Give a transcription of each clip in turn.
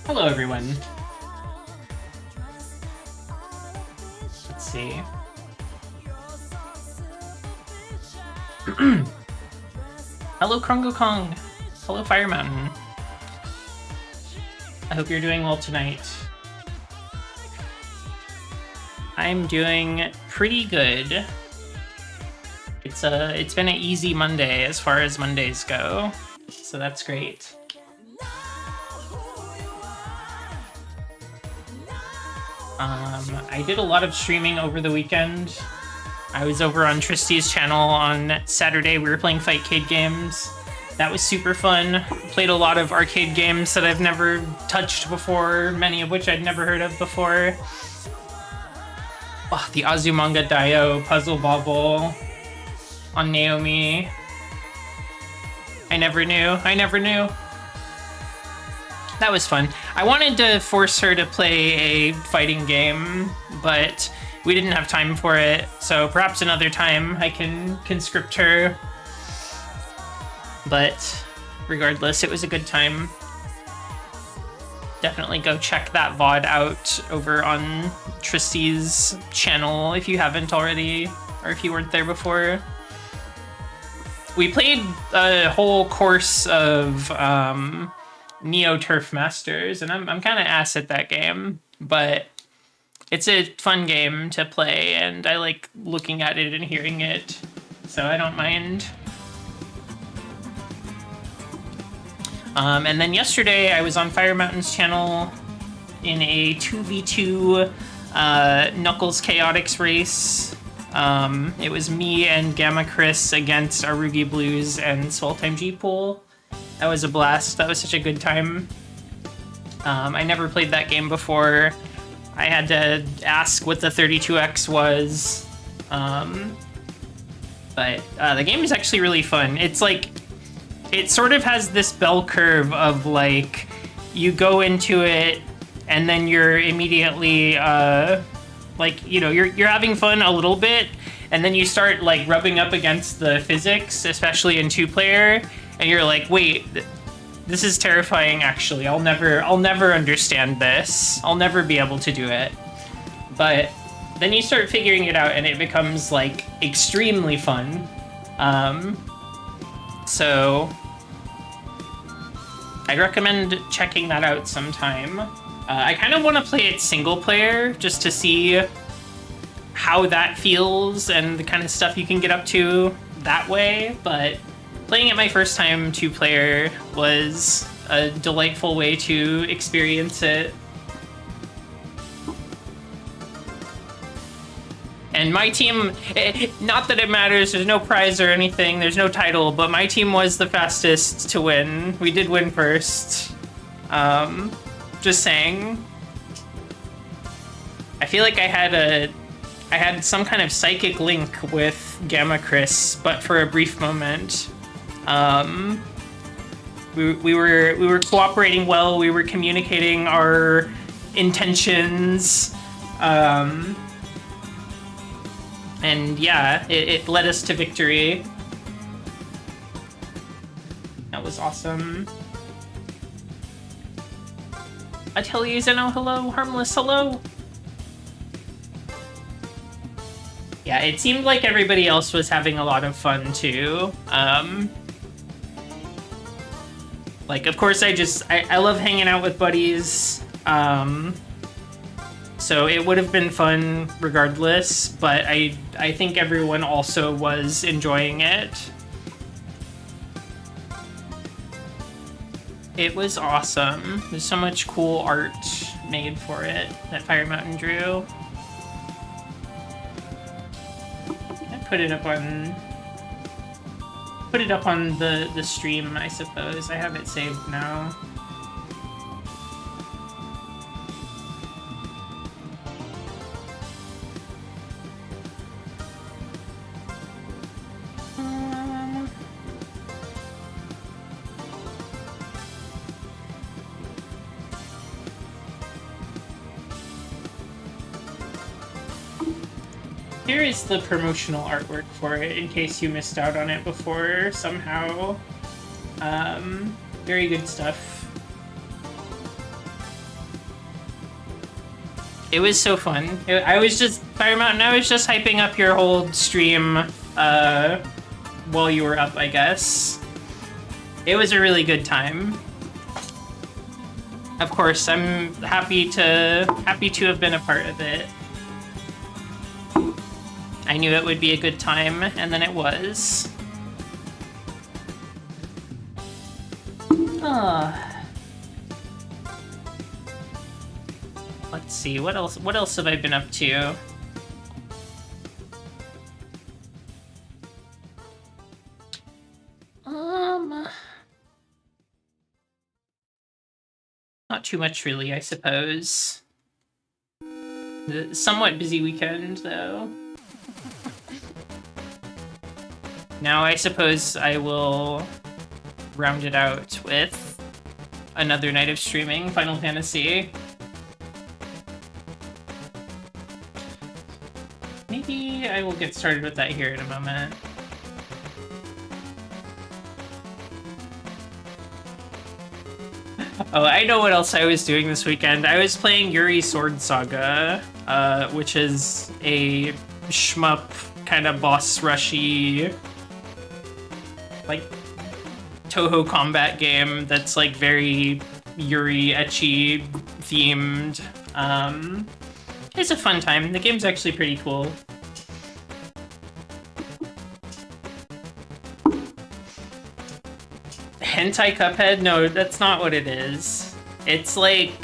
Hello, everyone. Let's see. Hello, Krungo Kong. Hello, Fire Mountain. I hope you're doing well tonight. I'm doing pretty good. It's been an easy Monday as far as Mondays go, so that's great. I did a lot of streaming over the weekend. I was over on Tristy's channel on Saturday. We were playing Fightcade games. That was super fun. Played a lot of arcade games that I've never touched before, many of which I'd never heard of before. Oh, the Azumanga Daioh Puzzle Bobble on Naomi. I never knew. That was fun. I wanted to force her to play a fighting game, but we didn't have time for it, so perhaps another time I can conscript her. But regardless, it was a good time. Definitely go check that VOD out over on Tristy's channel if you haven't already, or if you weren't there before. We played a whole course of Neo Turf Masters, and I'm kind of ass at that game, but it's a fun game to play, and I like looking at it and hearing it, so I don't mind. And then yesterday I was on Fire Mountain's channel in a 2v2 Knuckles Chaotix race. It was me and Gamma Chris against Arugi Blues and Swelltime G-Pool. That was a blast. That was such a good time. I never played that game before. I had to ask what the 32X was. But the game is actually really fun. It's like, it sort of has this bell curve of like, you go into it and then you're immediately like, you know, you're having fun a little bit, and then you start like rubbing up against the physics, especially in 2-player, and you're like, wait, this is terrifying actually. I'll never understand this. I'll never be able to do it. But then you start figuring it out and it becomes like extremely fun. So I'd recommend checking that out sometime. I kind of want to play it single player just to see how that feels and the kind of stuff you can get up to that way, but playing it my first time 2-player was a delightful way to experience it. And my team, not that it matters, there's no prize or anything, there's no title, but my team was the fastest to win. We did win first. Just saying. I feel like I had some kind of psychic link with Gamma Chris, but for a brief moment. We were cooperating well, we were communicating our intentions. And yeah, it led us to victory. That was awesome. Atelier Zeno, hello. Harmless, hello. Yeah, it seemed like everybody else was having a lot of fun too. Like, of course, I love hanging out with buddies. So it would have been fun regardless, but I think everyone also was enjoying it. It was awesome. There's so much cool art made for it that Fire Mountain drew. I put it up on the stream, I suppose. I have it saved now. Here is the promotional artwork for it, in case you missed out on it before somehow. Very good stuff. It was so fun. I was just, Fire Mountain, I was just hyping up your whole stream while you were up, I guess. It was a really good time. Of course, I'm happy to have been a part of it. I knew it would be a good time, and then it was. Let's see, what else have I been up to? Not too much really, I suppose. Somewhat busy weekend, though. Now I suppose I will round it out with another night of streaming Final Fantasy. Maybe I will get started with that here in a moment. Oh, I know what else I was doing this weekend. I was playing Yuri Sword Saga, which is a shmup kind of boss rushy, like Toho combat game that's like very Yuri ecchi themed. It's a fun time. The game's actually pretty cool. Hentai Cuphead? No, that's not what it is. It's like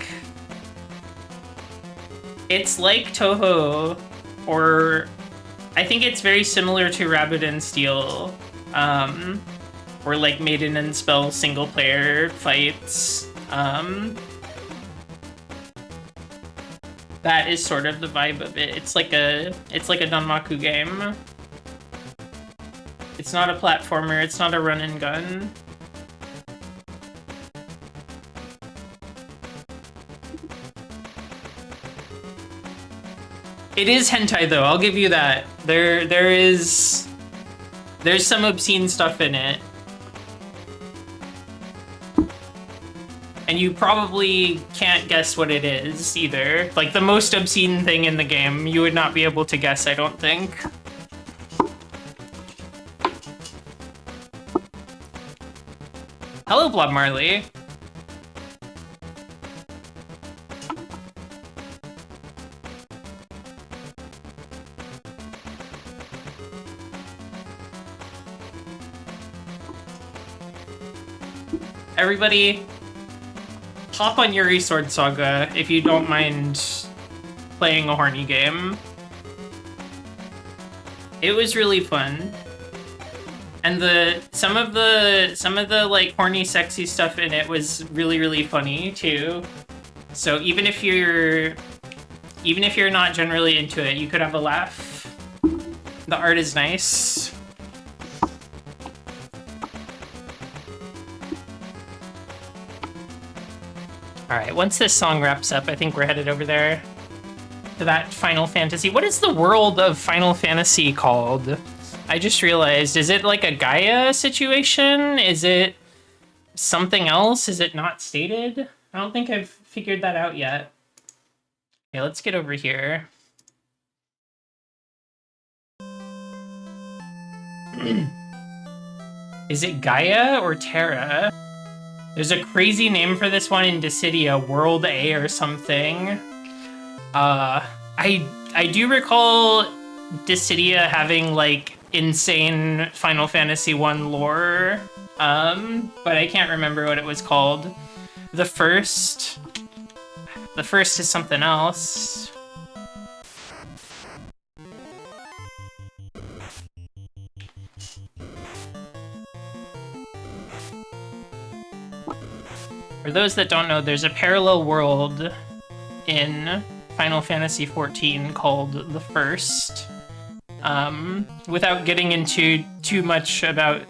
Toho, or I think it's very similar to Rabbit and Steel, or like Maiden and Spell single player fights. That is sort of the vibe of it. It's like a Danmaku game. It's not a platformer. It's not a run and gun. It is hentai though, I'll give you that. There's some obscene stuff in it. And you probably can't guess what it is either. Like the most obscene thing in the game, you would not be able to guess, I don't think. Hello, Blob Marley. Everybody, hop on Yuri Sword Saga if you don't mind playing a horny game. It was really fun. And some of the like horny sexy stuff in it was really, really funny too. So even if you're not generally into it, you could have a laugh. The art is nice. Alright, once this song wraps up, I think we're headed over there to that Final Fantasy. What is the world of Final Fantasy called? I just realized, is it like a Gaia situation? Is it something else? Is it not stated? I don't think I've figured that out yet. Okay, let's get over here. Is it Gaia or Terra? There's a crazy name for this one in Dissidia, World A or something. I do recall Dissidia having like insane Final Fantasy 1 lore, but I can't remember what it was called. The first is something else. For those that don't know, there's a parallel world in Final Fantasy XIV called The First. Without getting into too much about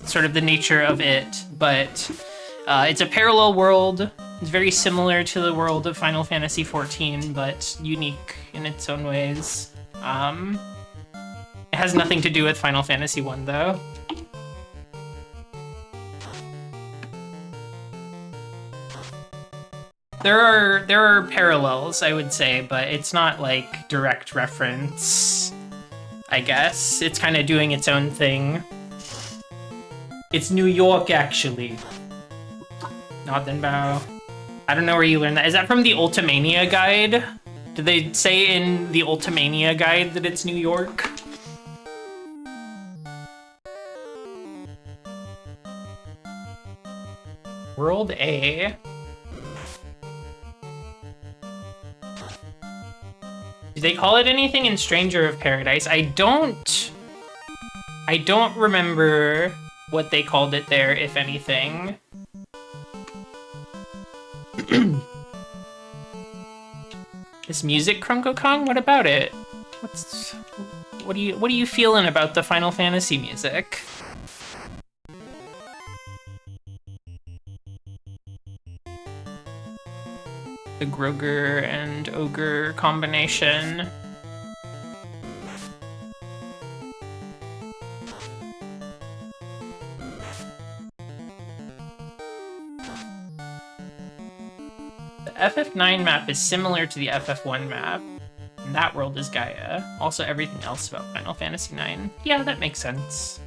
sort of the nature of it, but it's a parallel world. It's very similar to the world of Final Fantasy XIV, but unique in its own ways. It has nothing to do with Final Fantasy 1, though. there are parallels, I would say, but it's not like direct reference, I guess. It's kind of doing its own thing. It's New York, actually. Nothing bow. I don't know where you learned that. Is that from the Ultimania guide? Did they say in the Ultimania guide that it's New York? World A. Did they call it anything in Stranger of Paradise? I don't remember what they called it there, if anything. This music, Krunko Kong? What about it? What are you feeling about the Final Fantasy music? The Groger and Ogre combination. The FF9 map is similar to the FF1 map, and that world is Gaia. Also, everything else about Final Fantasy IX. Yeah, that makes sense.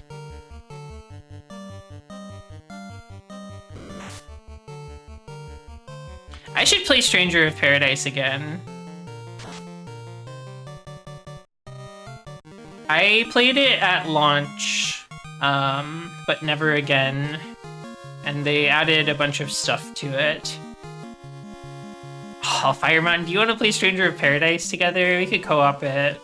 I should play Stranger of Paradise again. I played it at launch, but never again. And they added a bunch of stuff to it. Oh, Fire Mountain, do you want to play Stranger of Paradise together? We could co-op it.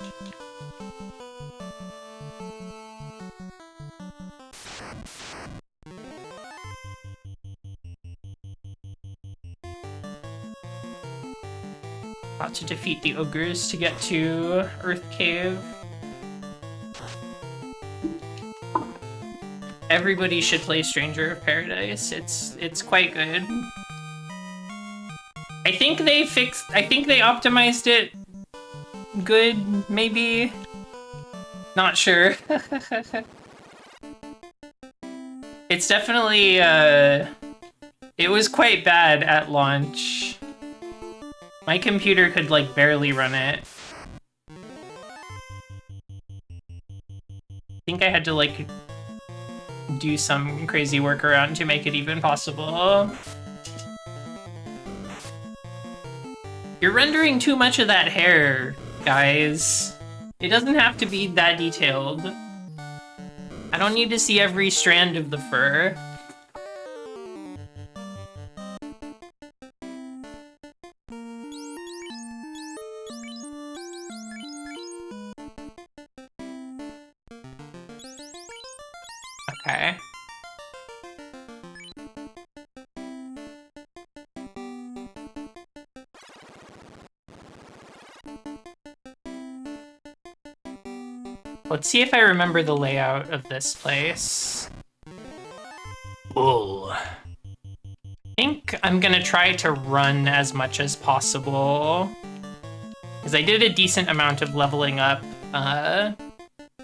About to defeat the ogres to get to Earth Cave. Everybody should play Stranger of Paradise. It's quite good. I think they optimized it good, maybe. Not sure. It's definitely it was quite bad at launch. My computer could, like, barely run it. I think I had to, like, do some crazy workaround to make it even possible. You're rendering too much of that hair, guys. It doesn't have to be that detailed. I don't need to see every strand of the fur. Okay. Let's see if I remember the layout of this place. Bull. I think I'm gonna try to run as much as possible, because I did a decent amount of leveling up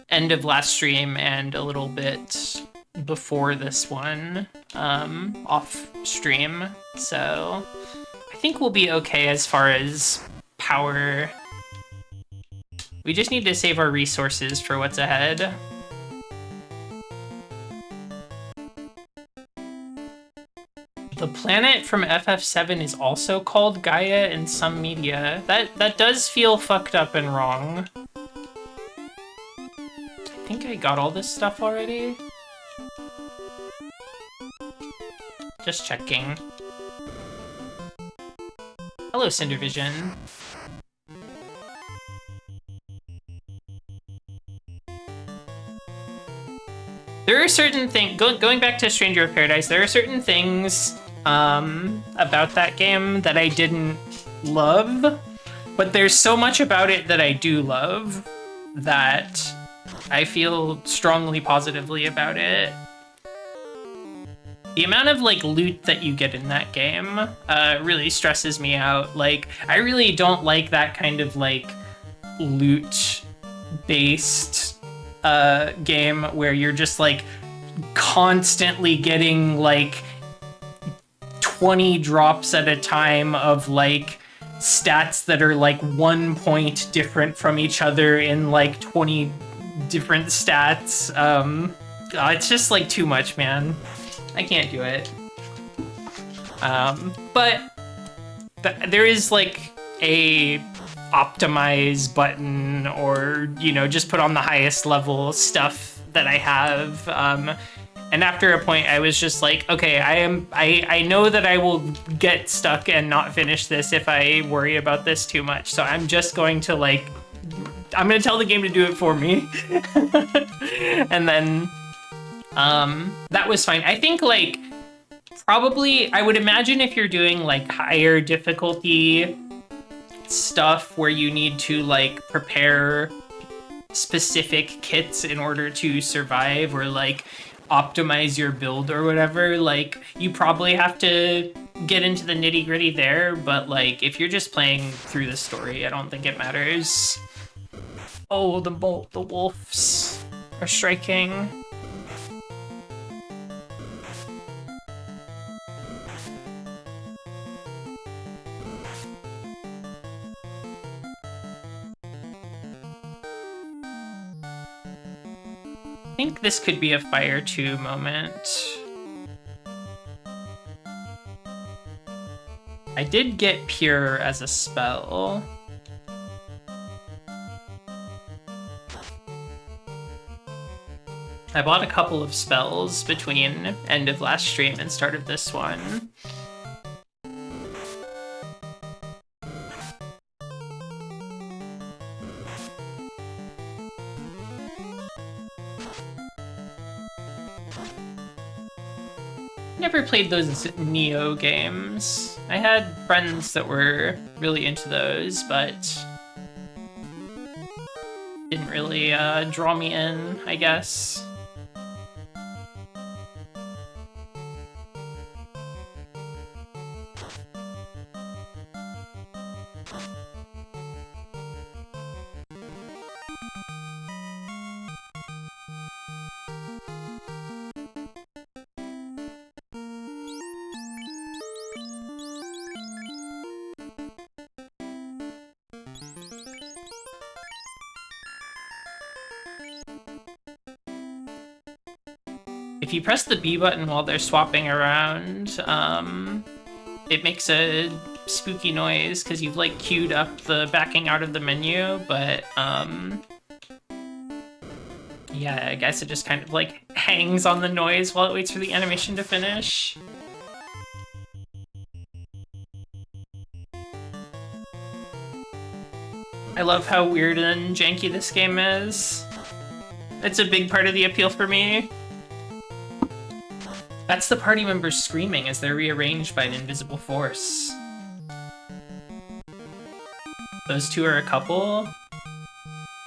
end of last stream and a little bit before this one off stream, so I think we'll be okay as far as power. We just need to save our resources for what's ahead. The planet from FF7 is also called Gaia in some media. That does feel fucked up and wrong. I think I got all this stuff already. Just checking. Hello, Cindervision. There are certain things, going back to Stranger of Paradise, there are certain things about that game that I didn't love, but there's so much about it that I do love that I feel strongly positively about it. The amount of, like, loot that you get in that game really stresses me out. Like, I really don't like that kind of, like, loot-based game where you're just, like, constantly getting, like, 20 drops at a time of like stats that are like 1 point different from each other in like 20 different stats. It's just like too much, man. I can't do it. But there is like a optimize button, or, you know, just put on the highest level stuff that I have. And after a point, I was just like, okay, I know that I will get stuck and not finish this if I worry about this too much. So I'm just going to like, I'm gonna tell the game to do it for me. And then, that was fine. I think like, probably, I would imagine if you're doing like higher difficulty stuff where you need to like prepare specific kits in order to survive, or like optimize your build or whatever, like you probably have to get into the nitty gritty there. But like if you're just playing through the story, I don't think it matters. Oh, the wolves are striking. I think this could be a Fire 2 moment. I did get Pure as a spell. I bought a couple of spells between end of last stream and start of this one. Never played those Neo games. I had friends that were really into those, but didn't really draw me in, I guess. If you press the B button while they're swapping around, it makes a spooky noise because you've like queued up the backing out of the menu, but yeah, I guess it just kind of like hangs on the noise while it waits for the animation to finish. I love how weird and janky this game is. It's a big part of the appeal for me. That's the party members screaming as they're rearranged by an invisible force. Those two are a couple.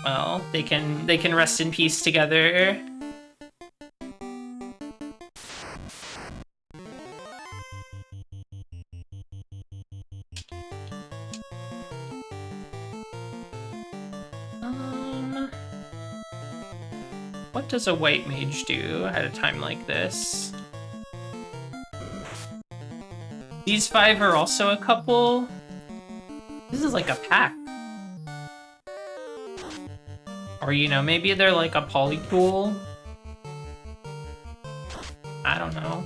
Well, they can rest in peace together. What does a white mage do at a time like this? These 5 are also a couple. This is like a pack. Or, you know, maybe they're like a polypool. I don't know.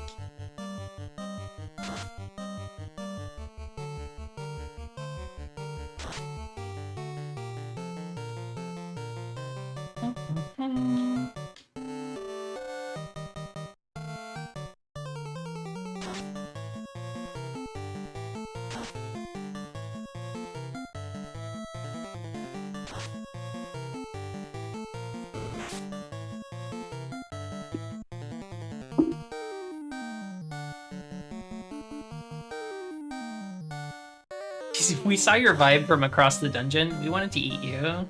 We saw your vibe from across the dungeon. We wanted to eat you.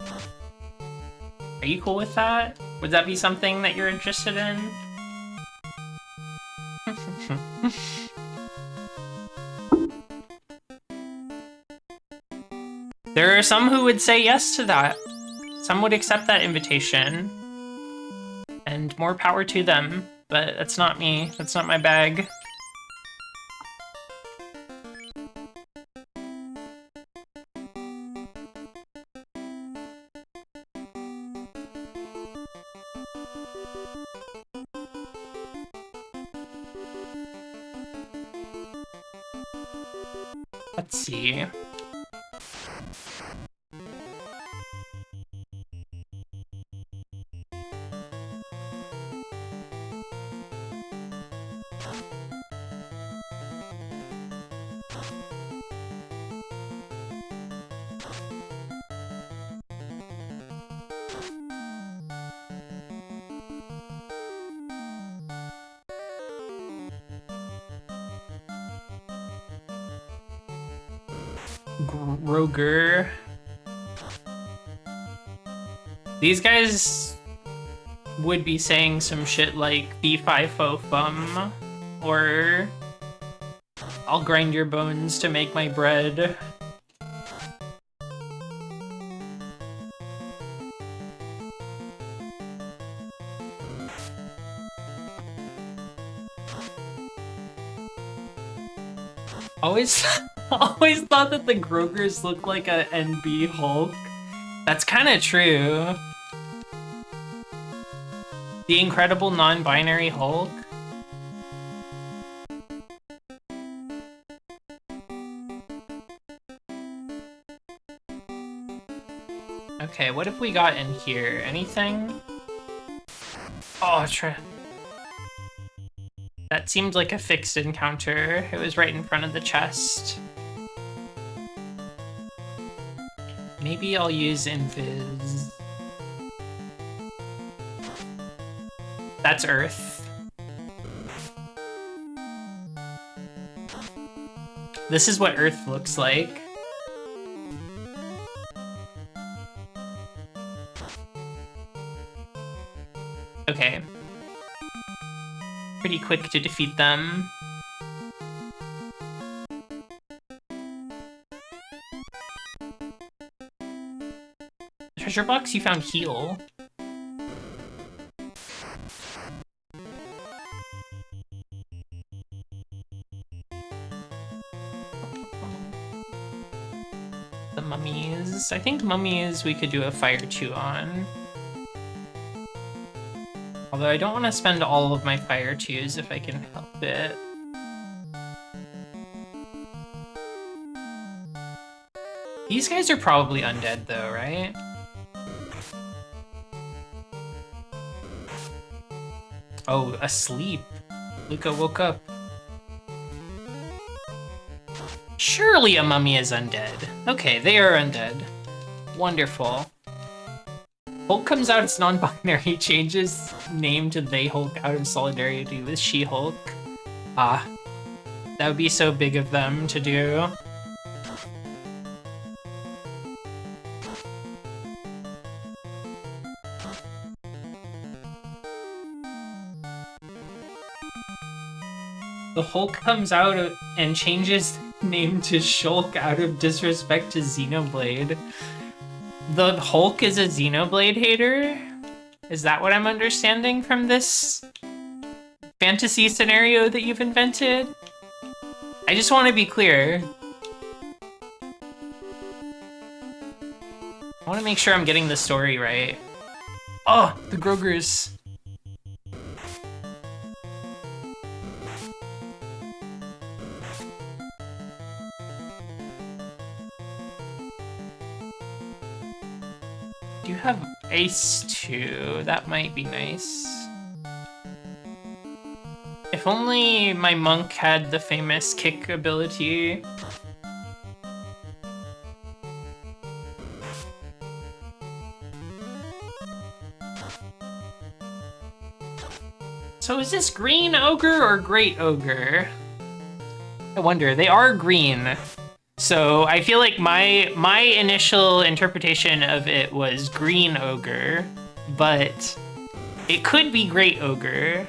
Are you cool with that? Would that be something that you're interested in? There are some who would say yes to that. Some would accept that invitation. And more power to them. But that's not me. That's not my bag. Let's see. Roger. These guys would be saying some shit like B5O or I'll grind your bones to make my bread. Always thought that the Grogers looked like a NB Hulk. That's kind of true. The Incredible Non-Binary Hulk. Okay, what have we got in here? Anything? Oh, that seemed like a fixed encounter. It was right in front of the chest. Maybe I'll use Invis. That's Earth. This is what Earth looks like. Okay. Pretty quick to defeat them. Treasure box, you found heal. The mummies. I think mummies we could do a fire 2 on. Although I don't want to spend all of my fire 2s if I can help it. These guys are probably undead though, right? Oh, asleep. Luca woke up. Surely a mummy is undead. Okay, they are undead. Wonderful. Hulk comes out as non-binary, changes name to They Hulk out of solidarity with She-Hulk. Ah, that would be so big of them to do. The Hulk comes out and changes name to Shulk out of disrespect to Xenoblade. The Hulk is a Xenoblade hater? Is that what I'm understanding from this fantasy scenario that you've invented? I just want to be clear. I want to make sure I'm getting the story right. Oh, the Grogers. You have Ace 2. That might be nice. If only my monk had the famous kick ability. So is this green ogre or great ogre? I wonder. They are green. So I feel like my initial interpretation of it was green ogre, but it could be great ogre.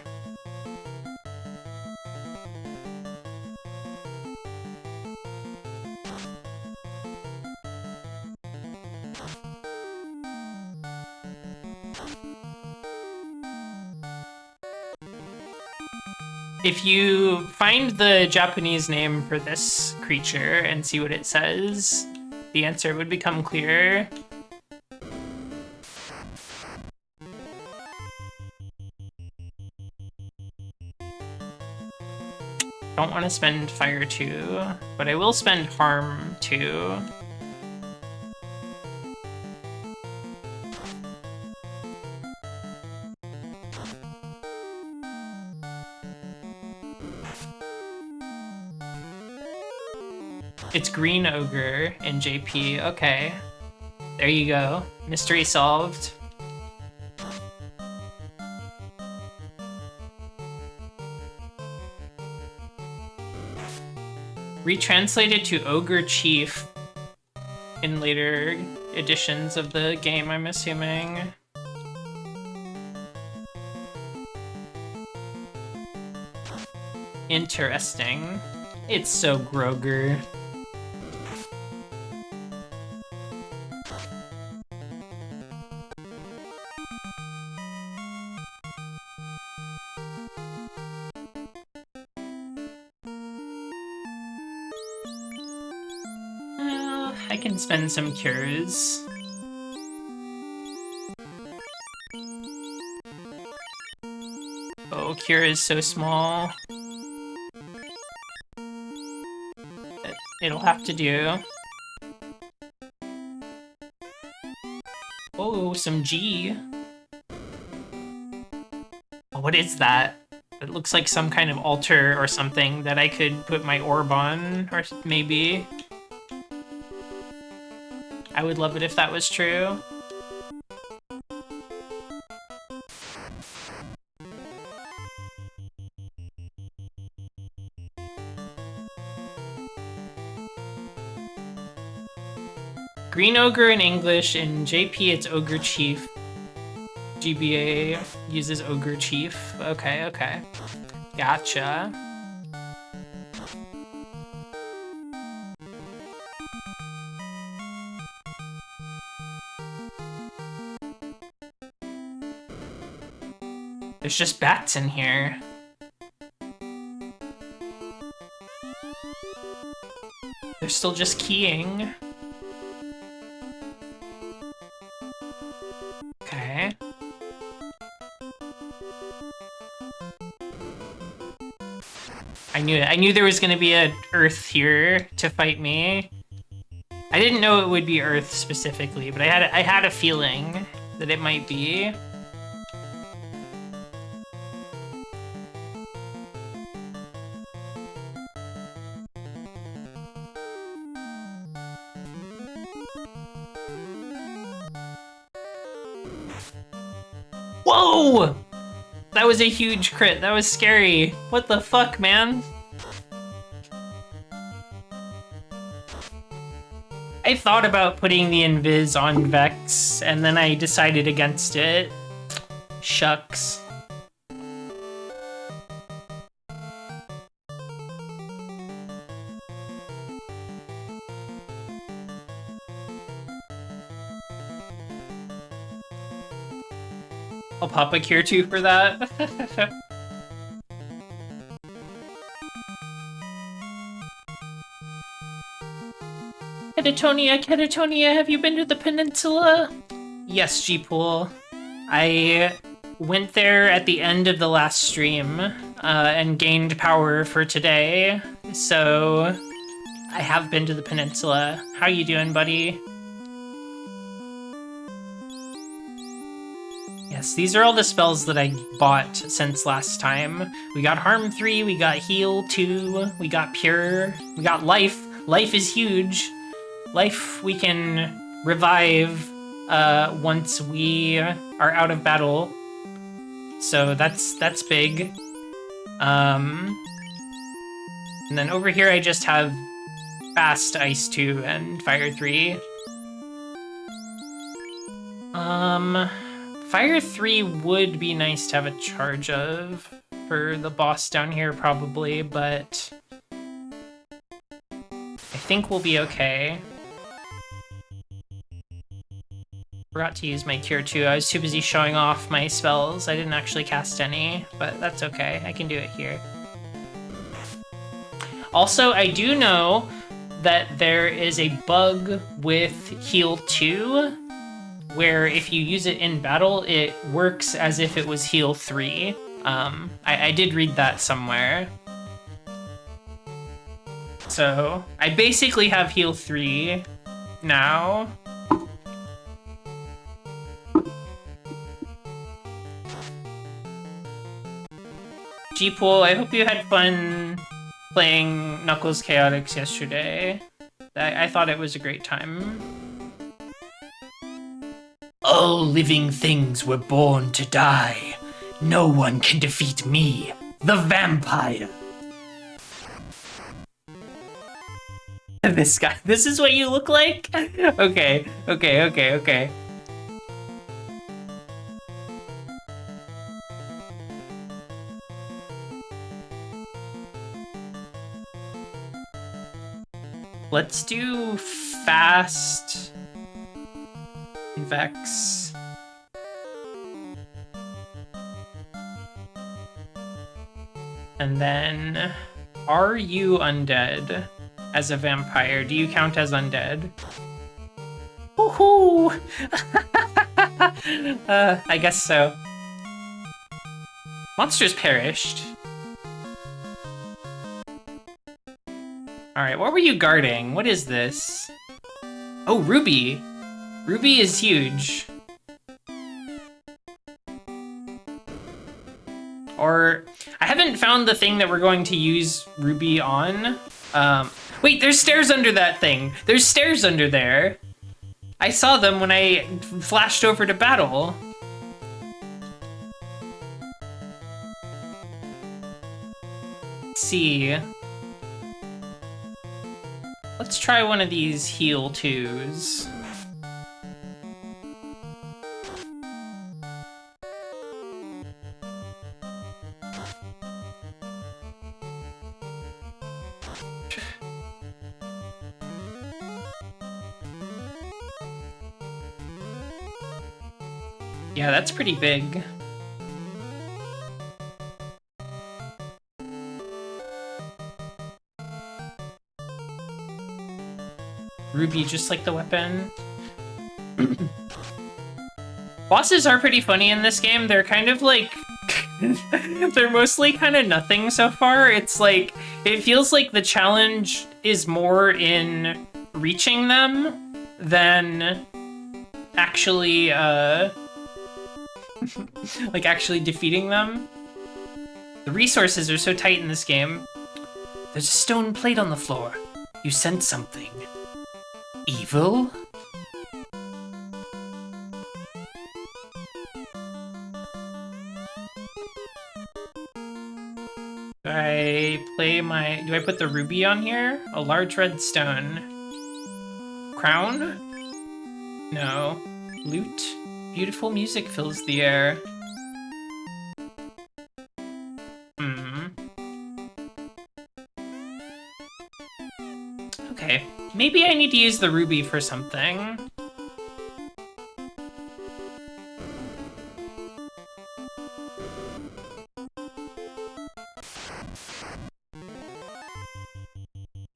If you find the Japanese name for this creature and see what it says, the answer would become clear. Don't want to spend Fire 2, but I will spend Harm 2. It's Green Ogre in JP. Okay. There you go. Mystery solved. Retranslated to Ogre Chief in later editions of the game, I'm assuming. Interesting. It's so Groger. I can spend some cures. Oh, cure is so small. But it'll have to do. Oh, some G. Oh, what is that? It looks like some kind of altar or something that I could put my orb on, or maybe. I would love it if that was true. Green Ogre in English, in JP it's Ogre Chief. GBA uses Ogre Chief. Okay, okay. Gotcha. There's just bats in here. They're still just keying. Okay. I knew it. I knew there was gonna be a Earth here to fight me. I didn't know it would be Earth specifically, but I had a feeling that it might be. Whoa! That was a huge crit. That was scary. What the fuck, man? I thought about putting the Invis on Vex, and then I decided against it. Shucks. I'll pop a Cure 2 for that. Catatonia, have you been to the peninsula? Yes, G-Pool. I went there at the end of the last stream and gained power for today, so I have been to the peninsula. How you doing, buddy? Yes, these are all the spells that I bought since last time. We got Harm 3, we got Heal 2, we got Pure, we got Life. Life is huge. Life we can revive once we are out of battle. So that's big. And then over here I just have Fast, Ice 2, and Fire 3. Fire 3 would be nice to have a charge of for the boss down here, probably, but I think we'll be okay. Forgot to use my Cure 2. I was too busy showing off my spells. I didn't actually cast any, but that's okay. I can do it here. Also, I do know that there is a bug with Heal 2, where if you use it in battle, it works as if it was Heal 3. I did read that somewhere. So I basically have heal 3 now. G-Pool, I hope you had fun playing Knuckles Chaotix yesterday. I thought it was a great time. All living things were born to die. No one can defeat me, the vampire. This guy, this is what you look like? Okay. Let's do fast Vex. And then, are you undead as a vampire? Do you count as undead? Woohoo! I guess so. Monsters perished. Alright, what were you guarding? What is this? Oh, Ruby! Ruby is huge. Or, I haven't found the thing that we're going to use Ruby on. Wait, there's stairs under that thing. There's stairs under there. I saw them when I flashed over to battle. Let's see. Let's try one of these heal 2s. Yeah, that's pretty big. Ruby, just like the weapon. Bosses are pretty funny in this game. They're kind of like... they're mostly kind of nothing so far. It's like... it feels like the challenge is more in reaching them than actually, like actually defeating them. The resources are so tight in this game. There's a stone plate on the floor. You sent something. Evil? Do I put the ruby on here? A large red stone. Crown? No. Lute? Beautiful music fills the air. Okay. Maybe I need to use the ruby for something.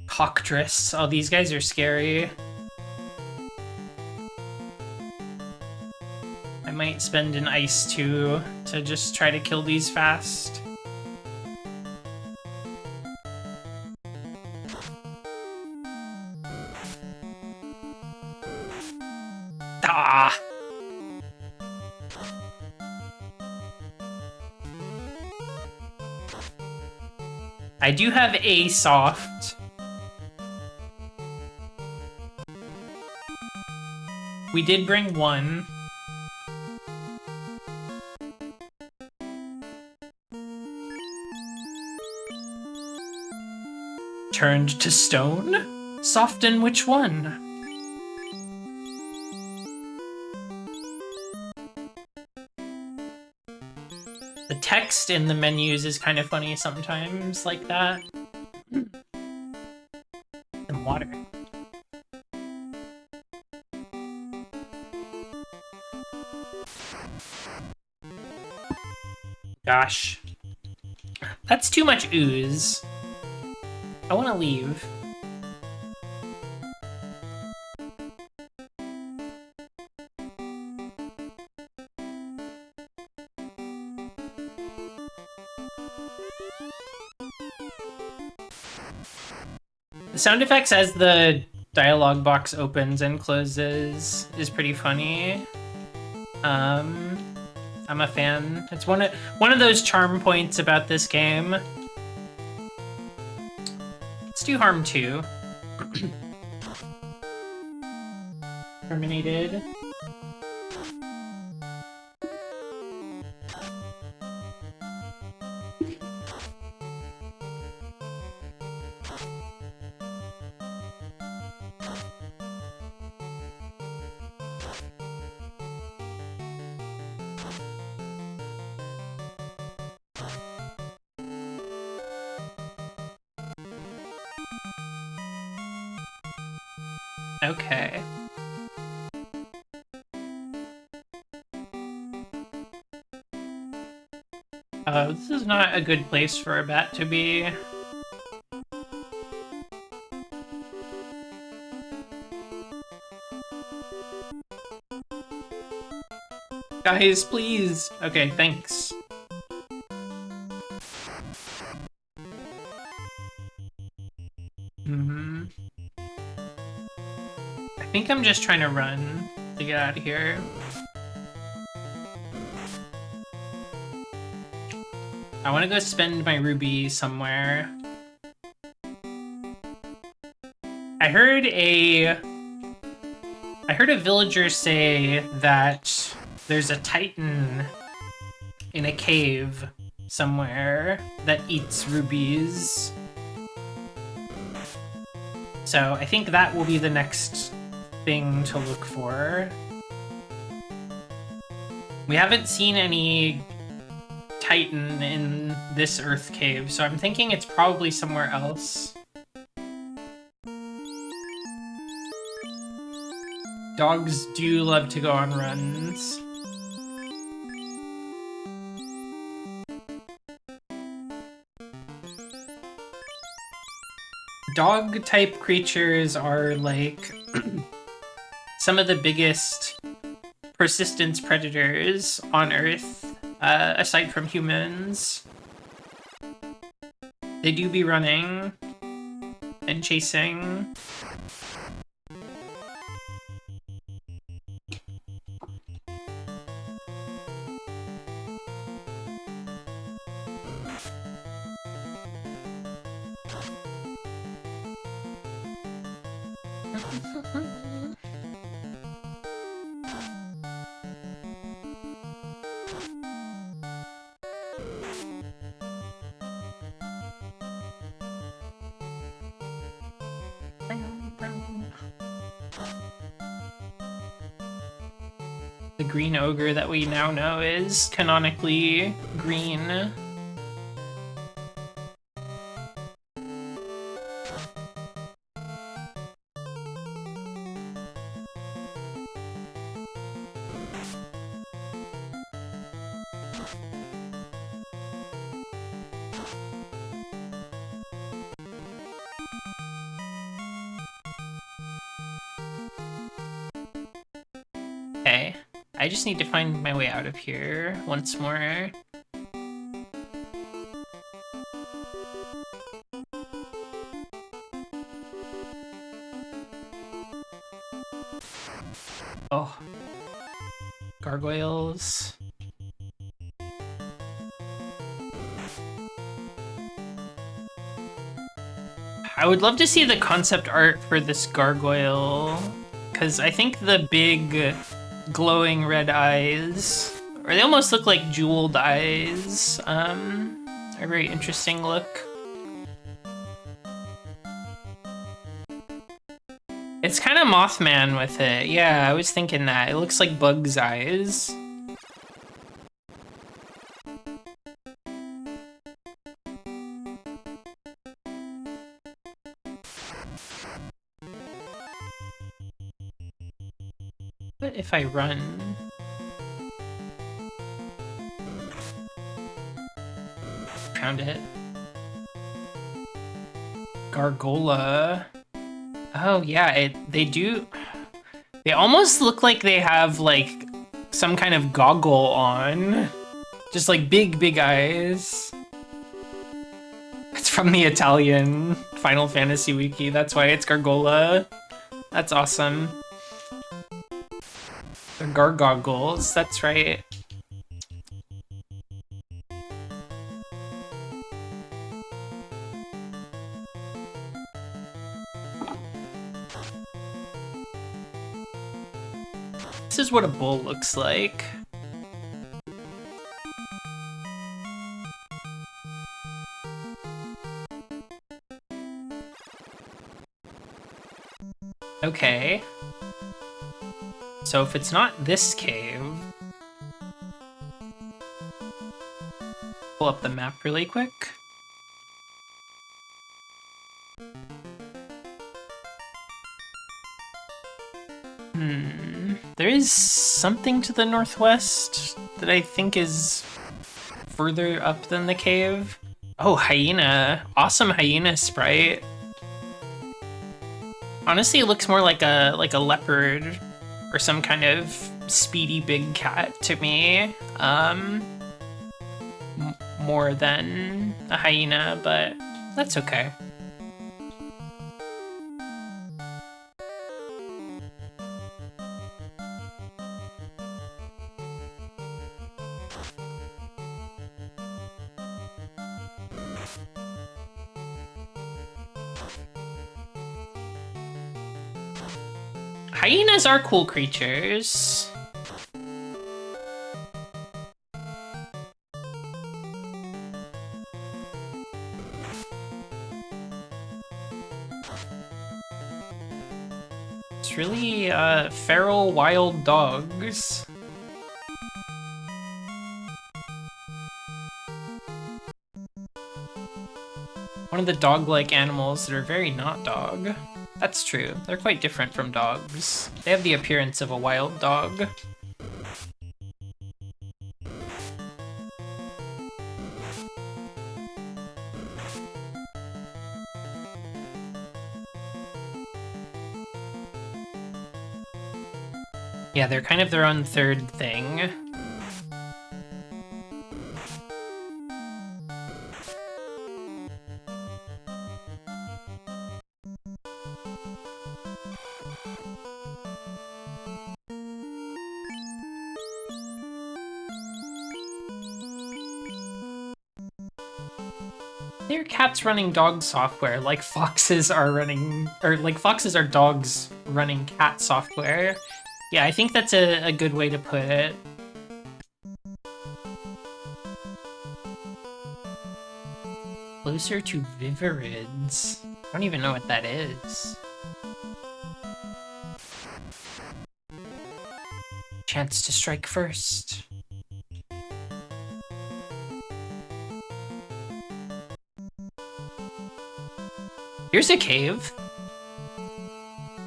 Cockatrice. Oh, these guys are scary. I might spend an ice to just try to kill these fast. Ah! I do have a soft. We did bring one. Turned to stone? Soften which one? The text in the menus is kind of funny sometimes, like that. Some water. Gosh. That's too much ooze. I want to leave. The sound effects as the dialogue box opens and closes is pretty funny. I'm a fan. It's one of those charm points about this game. Let's do Harm 2. Terminated. Okay. This is not a good place for a bat to be. Guys, please. Okay, thanks. I think I'm just trying to run to get out of here. I want to go spend my ruby somewhere. I heard a villager say that there's a titan in a cave somewhere that eats rubies. So I think that will be the next thing to look for. We haven't seen any titan in this earth cave, so I'm thinking it's probably somewhere else. Dogs do love to go on runs. Dog-type creatures are like some of the biggest persistence predators on Earth, aside from humans. They do be running and chasing. The green ogre that we now know is canonically green. Okay, I just need to find my way out of here once more. Oh. Gargoyles. I would love to see the concept art for this gargoyle, because I think the big glowing red eyes, or they almost look like jeweled eyes, are a very interesting look. It's kind of Mothman with it. Yeah, I was thinking that. It looks like Bug's eyes. What if I run? Found it. Gargola. Oh yeah, they do. They almost look like they have like some kind of goggle on. Just like big eyes. It's from the Italian Final Fantasy wiki. That's why it's Gargola. That's awesome. The Gargoggles, that's right. This is what a bull looks like. Okay. So if it's not this cave... Pull up the map really quick. There is something to the northwest that I think is further up than the cave. Oh, hyena. Awesome hyena sprite. Honestly, it looks more like a leopard or some kind of speedy big cat to me. More than a hyena, but that's okay. Hyenas are cool creatures. It's really feral wild dogs. One of the dog-like animals that are very not dog. That's true. They're quite different from dogs. They have the appearance of a wild dog. Yeah, they're kind of their own third thing. They're cats running dog software, like foxes are running, or like foxes are dogs running cat software. Yeah, I think that's a good way to put it. Closer to Vivarids. I don't even know what that is. Chance to strike first. Here's a cave.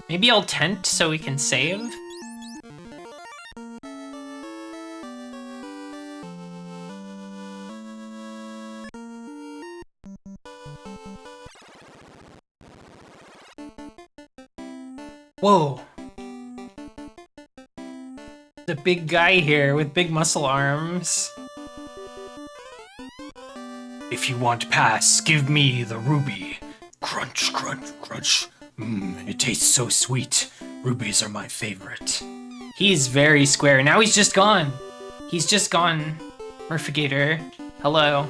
Maybe I'll tent so we can save. Whoa. The big guy here with big muscle arms. If you want pass, give me the ruby. Crunch, crunch, crunch. It tastes so sweet. Rubies are my favorite. He's very square. Now he's just gone. He's just gone. Murphigator. Hello.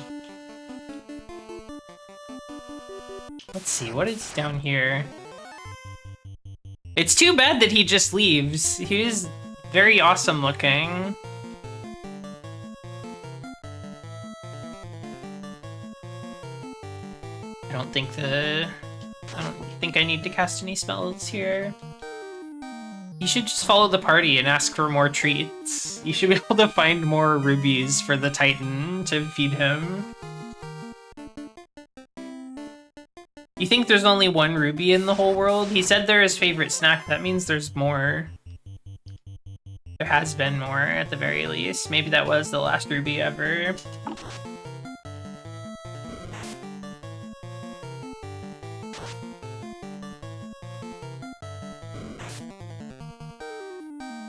Let's see, what is down here? It's too bad that he just leaves. He is very awesome looking. I don't think I need to cast any spells here. You should just follow the party and ask for more treats. You should be able to find more rubies for the Titan to feed him. You think there's only one ruby in the whole world? He said they're his favorite snack. That means there's more. There has been more, at the very least. Maybe that was the last ruby ever.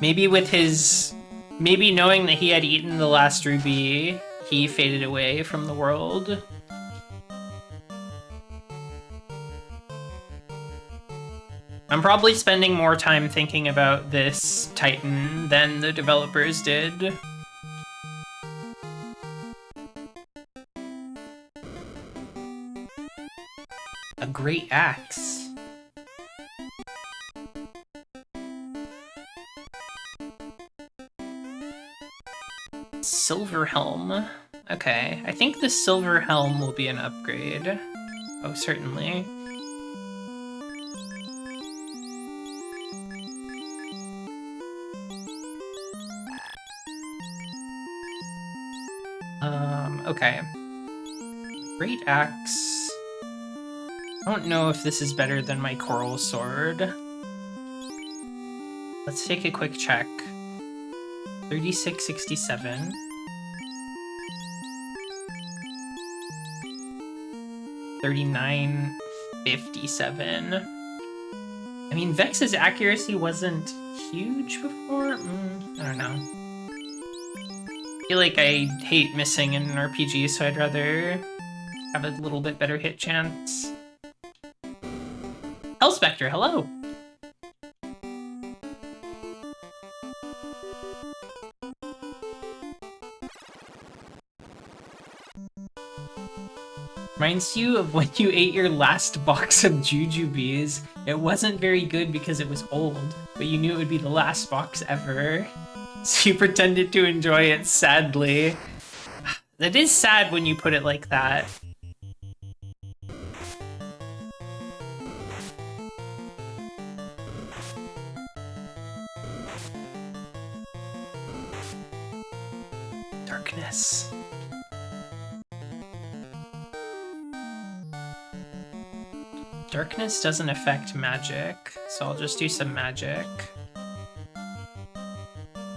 Maybe knowing that he had eaten the last ruby, he faded away from the world. I'm probably spending more time thinking about this Titan than the developers did. A great axe. Silver helm. Okay, I think the silver helm will be an upgrade. Oh, certainly. Okay. Great axe. I don't know if this is better than my coral sword. Let's take a quick check. 3667. $39.57. I mean, Vex's accuracy wasn't huge before? I don't know. I feel like I hate missing in an RPG, so I'd rather have a little bit better hit chance. Hellspectre, hello! Reminds you of when you ate your last box of jujubes. It wasn't very good because it was old, but you knew it would be the last box ever. So you pretended to enjoy it sadly. That is sad when you put it like that. Darkness. Darkness doesn't affect magic, so I'll just do some magic.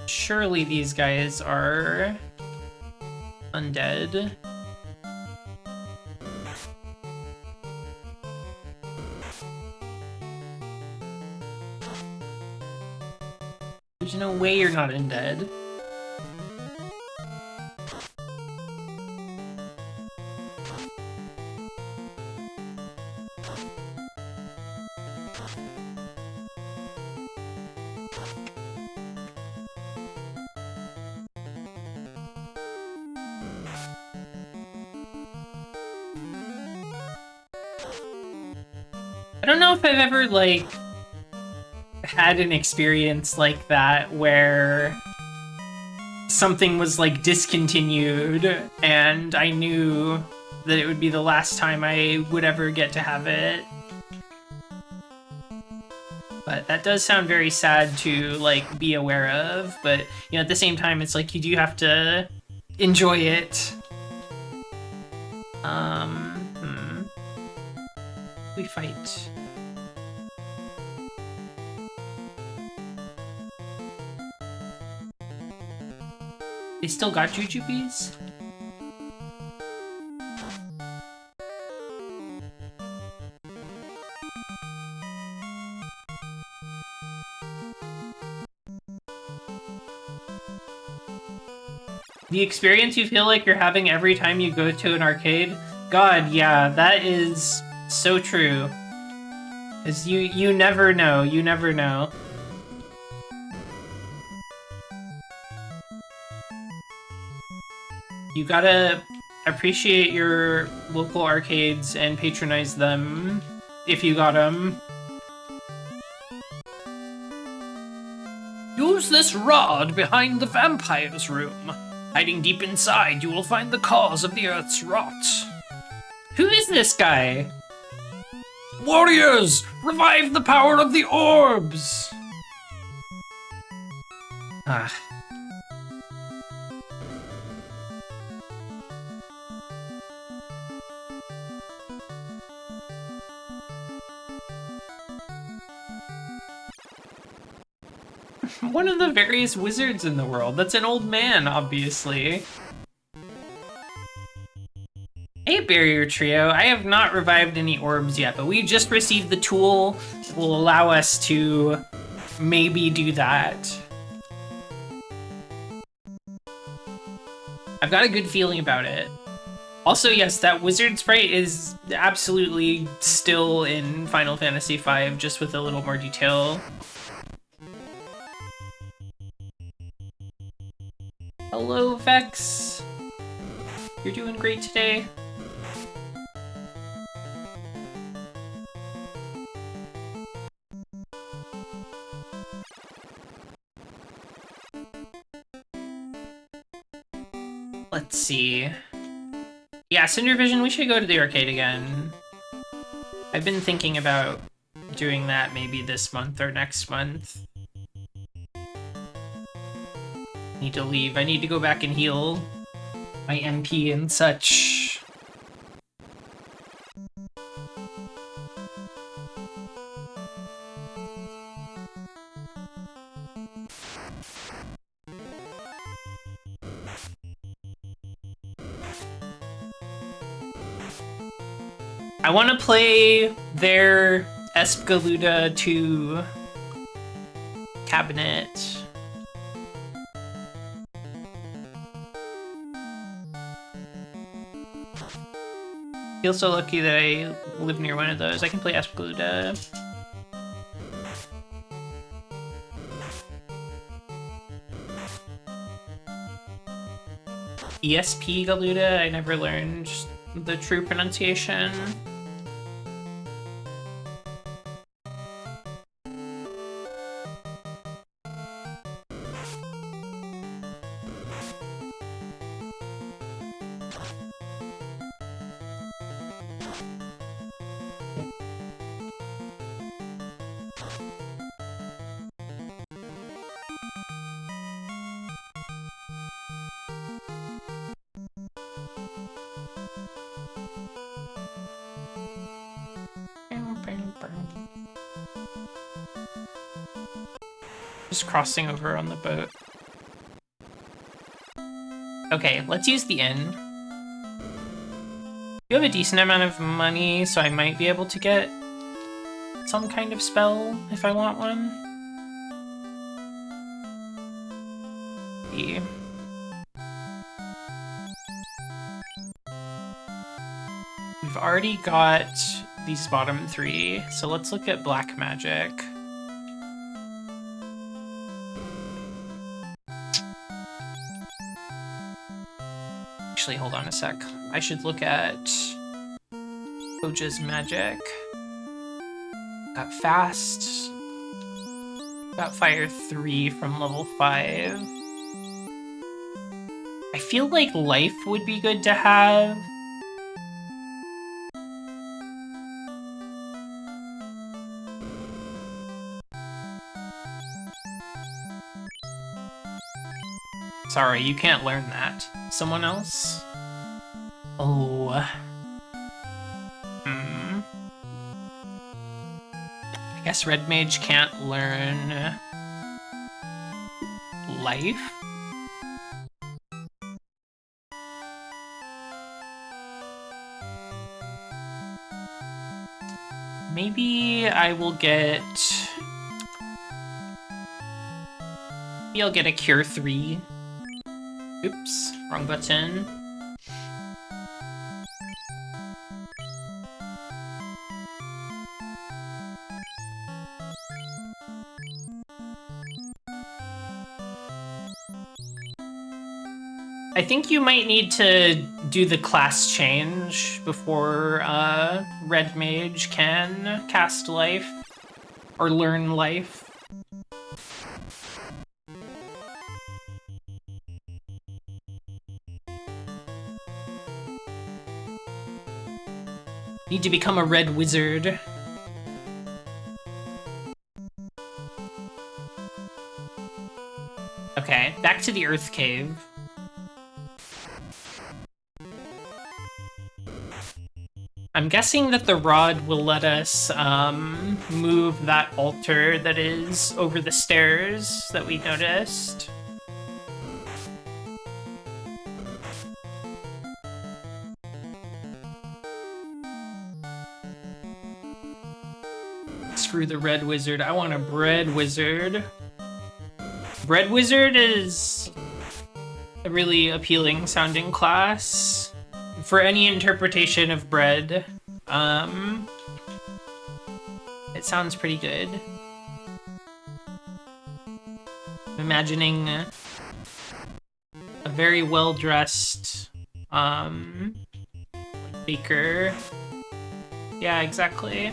Surely these guys are undead. There's no way you're not undead. I don't know if I've ever, like, had an experience like that where something was, like, discontinued and I knew that it would be the last time I would ever get to have it. But that does sound very sad to, like, be aware of, but, you know, at the same time, it's like you do have to enjoy it. We fight. They still got jujubes? The experience you feel like you're having every time you go to an arcade? God, yeah, that is so true. 'Cause you never know, you never know. You gotta appreciate your local arcades and patronize them if you got them. Use this rod behind the vampire's room. Hiding deep inside, you will find the cause of the Earth's rot. Who is this guy? Warriors! Revive the power of the orbs! Ah. One of the various wizards in the world. That's an old man, obviously. Hey, Barrier Trio. I have not revived any orbs yet, but we just received the tool that will allow us to maybe do that. I've got a good feeling about it. Also, yes, that wizard sprite is absolutely still in Final Fantasy V, just with a little more detail. Hello, Vex. You're doing great today. Let's see. Yeah, Cinder Vision, we should go to the arcade again. I've been thinking about doing that maybe this month or next month. Need to leave. I need to go back and heal my MP and such. I want to play their Espgaluda 2 cabinet. Feel so lucky that I live near one of those. I can play Espgaluda. ESP Galuda, I never learned the true pronunciation. Just crossing over on the boat. Okay, let's use the inn. You have a decent amount of money, so I might be able to get some kind of spell if I want one. Yeah. We've already got these bottom three, so let's look at black magic. Actually, hold on a sec. I should look at Oja's magic. Got fast. Got fire 3 from level 5. I feel like life would be good to have. Sorry, you can't learn that. Someone else? Oh. I guess Red Mage can't learn life? Maybe I will get... Maybe I'll get a Cure 3. Oops, wrong button. I think you might need to do the class change before Red Mage can cast life or learn life. Need to become a red wizard. Okay, back to the Earth Cave. I'm guessing that the rod will let us move that altar that is over the stairs that we noticed. Screw the red wizard. I want a bread wizard. Bread wizard is a really appealing sounding class. for any interpretation of bread, it sounds pretty good. I'm imagining a very well-dressed, baker. Yeah, exactly.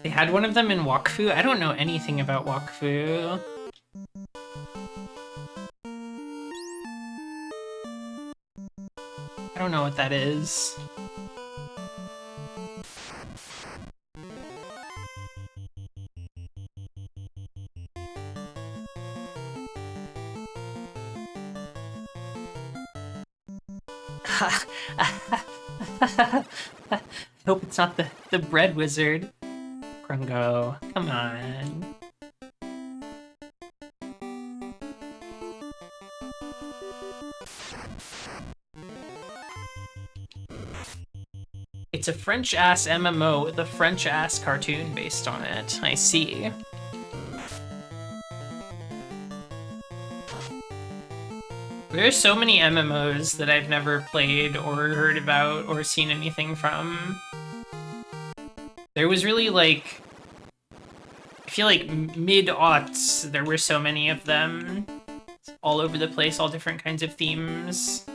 They had one of them in Wakfu? I don't know anything about Wakfu. I don't know what that is. Hope it's not the bread wizard. Grungo, come on. It's a French-ass MMO with a French-ass cartoon based on it. I see. There's so many MMOs that I've never played or heard about or seen anything from. There was really, like... I feel like mid-aughts, there were so many of them. All over the place, all different kinds of themes.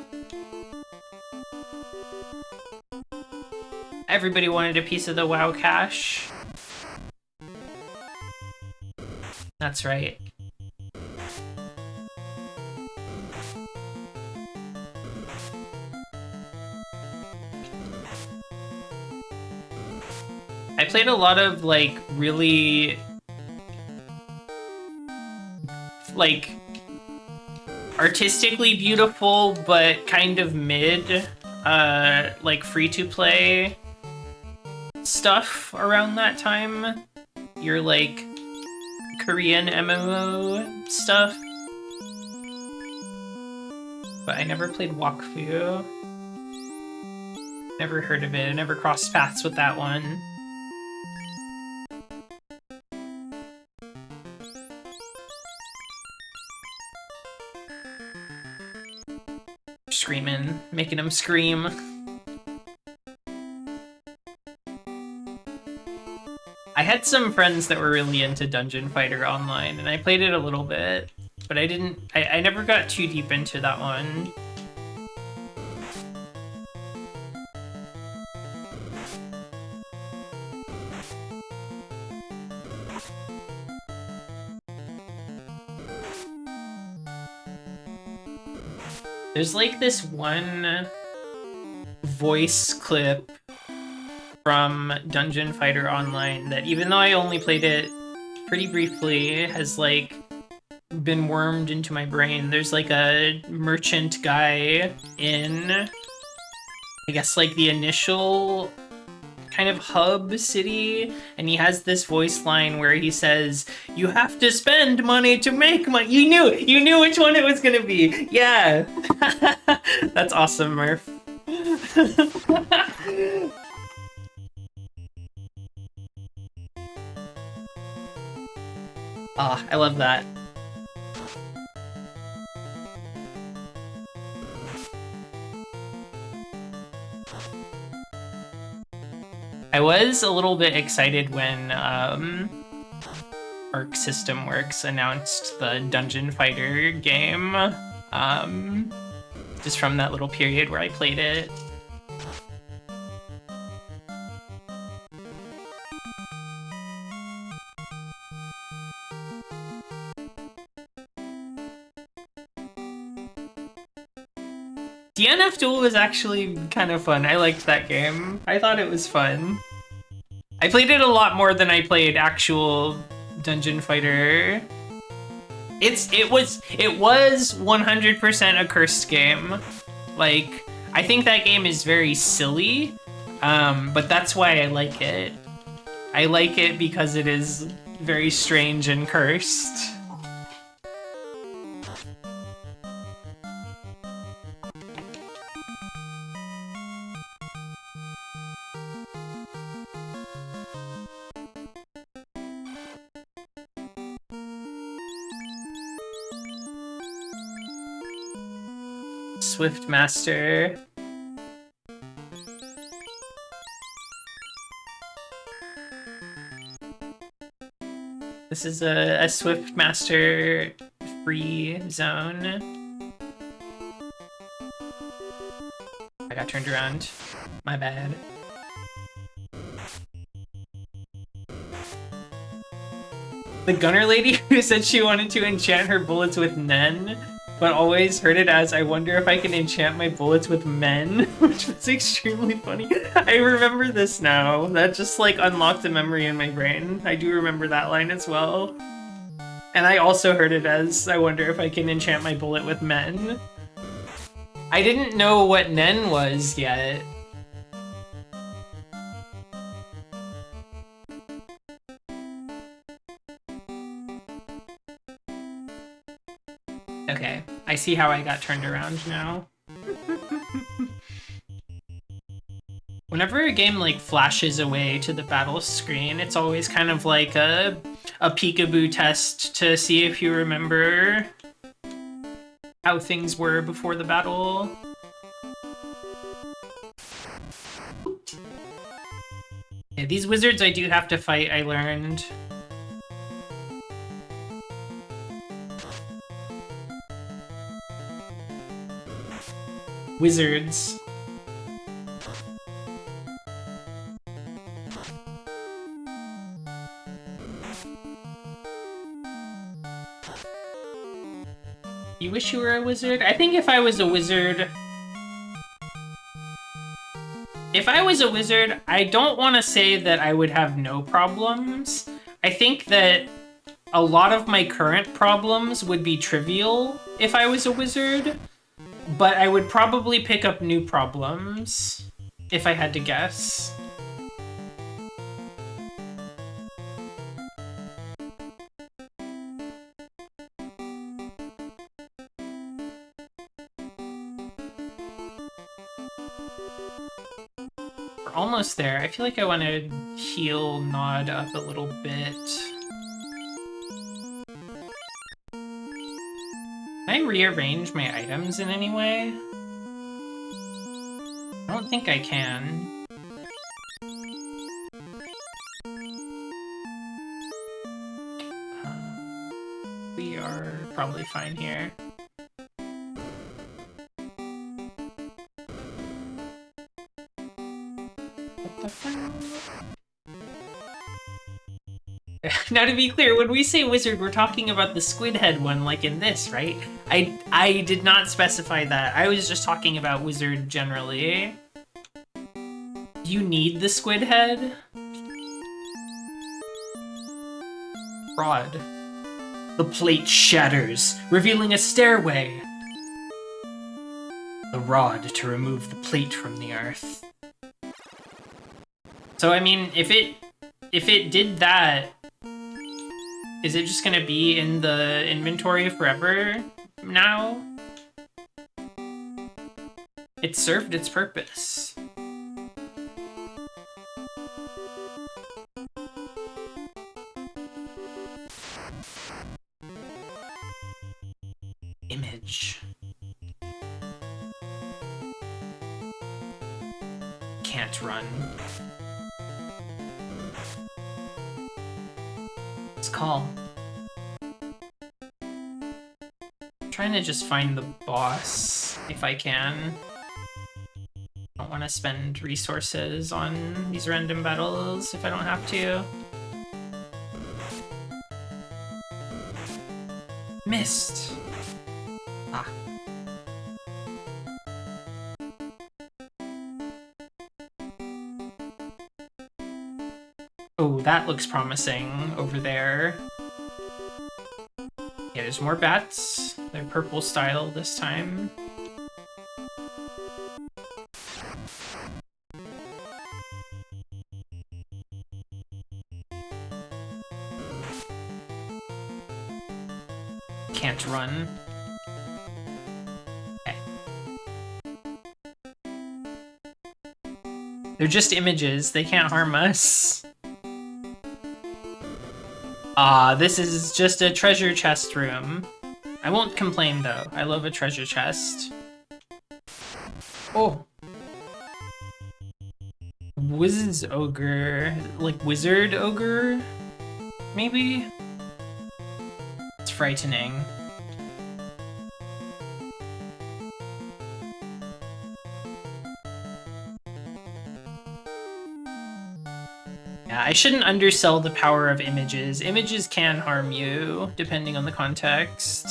Everybody wanted a piece of the WoW cash. That's right. I played a lot of, like, really... like... artistically beautiful, but kind of mid, like, free-to-play stuff around that time. Your, like, Korean MMO stuff. But I never played Wakfu. Never heard of it. I never crossed paths with that one. Screaming, making him scream. I had some friends that were really into Dungeon Fighter Online, and I played it a little bit, but I never got too deep into that one. There's like this one voice clip from Dungeon Fighter Online that, even though I only played it pretty briefly, has like been wormed into my brain. There's like a merchant guy in, I guess, like the initial kind of hub city, and he has this voice line where he says, "You have to spend money to make money." You knew which one it was gonna be. Yeah. That's awesome, Murph. Ah, I love that. I was a little bit excited when Arc System Works announced the Dungeon Fighter game, just from that little period where I played it. DNF Duel was actually kind of fun. I liked that game. I thought it was fun. I played it a lot more than I played actual Dungeon Fighter. It was 100% a cursed game. Like, I think that game is very silly, but that's why I like it. I like it because it is very strange and cursed. Swift Master. This is a Swift Master free zone. I got turned around. My bad. The gunner lady who said she wanted to enchant her bullets with Nen, but always heard it as, I wonder if I can enchant my bullets with men, which was extremely funny. I remember this now. That just like unlocked a memory in my brain. I do remember that line as well. And I also heard it as, I wonder if I can enchant my bullet with men. I didn't know what Nen was yet. Okay, I see how I got turned around now. Whenever a game like flashes away to the battle screen, it's always kind of like a peekaboo test to see if you remember how things were before the battle. Yeah, these wizards I do have to fight, I learned. Wizards. You wish you were a wizard? I think if I was a wizard... If I was a wizard, I don't want to say that I would have no problems. I think that a lot of my current problems would be trivial if I was a wizard. But I would probably pick up new problems, if I had to guess. We're almost there. I feel like I want to heal Nod up a little bit. Can I rearrange my items in any way? I don't think I can. We are probably fine here. What the fuck? Now, to be clear, when we say wizard, we're talking about the squid head one, like in this, right? I did not specify that. I was just talking about wizard generally. You need the squid head? Rod. The plate shatters, revealing a stairway. The rod to remove the plate from the earth. So, I mean, if it did that, is it just gonna be in the inventory forever now? It served its purpose. Image. Can't run. Let's call. I'm trying to just find the boss if I can. I don't want to spend resources on these random battles if I don't have to. Missed. Ah. Oh, that looks promising over there. Yeah, there's more bats. They're purple style this time. Can't run. Okay. They're just images. They can't harm us. Ah, this is just a treasure chest room. I won't complain though. I love a treasure chest. Oh. Wizard's Ogre. Like Wizard Ogre? Maybe? It's frightening. Yeah, I shouldn't undersell the power of images. Images can harm you, depending on the context.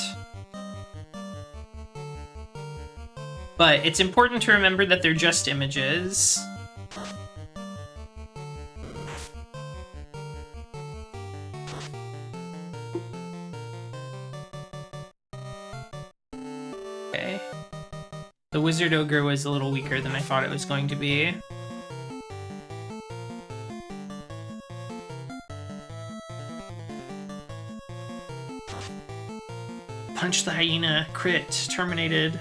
But it's important to remember that they're just images. Okay. The Wizard Ogre was a little weaker than I thought it was going to be. Punch the hyena, crit, terminated.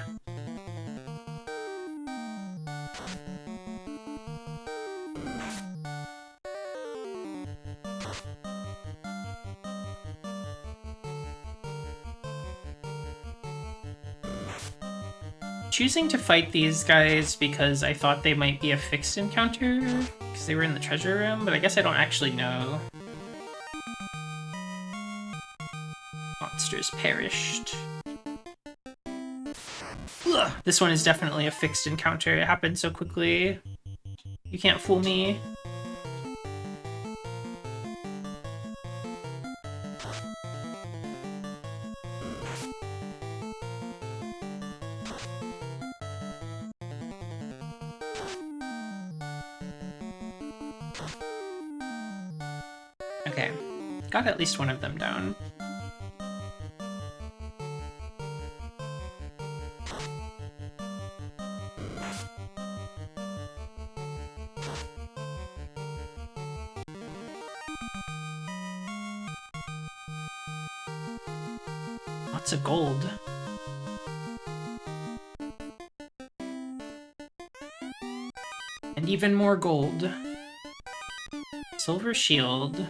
Choosing to fight these guys because I thought they might be a fixed encounter, because they were in the treasure room, but I guess I don't actually know. Monsters perished. Ugh, this one is definitely a fixed encounter. It happened so quickly. You can't fool me. Okay, got at least one of them down. Lots of gold. And even more gold. Silver shield.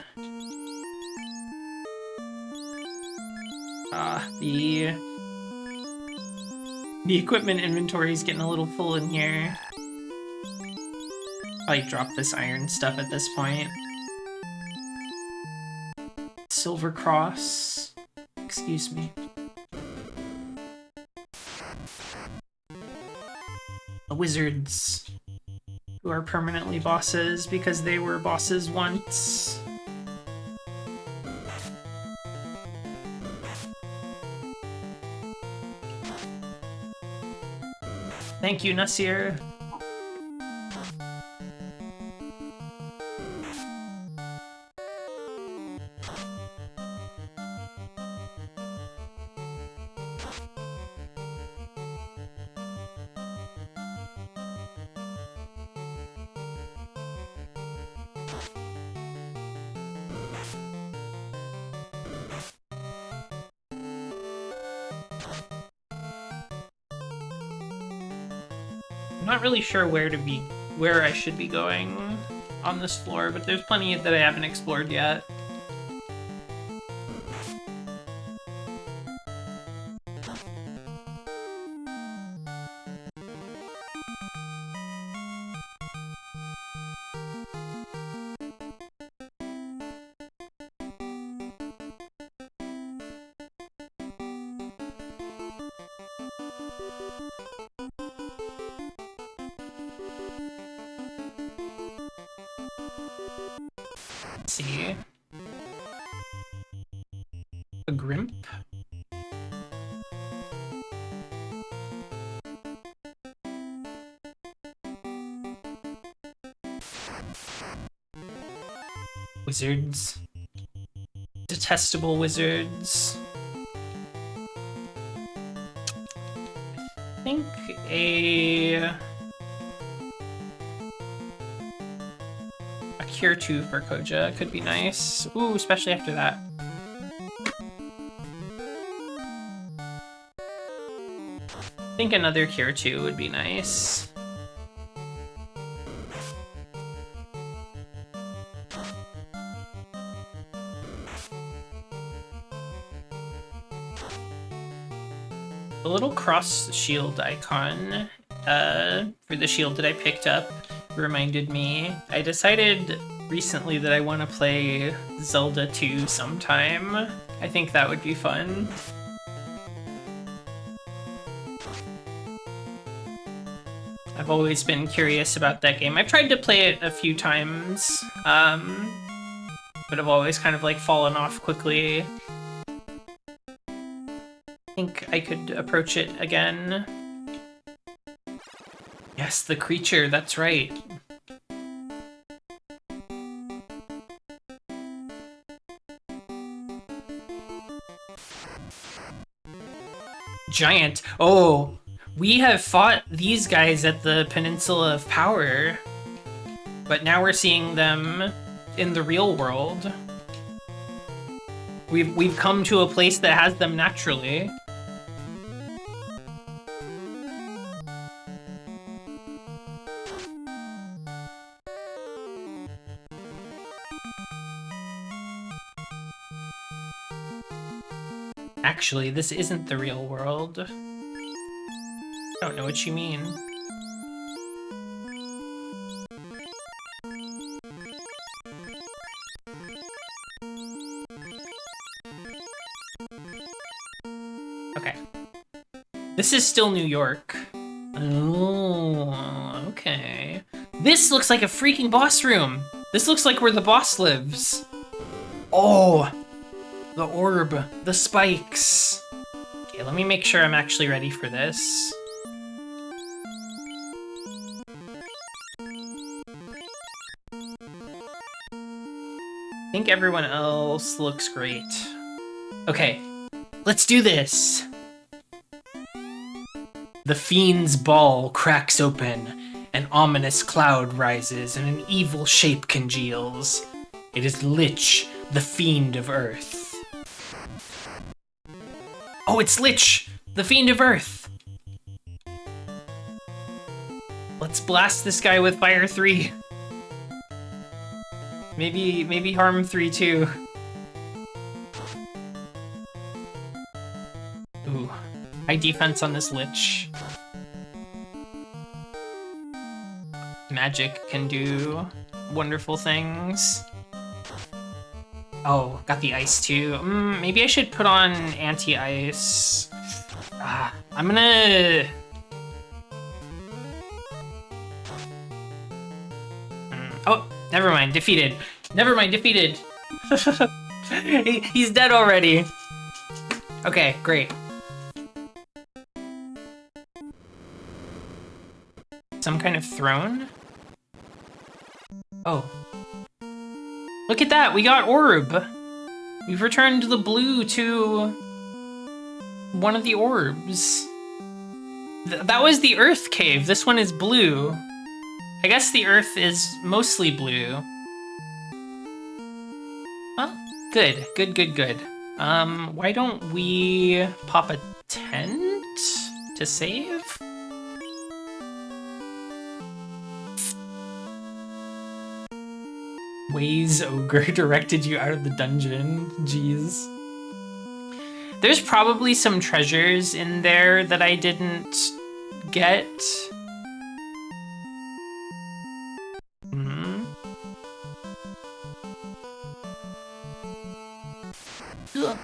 The equipment inventory is getting a little full in here. Probably drop this iron stuff at this point. Silver cross. Excuse me. The wizards, who are permanently bosses because they were bosses once. Thank you, Nasir. I'm not really sure where I should be going on this floor, but there's plenty that I haven't explored yet. Let's see. A Grimp? Wizards. Detestable wizards. I think a Cure 2 for Koja could be nice. Ooh, especially after that. I think another Cure 2 would be nice. The little cross shield icon for the shield that I picked up reminded me. I decided recently that I want to play Zelda 2 sometime. I think that would be fun. I've always been curious about that game. I've tried to play it a few times, but I've always kind of like fallen off quickly. I think I could approach it again. Yes, the creature, that's right. Giant. Oh, we have fought these guys at the Peninsula of Power, but now we're seeing them in the real world. We've come to a place that has them naturally. Actually, this isn't the real world. I don't know what you mean. Okay. This is still New York. Oh, okay. This looks like a freaking boss room. This looks like where the boss lives. Oh, the orb, the spikes. Okay, let me make sure I'm actually ready for this. I think everyone else looks great. Okay, let's do this. The fiend's ball cracks open, an ominous cloud rises, and an evil shape congeals. It is Lich, the fiend of Earth. Oh, it's Lich, the fiend of Earth. Let's blast this guy with Fire 3. Maybe harm 3 too. Ooh, high defense on this Lich. Magic can do wonderful things. Oh, got the ice too. Maybe I should put on anti-ice. I'm gonna... Oh, never mind, defeated. Never mind, defeated. He's dead already. Okay, great. Some kind of throne? Oh. Look at that, we got orb. We've returned the blue to one of the orbs. That was the Earth cave. This one is blue. I guess the Earth is mostly blue. Well, good, good, good, good. Why don't we pop a tent to save? Waze Ogre directed you out of the dungeon. Jeez. There's probably some treasures in there that I didn't get. Ugh.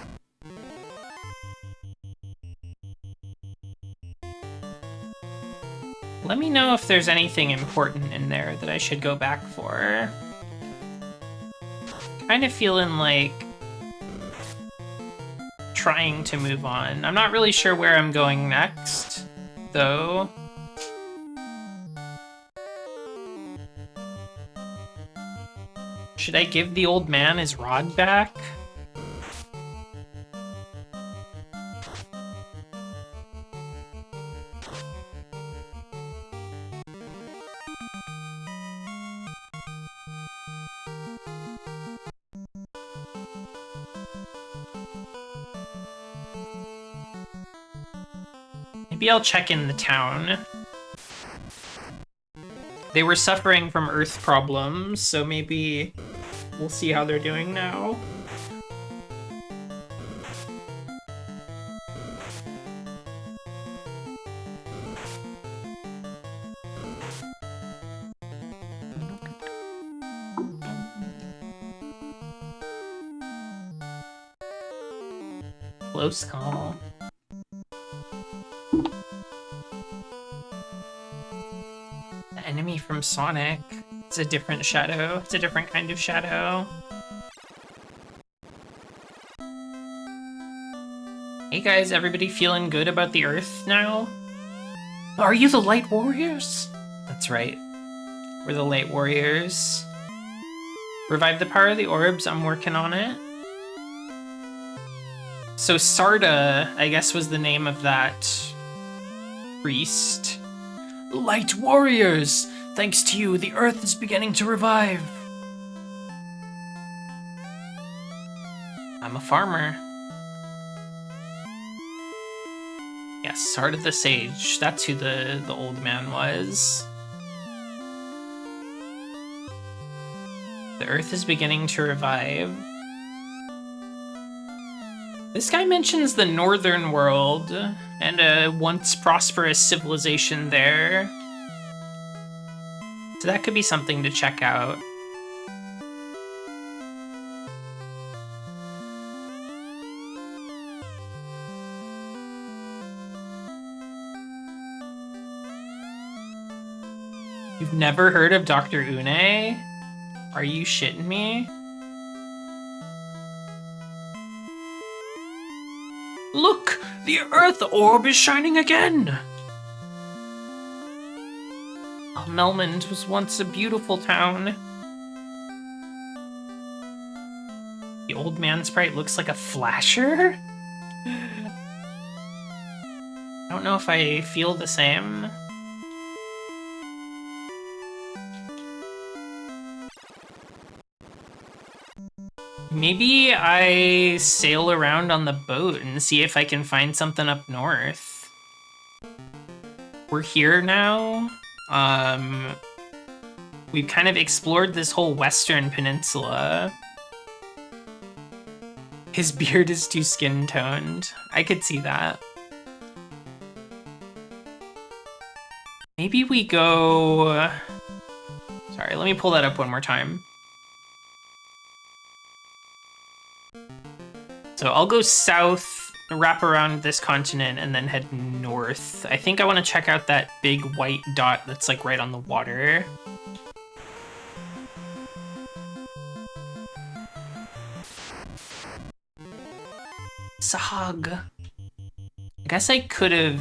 Let me know if there's anything important in there that I should go back for. Kind of feeling like trying to move on. I'm not really sure where I'm going next, though. Should I give the old man his rod back? Maybe I'll check in the town. They were suffering from Earth problems, so maybe we'll see how they're doing now. Close call. The enemy from Sonic. It's a different shadow. It's a different kind of shadow. Hey guys, everybody feeling good about the Earth now? Are you the Light Warriors? That's right. We're the Light Warriors. Revive the power of the orbs, I'm working on it. So Sarda, I guess, was the name of that priest. Light Warriors! Thanks to you, the Earth is beginning to revive. I'm a farmer. Yes, Sarda the Sage. That's who the old man was. The Earth is beginning to revive. This guy mentions the northern world and a once prosperous civilization there. So that could be something to check out. You've never heard of Dr. Une? Are you shitting me? Look! The Earth orb is shining again! Oh, Melmond was once a beautiful town. The old man sprite looks like a flasher? I don't know if I feel the same. Maybe I sail around on the boat and see if I can find something up north. We're here now. We've kind of explored this whole western peninsula. His beard is too skin-toned. I could see that. Maybe we go... Sorry, let me pull that up one more time. So I'll go south, wrap around this continent, and then head north. I think I want to check out that big white dot that's like right on the water. Sahag. I guess I could have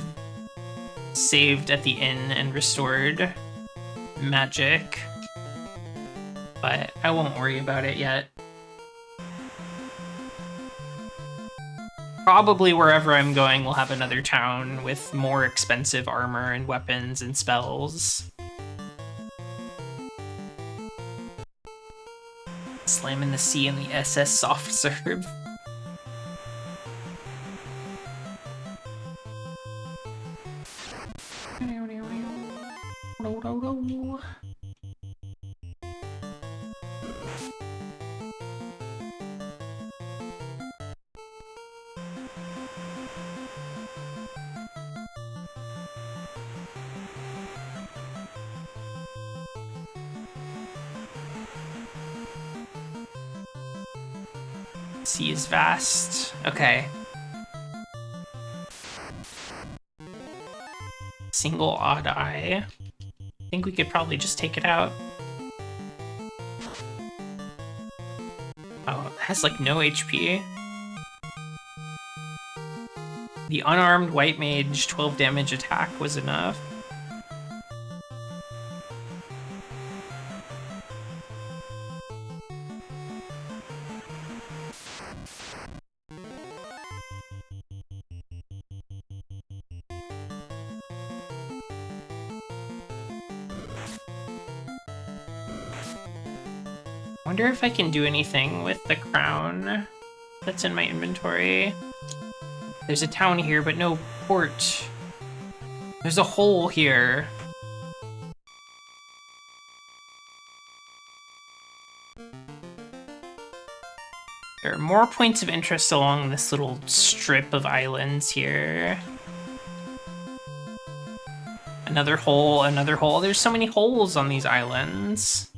saved at the inn and restored magic, but I won't worry about it yet. Probably wherever I'm going will have another town with more expensive armor and weapons and spells. Slamming the sea in the SS soft serve. Sea is vast. Okay. Single odd eye. I think we could probably just take it out. Oh, it has like no HP. The unarmed white mage 12 damage attack was enough. Wonder if I can do anything with the crown that's in my inventory. There's a town here, but no port. There's a hole here. There are more points of interest along this little strip of islands here. Another hole, another hole. There's so many holes on these islands.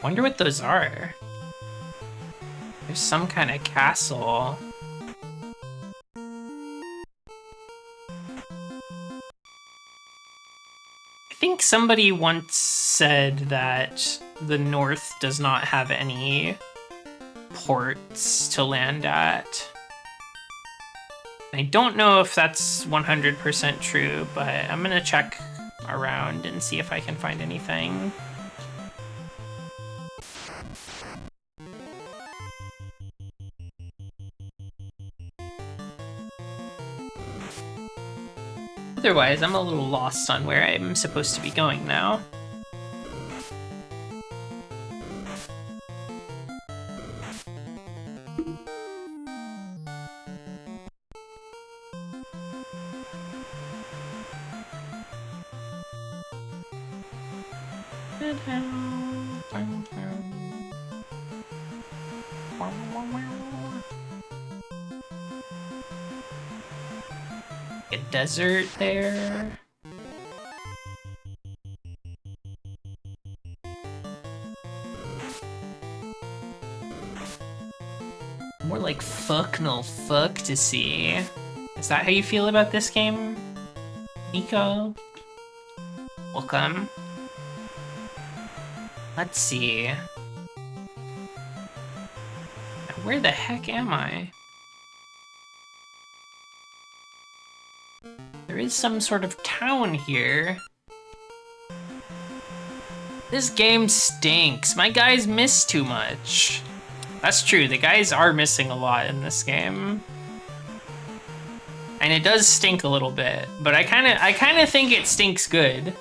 Wonder what those are. There's some kind of castle. I think somebody once said that the North does not have any ports to land at. I don't know if that's 100% true, but I'm gonna check around and see if I can find anything. Otherwise, I'm a little lost on where I'm supposed to be going now. A desert there. More like fuck no fuck to see. Is that how you feel about this game, Nico? Welcome. Let's see. Now, where the heck am I? There is some sort of town here. This game stinks. My guys miss too much. That's true, the guys are missing a lot in this game. And it does stink a little bit, but I kinda think it stinks good.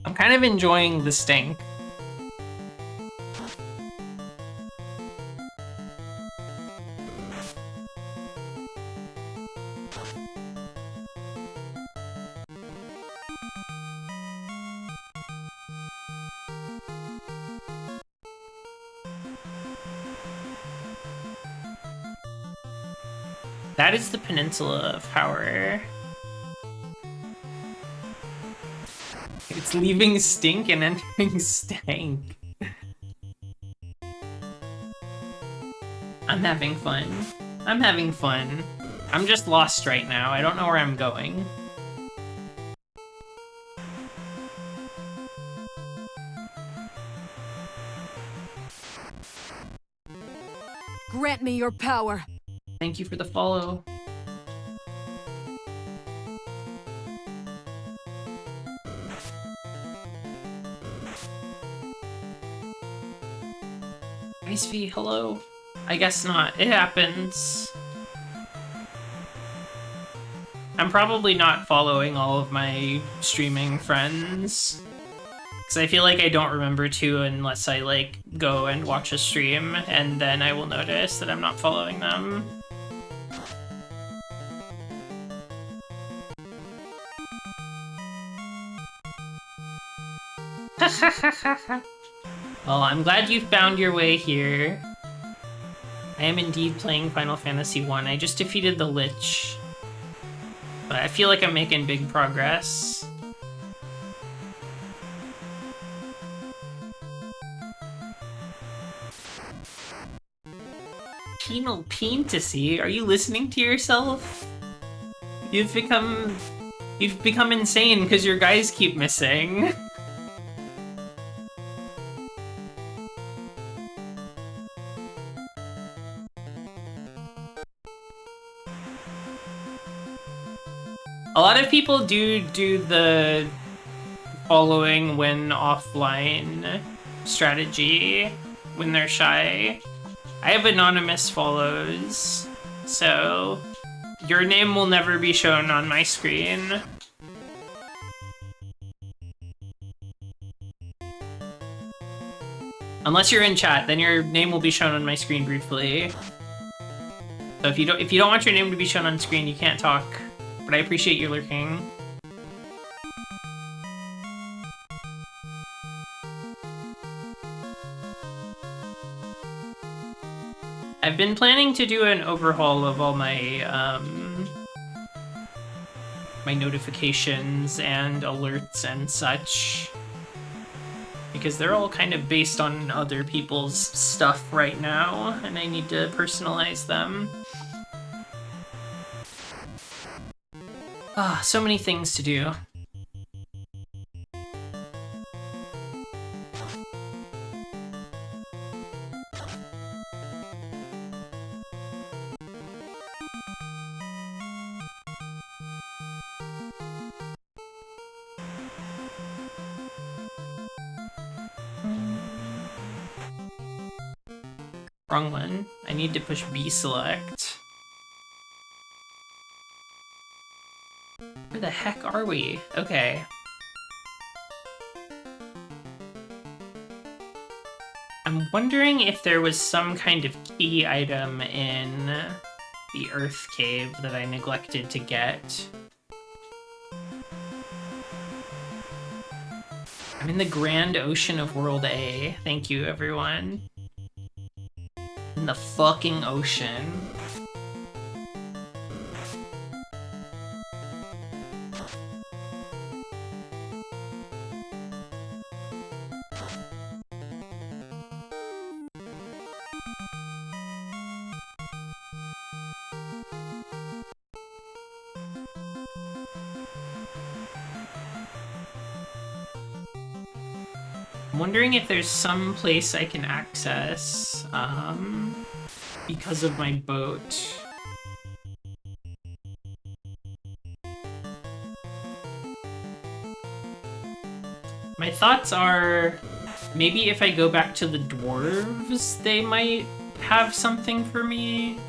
I'm kind of enjoying the stink. That is the Peninsula of Power. It's leaving stink and entering stank. I'm having fun. I'm having fun. I'm just lost right now. I don't know where I'm going. Grant me your power. Thank you for the follow. Ice V, hello. I guess not. It happens. I'm probably not following all of my streaming friends. Because I feel like I don't remember to unless I, like, go and watch a stream, and then I will notice that I'm not following them. Well, I'm glad you found your way here. I am indeed playing Final Fantasy 1. I just defeated the Lich. But I feel like I'm making big progress. Penal Fantasy? Are you listening to yourself? You've become insane because your guys keep missing. A lot of people do the following when offline strategy when they're shy. I have anonymous follows, so your name will never be shown on my screen. Unless you're in chat, then your name will be shown on my screen briefly. So if you don't want your name to be shown on screen, you can't talk. But I appreciate you lurking. I've been planning to do an overhaul of all my my notifications and alerts and such. because they're all kind of based on other people's stuff right now, and I need to personalize them. Ah, so many things to do. Wrong one. I need to push B select. Where the heck are we? Okay. I'm wondering if there was some kind of key item in the Earth Cave that I neglected to get. I'm in the Grand Ocean of World A. Thank you, everyone. In the fucking ocean. I'm wondering if there's some place I can access, because of my boat. My thoughts are, maybe if I go back to the dwarves, they might have something for me.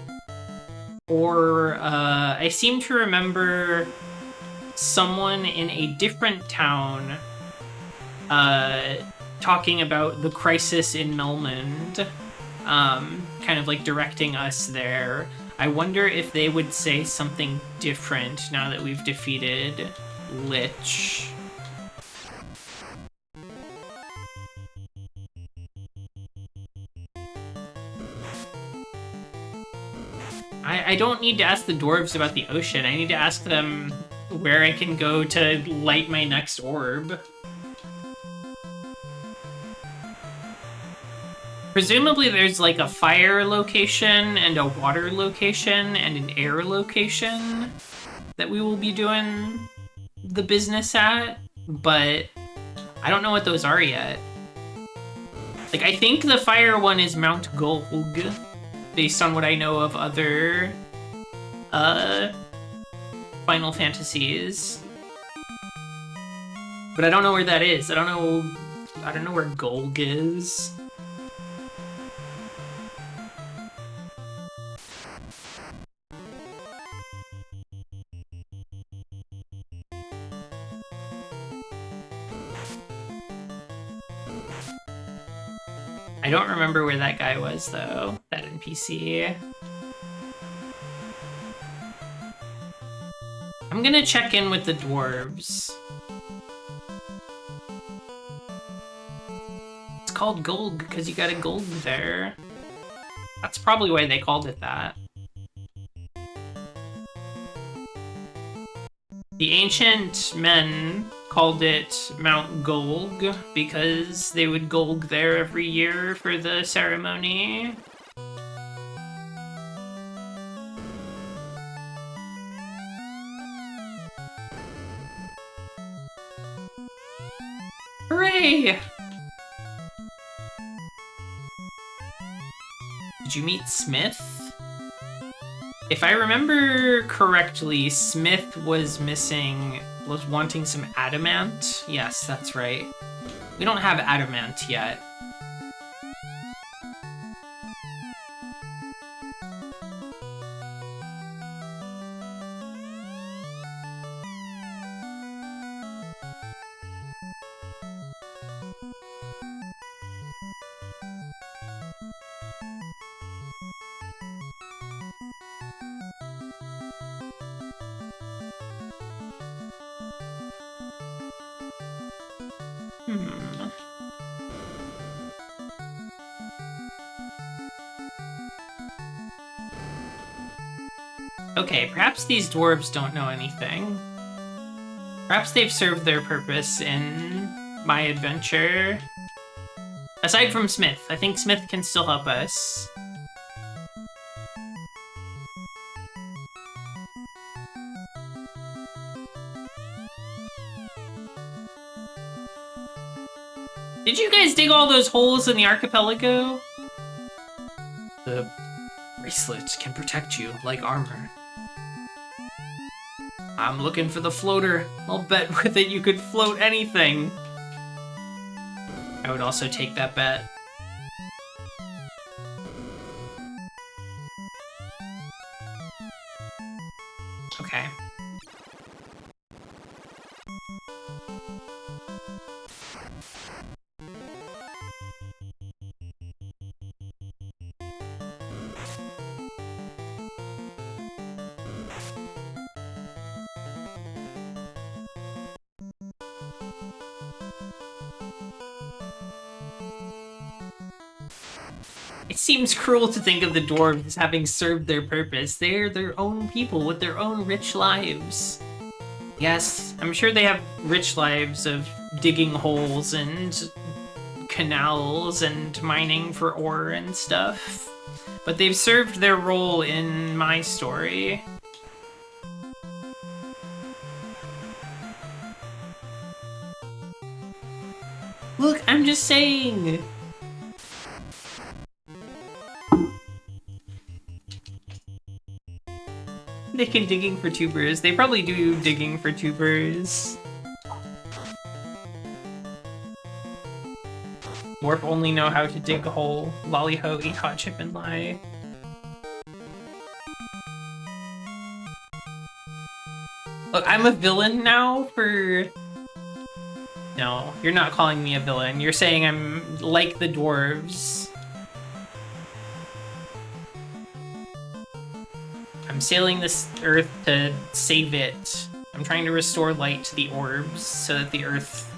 Or, I seem to remember someone in a different town, talking about the crisis in Melmond, kind of like directing us there. I wonder if they would say something different now that we've defeated Lich. I don't need to ask the dwarves about the ocean. I need to ask them where I can go to light my next orb. Presumably there's like a fire location and a water location and an air location that we will be doing the business at, but I don't know what those are yet. Like, I think the fire one is Mount Gulg, based on what I know of other Final Fantasies. But I don't know where that is. I don't know where Gulg is. I don't remember where that guy was, though. That NPC. I'm gonna check in with the dwarves. It's called Gold because you got a gold there. That's probably why they called it that. The ancient men called it Mount Golg because they would Golg there every year for the ceremony. Hooray! Did you meet Smith? If I remember correctly, Smith was wanting some adamant. Yes, that's right. We don't have adamant yet. Okay, perhaps these dwarves don't know anything. Perhaps they've served their purpose in my adventure. Aside from Smith, I think Smith can still help us. Did you guys dig all those holes in the archipelago? The bracelets can protect you like armor. I'm looking for the floater. I'll bet with it you could float anything. I would also take that bet. Okay. It seems cruel to think of the dwarves as having served their purpose. They're their own people with their own rich lives. Yes, I'm sure they have rich lives of digging holes and canals and mining for ore and stuff. But they've served their role in my story. Look, I'm just saying! They can digging for tubers. They probably do digging for tubers. Dwarf only know how to dig a hole. Lolly-ho, eat hot chip and lie. Look, I'm a villain now for... No, you're not calling me a villain. You're saying I'm like the dwarves. I'm sailing this earth to save it. I'm trying to restore light to the orbs so that the earth...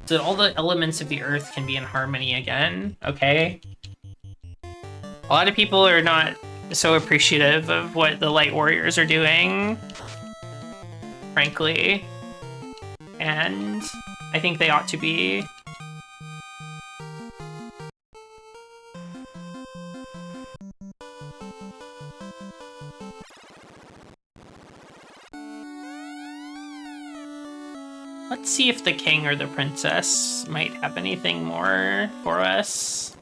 so that all the elements of the earth can be in harmony again, okay? A lot of people are not so appreciative of what the Light Warriors are doing, frankly. And I think they ought to be. Let's see if the king or the princess might have anything more for us.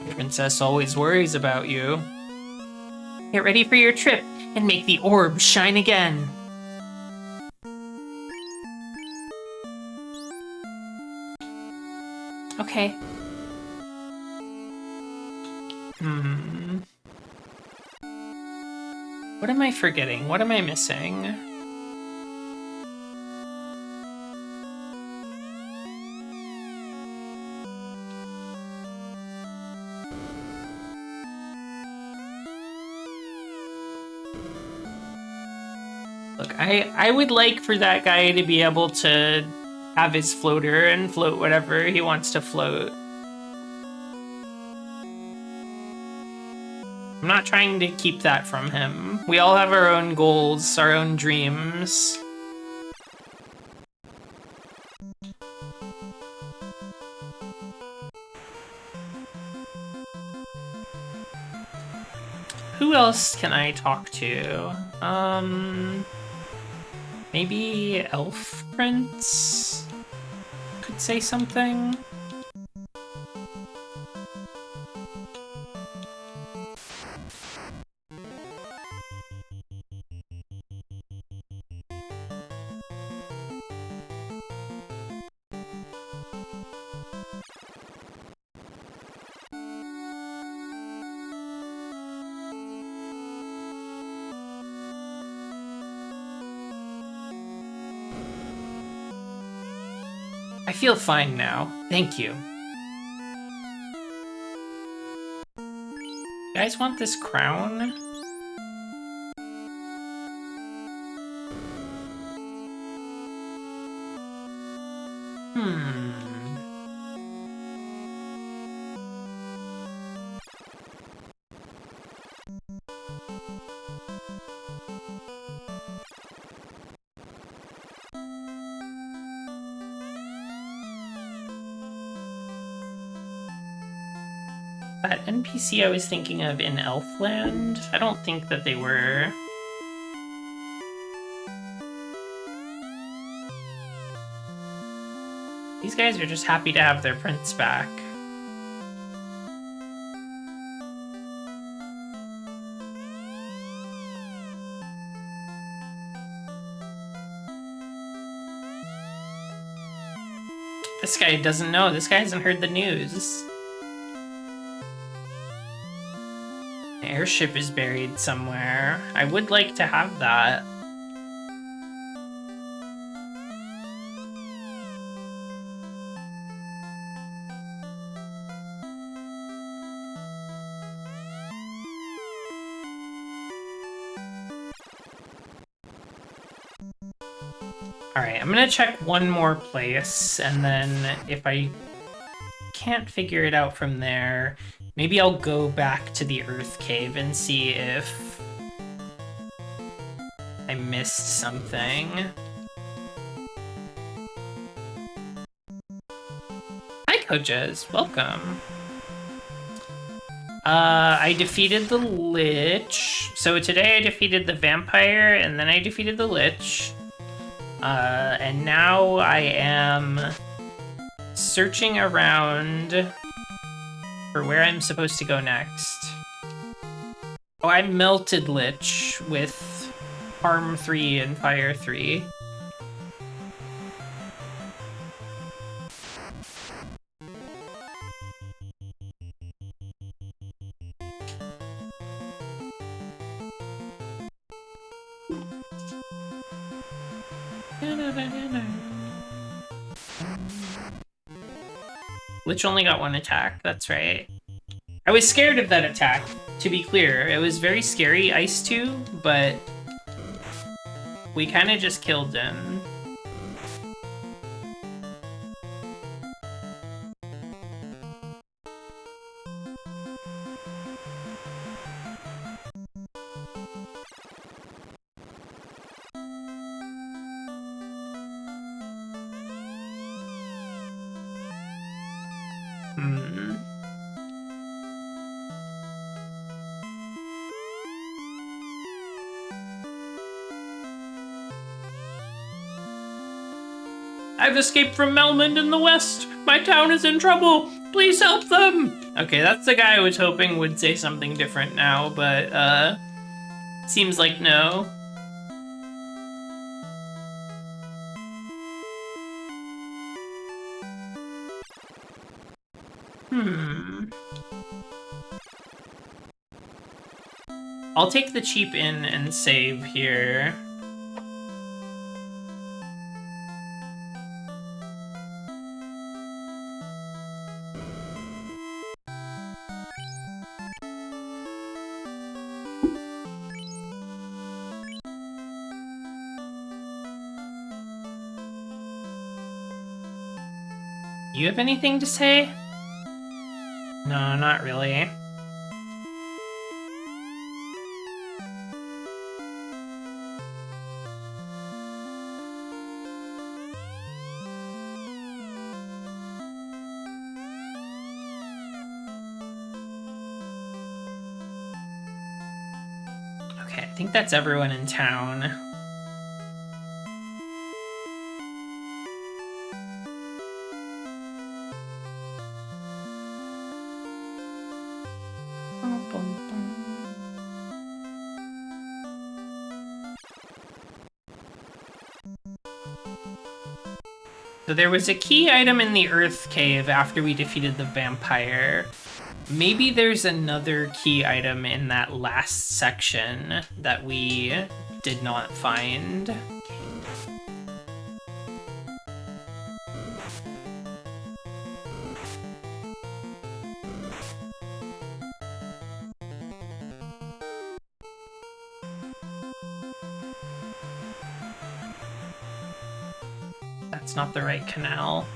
The princess always worries about you. Get ready for your trip and make the orb shine again. Okay. What am I forgetting? What am I missing? Look, I would like for that guy to be able to have his floater and float whatever he wants to float. I'm not trying to keep that from him. We all have our own goals, our own dreams. Who else can I talk to? Maybe Elf Prince could say something? I feel fine now. Thank you. You guys want this crown? That NPC I was thinking of in Elfland? I don't think that they were. These guys are just happy to have their prince back. This guy doesn't know. This guy hasn't heard the news. The airship is buried somewhere. I would like to have that. Alright, I'm gonna check one more place, and then if I can't figure it out from there, maybe I'll go back to the Earth Cave and see if I missed something. Hi, Kojas. Welcome. I defeated the Lich. So today I defeated the Vampire, and then I defeated the Lich. And now I am searching around for where I'm supposed to go next. Oh, I melted Lich with Harm 3 and Fire 3. Lich only got one attack, that's right. I was scared of that attack, to be clear. It was very scary, Ice 2, but we kind of just killed him. I've escaped from Melmond in the west. My town is in trouble. Please help them. Okay, that's the guy I was hoping would say something different now, but seems like no. I'll take the cheap inn and save here. You have anything to say? No, not really. Okay, I think that's everyone in town. So there was a key item in the Earth Cave after we defeated the vampire. Maybe there's another key item in that last section that we did not find. That's not the right canal.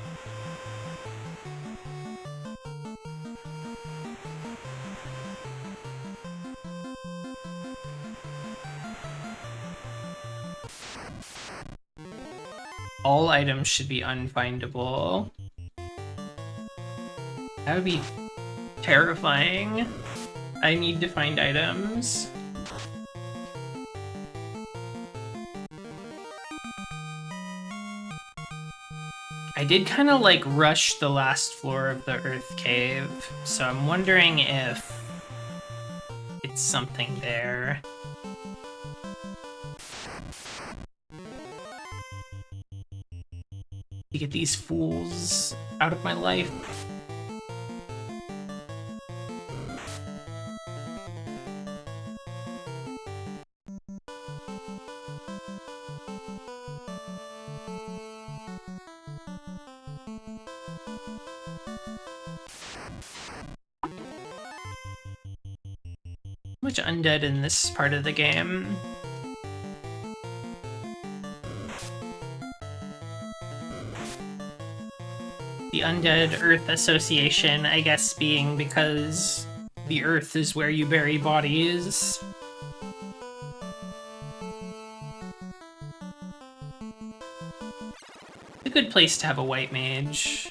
All items should be unfindable. That would be terrifying. I need to find items. I did kind of like rush the last floor of the Earth Cave, so I'm wondering if it's something there. To get these fools out of my life. Much undead in this part of the game. The Undead Earth Association, I guess, being because the Earth is where you bury bodies. A good place to have a white mage.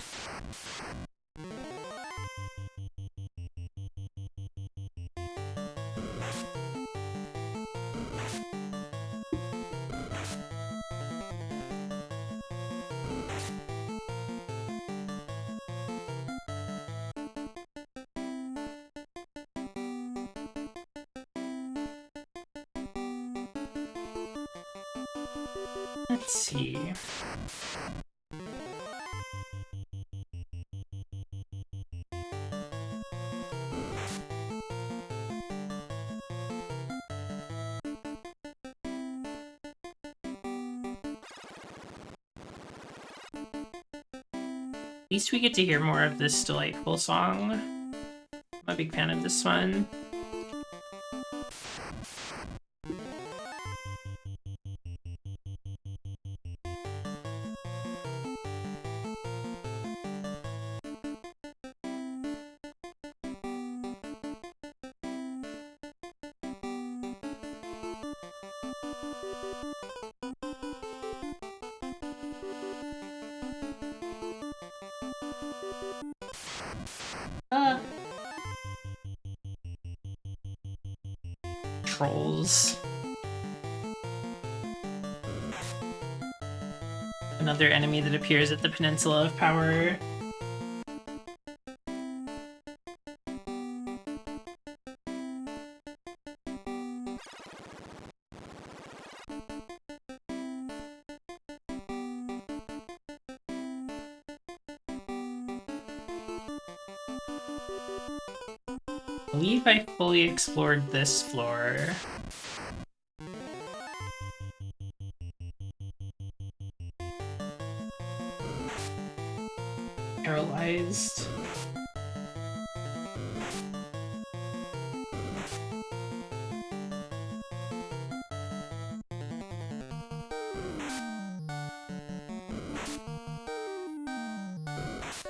Let's see. At least we get to hear more of this delightful song. I'm a big fan of this one. Trolls. Another enemy that appears at the Peninsula of Power. I believe I fully explored this floor. Paralyzed.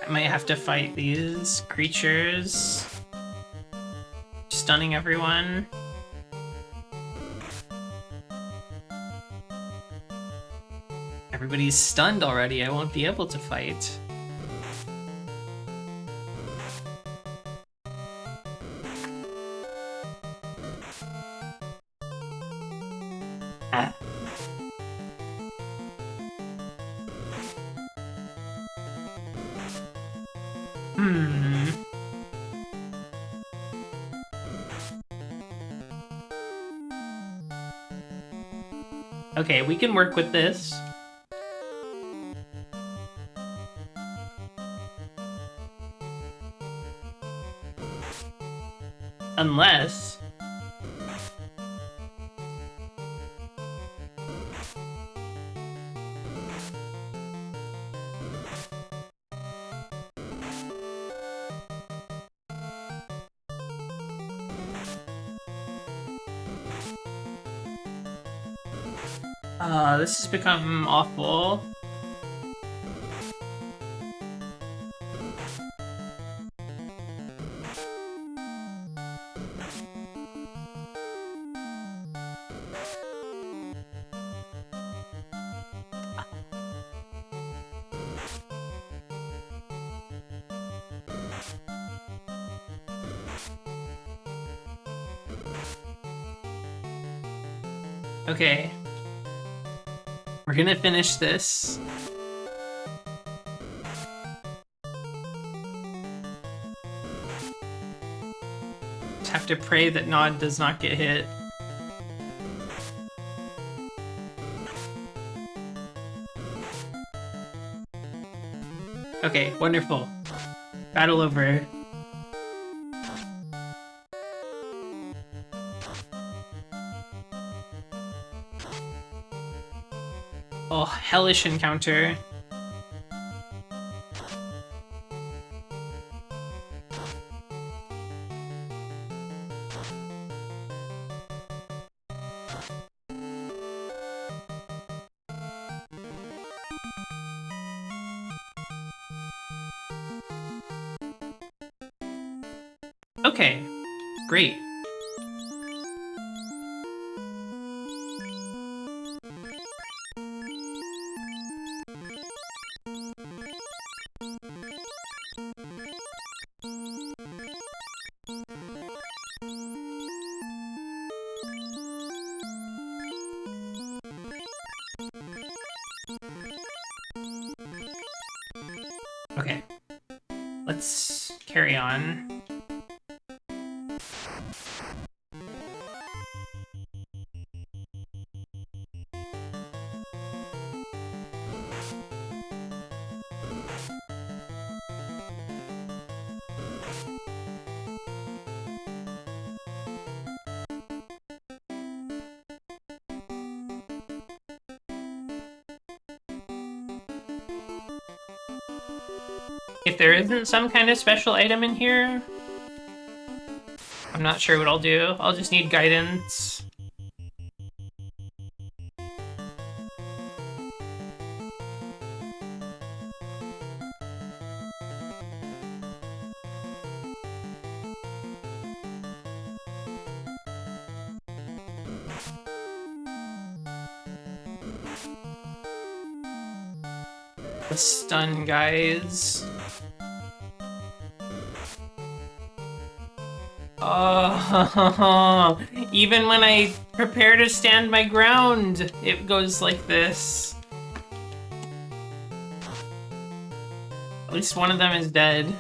I might have to fight these creatures. Stunning everyone. Everybody's stunned already. I won't be able to fight. Ah. Okay, we can work with this. Unless... this has become awful. Okay. We're gonna finish this. Just have to pray that Nod does not get hit. Okay, wonderful. Battle over. Oh, hellish encounter. Okay, great. Okay, let's carry on. If there isn't some kind of special item in here, I'm not sure what I'll do. I'll just need guidance. The stun guys. Oh, even when I prepare to stand my ground, it goes like this. At least one of them is dead.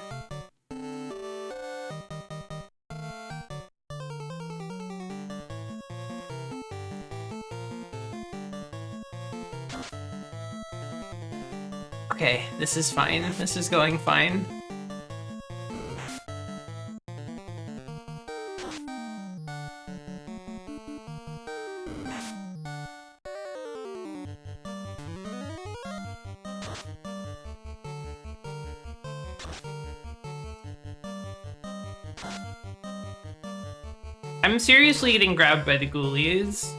Okay, this is fine. This is going fine. I'm seriously getting grabbed by the ghoulies.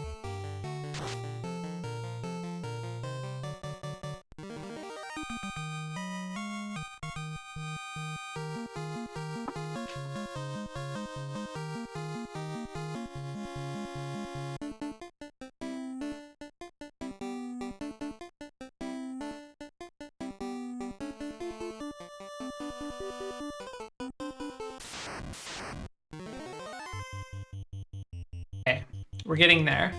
Okay, we're getting there.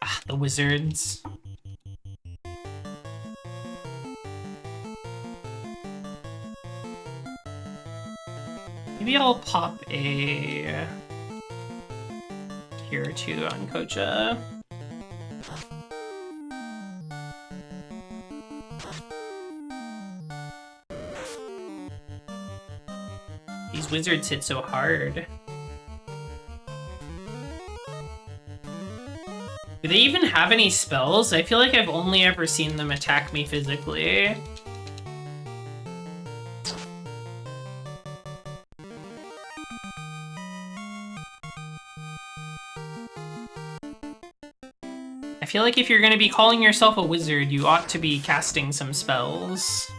Ah, the wizards. Maybe I'll pop a tier or two on Koja. These wizards hit so hard. Do they even have any spells? I feel like I've only ever seen them attack me physically. I feel like if you're gonna be calling yourself a wizard, you ought to be casting some spells.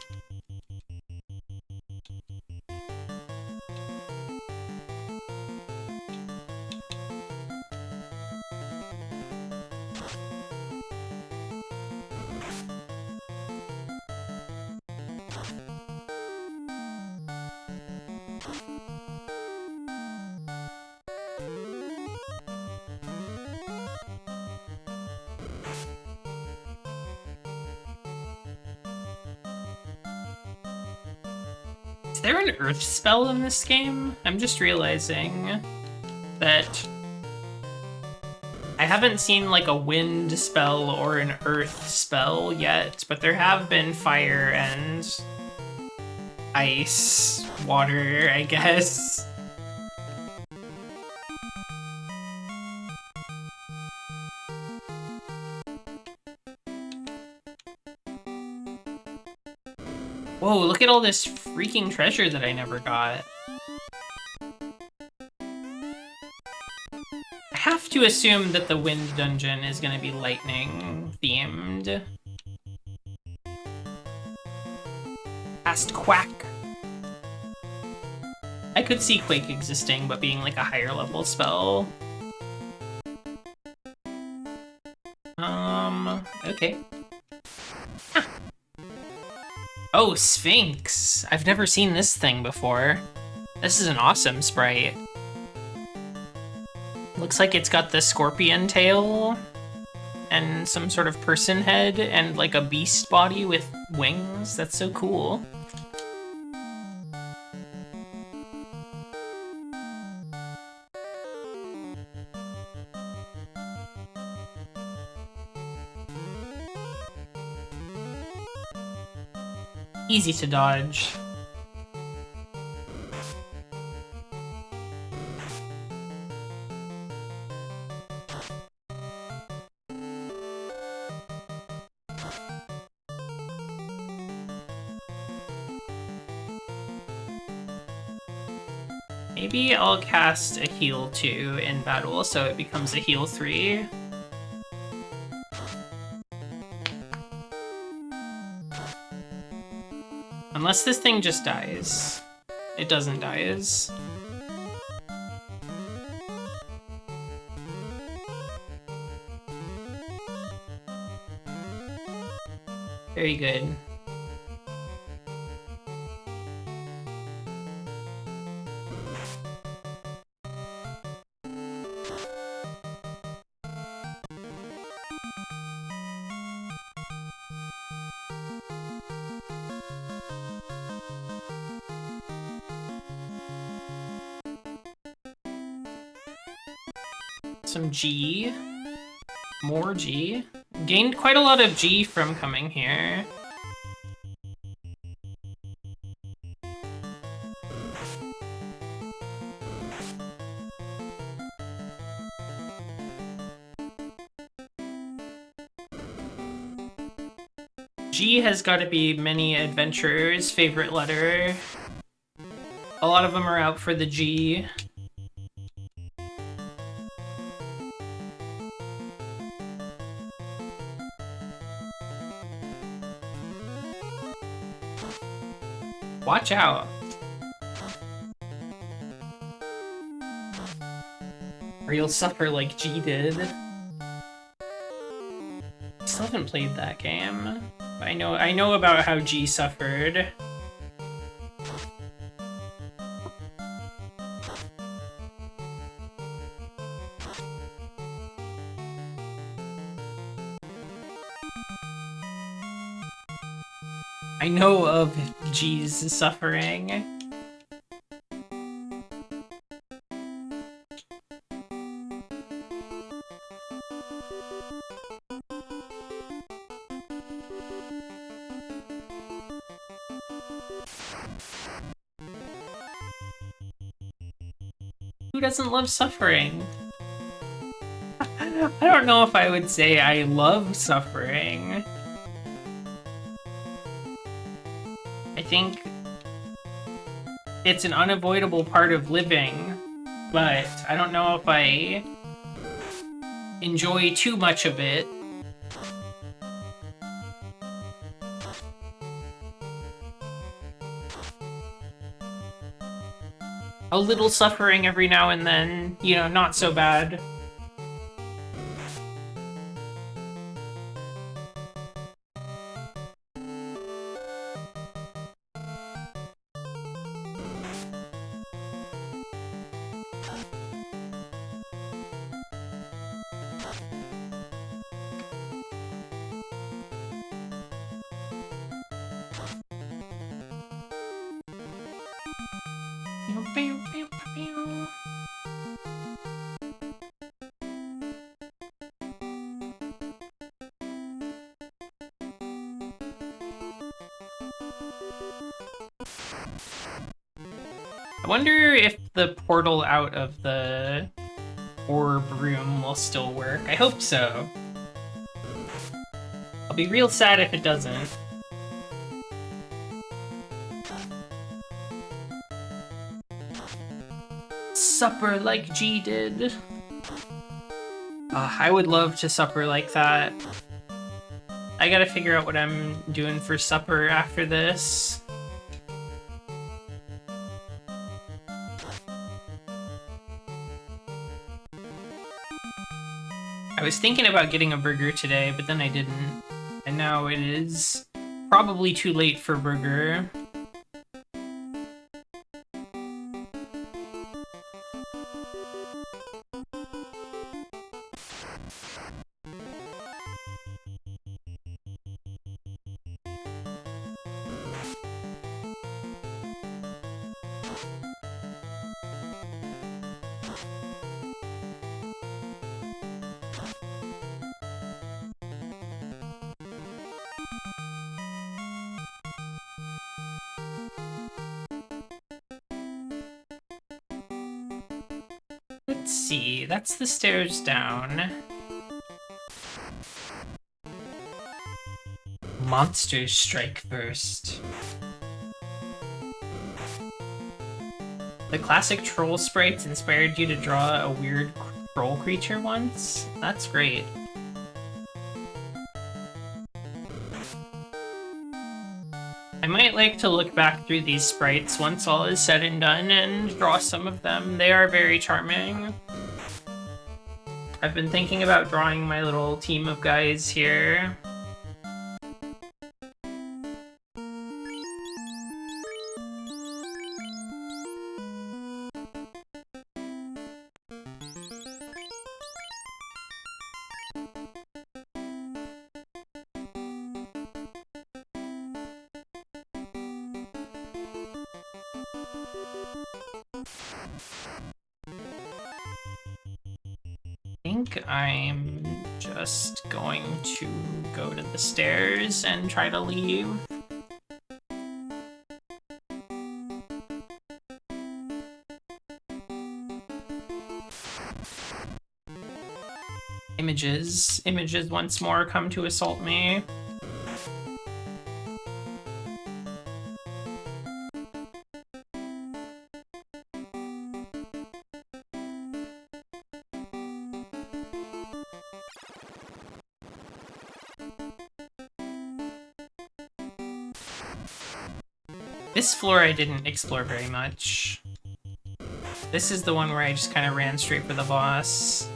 Is there an earth spell in this game? I'm just realizing that I haven't seen like a wind spell or an earth spell yet, but there have been fire and ice, water, I guess. Whoa, look at all this freaking treasure that I never got. I have to assume that the wind dungeon is gonna be lightning themed. Cast Quack. I could see Quake existing, but being like a higher level spell. Okay. Huh. Oh, Sphinx! I've never seen this thing before. This is an awesome sprite. Looks like it's got the scorpion tail and some sort of person head and like a beast body with wings. That's so cool. Easy to dodge. Maybe I'll cast a heal 2 in battle so it becomes a heal 3. Unless this thing just dies. It doesn't die. Very good. Some G. More G. Gained quite a lot of G from coming here. G has got to be many adventurers' favorite letter. A lot of them are out for the G. Watch out. Or you'll suffer like G did. I still haven't played that game. But I know about how G suffered. I know of G's suffering. Who doesn't love suffering? I don't know if I would say I love suffering. I think it's an unavoidable part of living, but I don't know if I enjoy too much of it. A little suffering every now and then, you know, not so bad. I wonder if the portal out of the orb room will still work. I hope so. I'll be real sad if it doesn't. Supper like G did. I would love to supper like that. I gotta figure out what I'm doing for supper after this. I was thinking about getting a burger today, but then I didn't. And now it is probably too late for burger. Let's see, that's the stairs down. Monsters strike first. The classic troll sprites inspired you to draw a weird troll creature once? That's great. I might like to look back through these sprites once all is said and done and draw some of them. They are very charming. I've been thinking about drawing my little team of guys here. I think I'm just going to go to the stairs and try to leave. Images once more come to assault me. This floor I didn't explore very much. This is the one where I just kind of ran straight for the boss.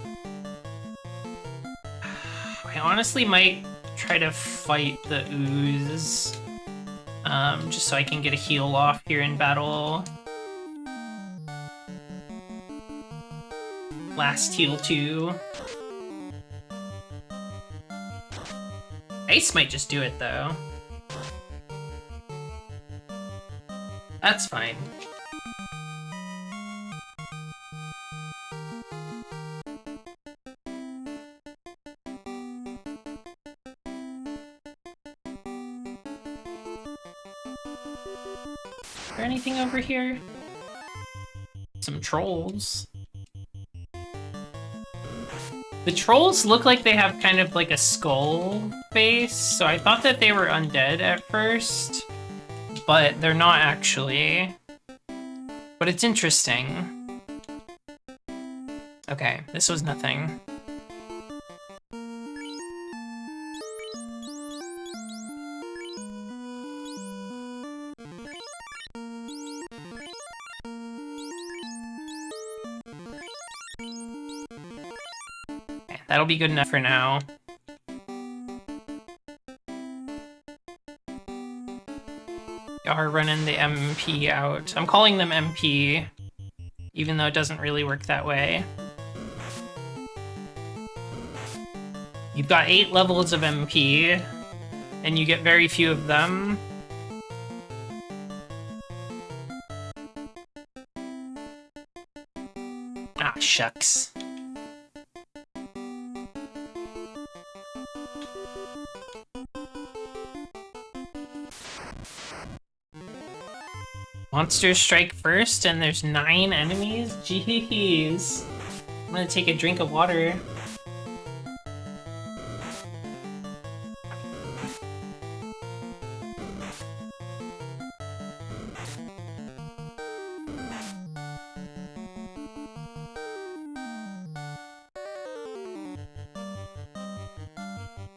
I honestly might try to fight the ooze, just so I can get a heal off here in battle. Last heal too. Ice might just do it though. That's fine. Is there anything over here? Some trolls. The trolls look like they have kind of like a skull face, so I thought that they were undead at first, but they're not actually. But it's interesting. Okay, this was nothing. That'll be good enough for now. We are running the MP out. I'm calling them MP, even though it doesn't really work that way. You've got 8 levels of MP, and you get very few of them. Shucks. Monsters strike first, and there's 9 enemies? Jeez. I'm gonna take a drink of water.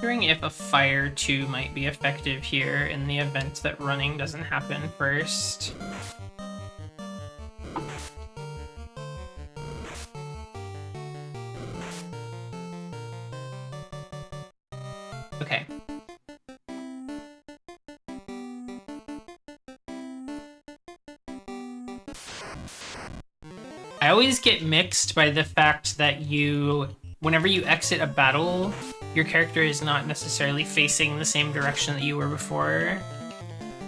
Wondering if a fire 2 might be effective here in the event that running doesn't happen first. Okay. I always get mixed by the fact that whenever you exit a battle, your character is not necessarily facing the same direction that you were before.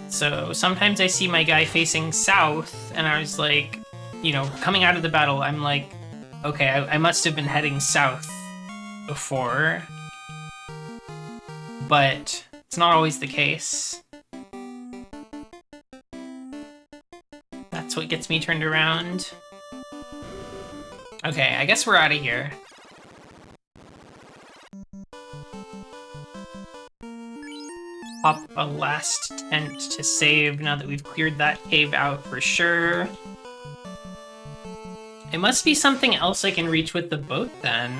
So sometimes I see my guy facing south, and I was like, you know, coming out of the battle, I'm like, okay, I must have been heading south before. But it's not always the case. That's what gets me turned around. Okay, I guess we're out of here. Pop a last tent to save now that we've cleared that cave out for sure. It must be something else I can reach with the boat then.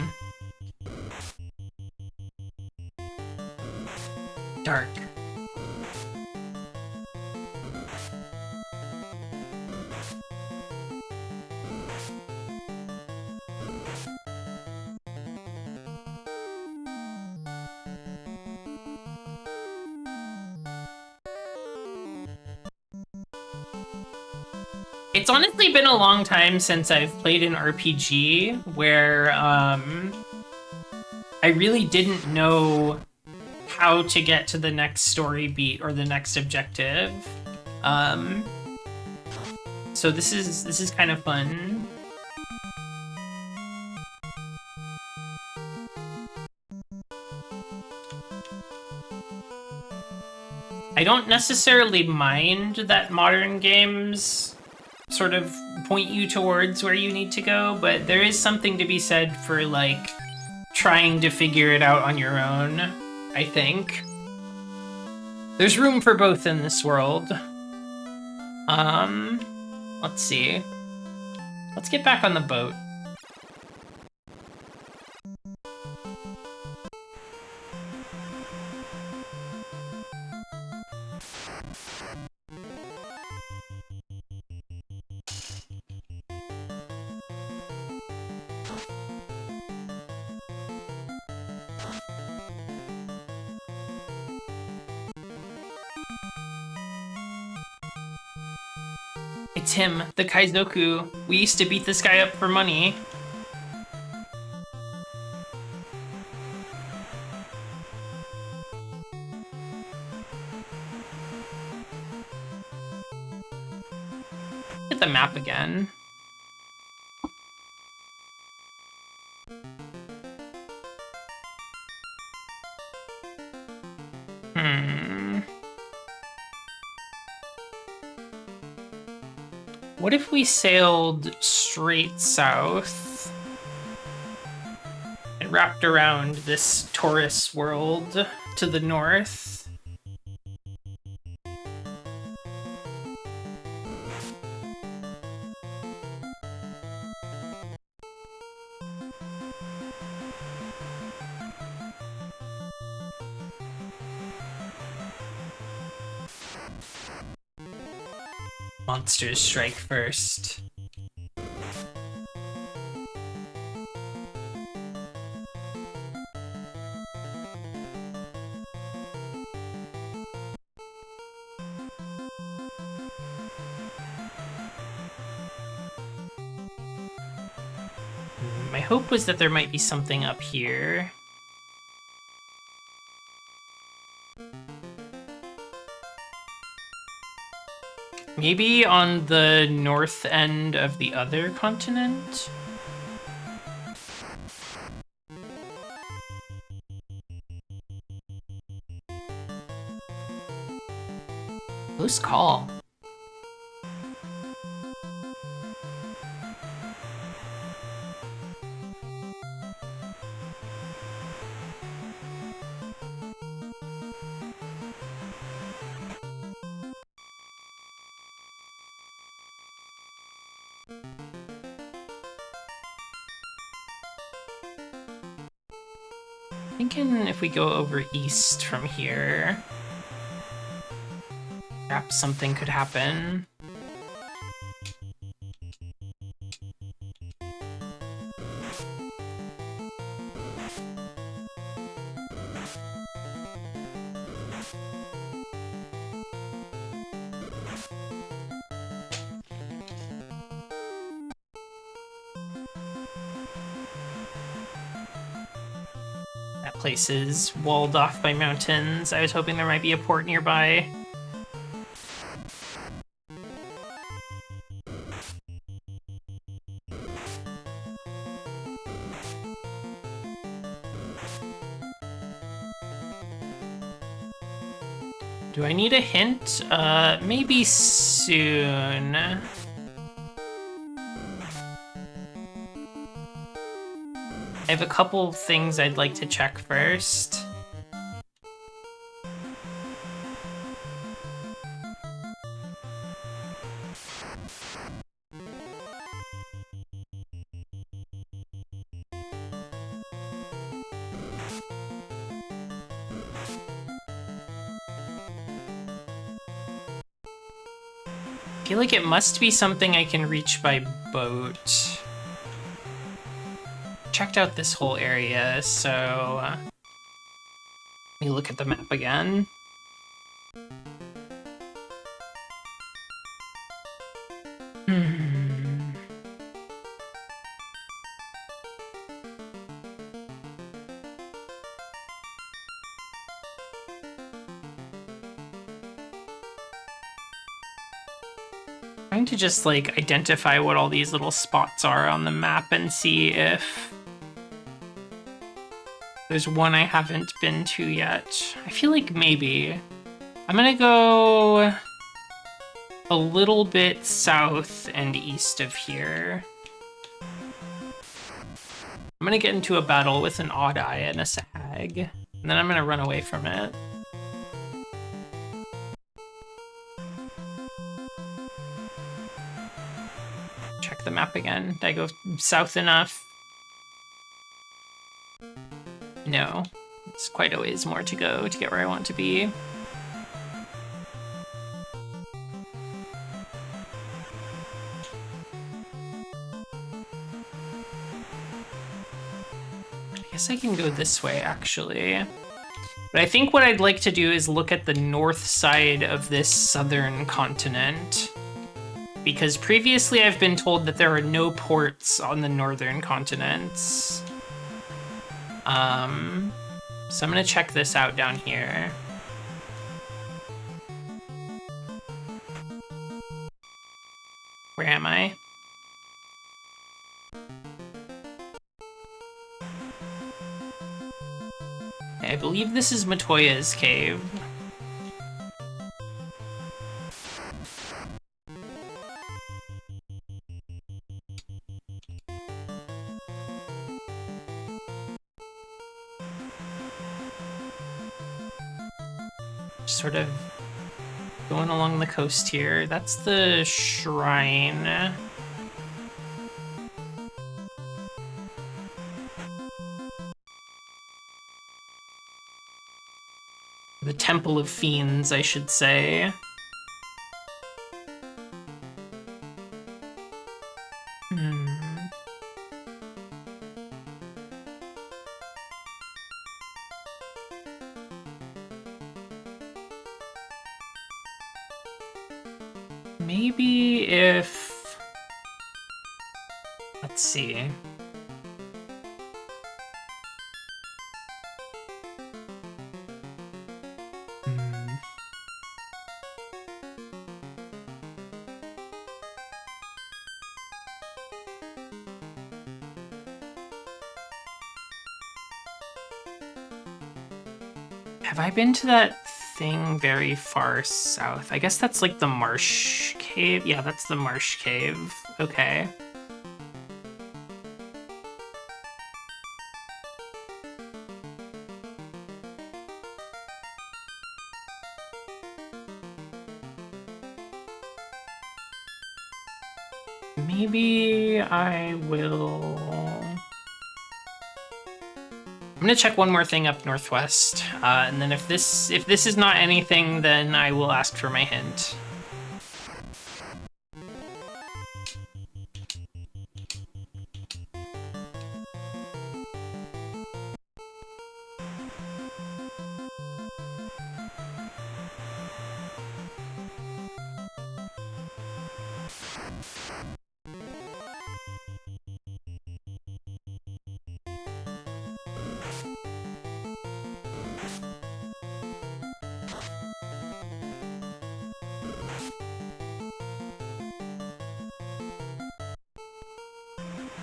Dark. It's honestly been a long time since I've played an RPG where I really didn't know how to get to the next story beat or the next objective. So this is kind of fun. I don't necessarily mind that modern games sort of point you towards where you need to go, but there is something to be said for, like, trying to figure it out on your own, I think. There's room for both in this world. Let's see. Let's get back on the boat. It's him, the Kaizoku. We used to beat this guy up for money. Hit the map again. What if we sailed straight south and wrapped around this Taurus world to the north? Monsters strike first. My hope was that there might be something up here. Maybe on the north end of the other continent? Close call. Thinking if we go over east from here, perhaps something could happen. That place is walled off by mountains. I was hoping there might be a port nearby. Do I need a hint? Maybe soon. I have a couple things I'd like to check first. I feel like it must be something I can reach by boat. Checked out this whole area, so let me look at the map again. Trying to just like identify what all these little spots are on the map and see if there's one I haven't been to yet. I feel like maybe. I'm gonna go a little bit south and east of here. I'm gonna get into a battle with an odd eye and a sag, and then I'm gonna run away from it. Check the map again. Did I go south enough? No. It's quite a ways more to go to get where I want to be. I guess I can go this way, actually. But I think what I'd like to do is look at the north side of this southern continent. Because previously I've been told that there are no ports on the northern continents. So I'm gonna check this out down here. Where am I? Okay, I believe this is Matoya's cave. Sort of going along the coast here. That's the shrine. The Temple of Fiends, I should say. Maybe if... Let's see. Have I been to that anything very far south. I guess that's like the marsh cave. Yeah, that's the marsh cave. Okay. Maybe I will... I'm gonna check one more thing up northwest, and then if this is not anything, then I will ask for my hint.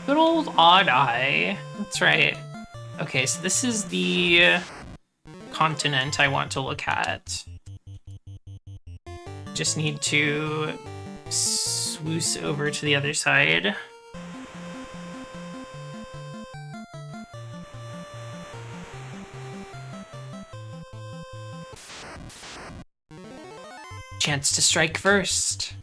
Good old Odd Eye. That's right. Okay, so this is the continent I want to look at. Just need to swoosh over to the other side. Chance to strike first.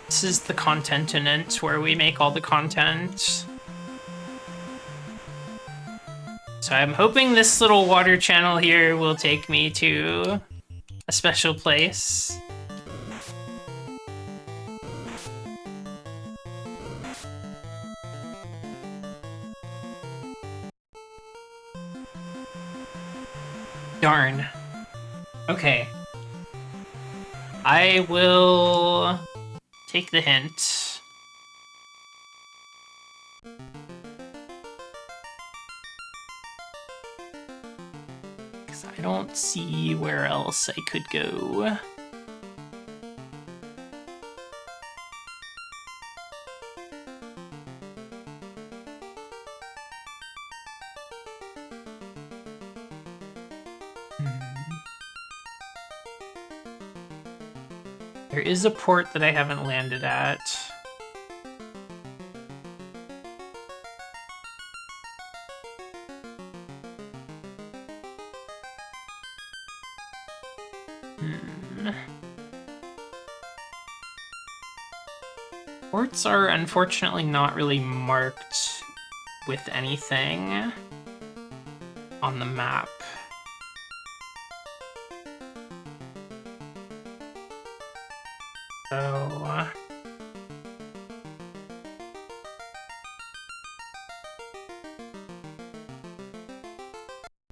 This is the continent where we make all the content. So I'm hoping this little water channel here will take me to a special place. Darn. Okay. I will take the hint. Because I don't see where else I could go. There is a port that I haven't landed at. Ports are unfortunately not really marked with anything on the map. So,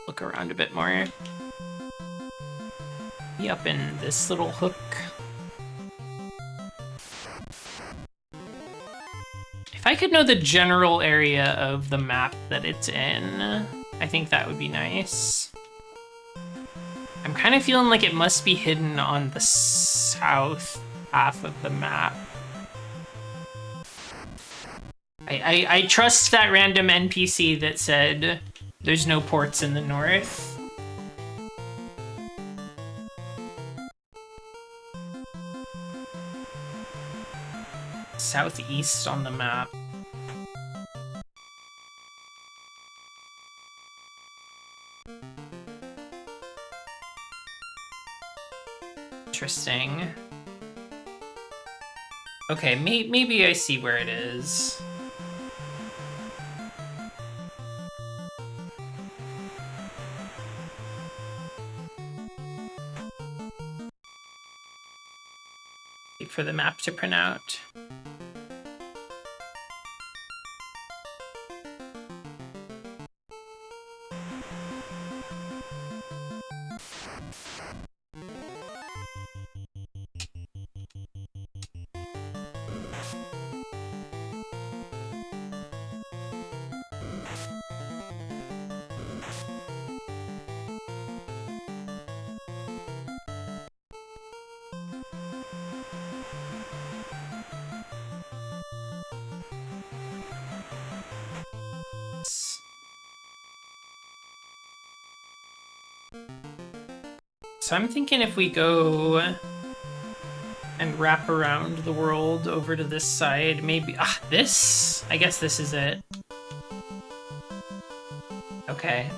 look around a bit more. Be up in this little hook. If I could know the general area of the map that it's in, I think that would be nice. I'm kind of feeling like it must be hidden on the south half of the map. I trust that random NPC that said there's no ports in the north. Southeast on the map. Interesting. Okay, maybe I see where it is. Wait for the map to print out. So I'm thinking if we go and wrap around the world over to this side, maybe... this? I guess this is it. Okay.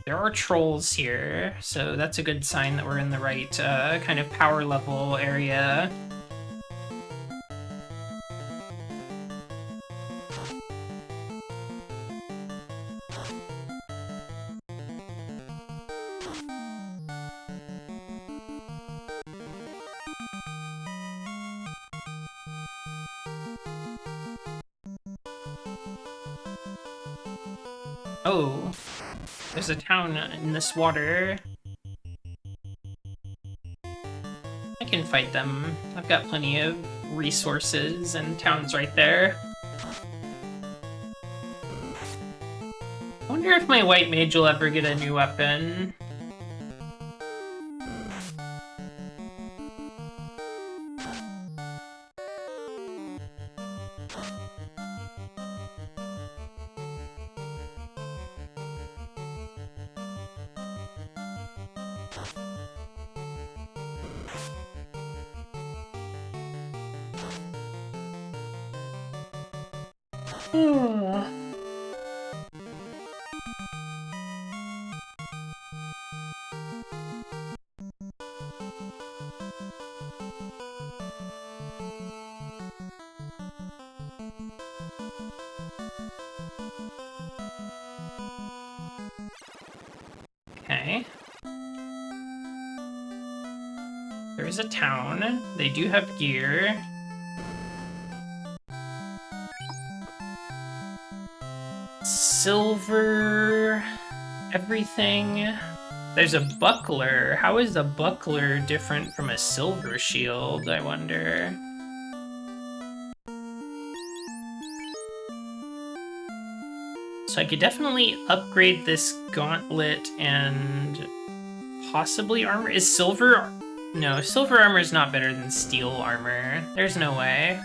There are trolls here, so that's a good sign that we're in the right kind of power level area. Oh, there's a town in this water. I can fight them. I've got plenty of resources and towns right there. I wonder if my white mage will ever get a new weapon. Okay. There is a town. They do have gear. Silver... everything. There's a buckler. How is a buckler different from a silver shield, I wonder? So I could definitely upgrade this gauntlet and possibly armor. Is silver... no, silver armor is not better than steel armor. There's no way.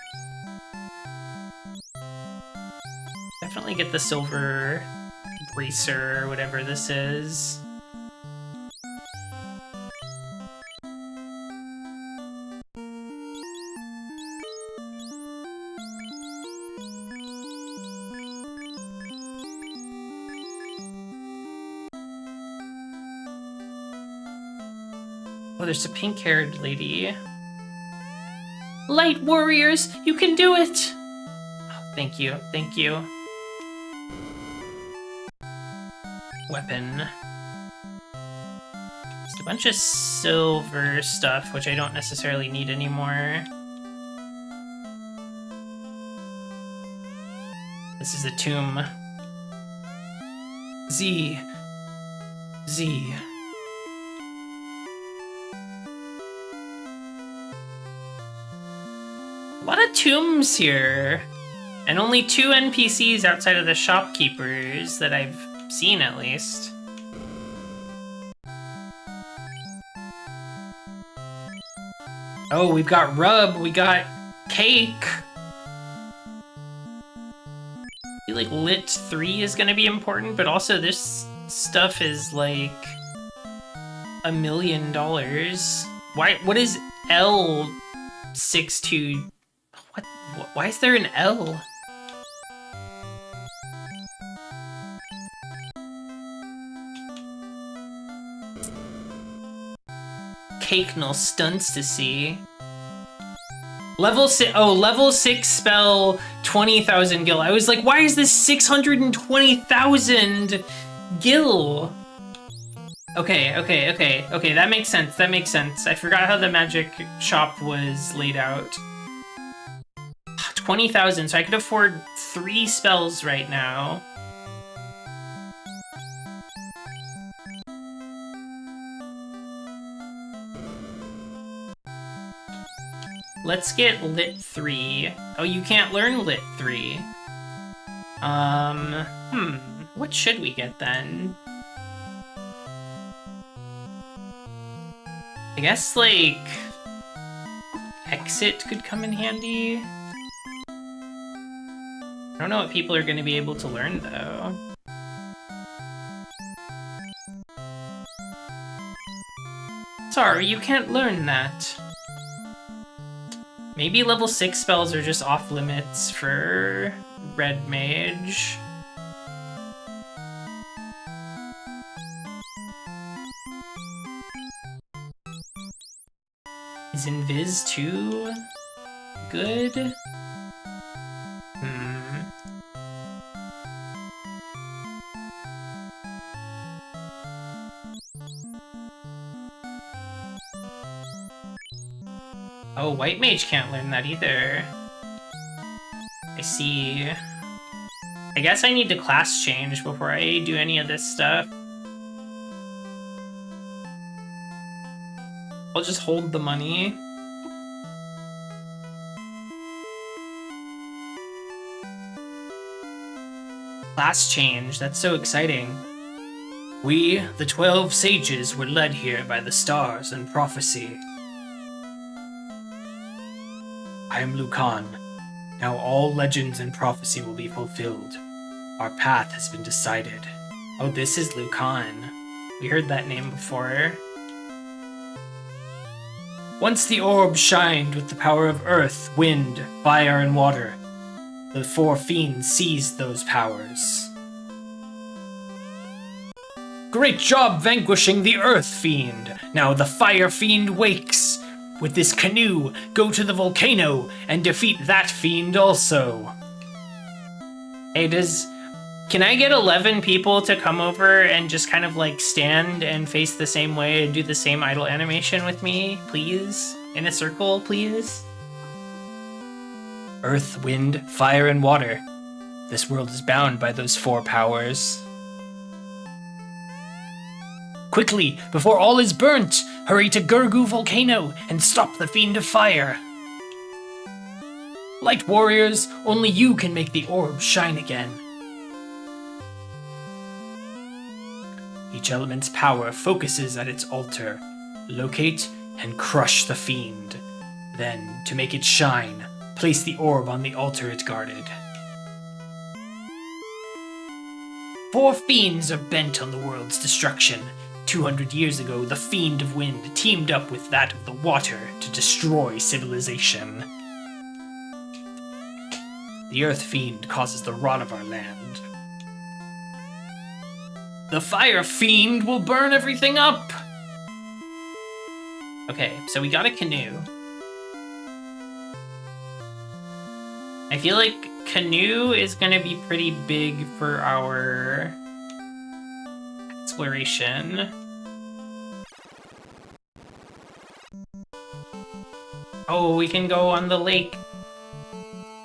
Definitely get the silver bracer or whatever this is. Oh, there's a pink-haired lady. Light warriors, you can do it! Oh, thank you, thank you. Weapon. Just a bunch of silver stuff, which I don't necessarily need anymore. This is a tomb. Z. A lot of tombs here. And only 2 NPCs outside of the shopkeepers that I've seen, at least. Oh, we've got rub, we got cake. I feel like lit 3 is gonna be important, but also this stuff is like $1 million. Why? What is L62? What? Why is there an L? Cake no stunts to see. Level 6, oh, level 6 spell, 20,000 gil. I was like, why is this 620,000 gil? Okay, that makes sense, that makes sense. I forgot how the magic shop was laid out. 20,000, so I could afford 3 spells right now. Let's get lit 3. Oh, you can't learn lit 3. What should we get then? I guess, like, exit could come in handy. I don't know what people are going to be able to learn, though. Sorry, you can't learn that. Maybe level 6 spells are just off limits for Red Mage. Is Invis too good? Oh, White Mage can't learn that either. I see. I guess I need to class change before I do any of this stuff. I'll just hold the money. Class change, that's so exciting. We, the 12 sages, were led here by the stars and prophecy. I am Lucan. Now all legends and prophecy will be fulfilled. Our path has been decided. Oh, this is Lucan. We heard that name before. Once the orb shined with the power of earth, wind, fire, and water. The 4 fiends seized those powers. Great job vanquishing the earth fiend. Now the fire fiend wakes. With this canoe, go to the volcano and defeat that fiend also. Hey, can I get 11 people to come over and just kind of like stand and face the same way and do the same idle animation with me, please? In a circle, please? Earth, wind, fire, and water. This world is bound by those 4 powers. Quickly, before all is burnt, hurry to Gurgu Volcano and stop the Fiend of Fire. Light warriors, only you can make the orb shine again. Each element's power focuses at its altar. Locate and crush the fiend. Then, to make it shine, place the orb on the altar it guarded. 4 fiends are bent on the world's destruction. 200 years ago, the Fiend of Wind teamed up with that of the water to destroy civilization. The Earth Fiend causes the rot of our land. The Fire Fiend will burn everything up! Okay, so we got a canoe. I feel like canoe is gonna be pretty big for our exploration. Oh, we can go on the lake.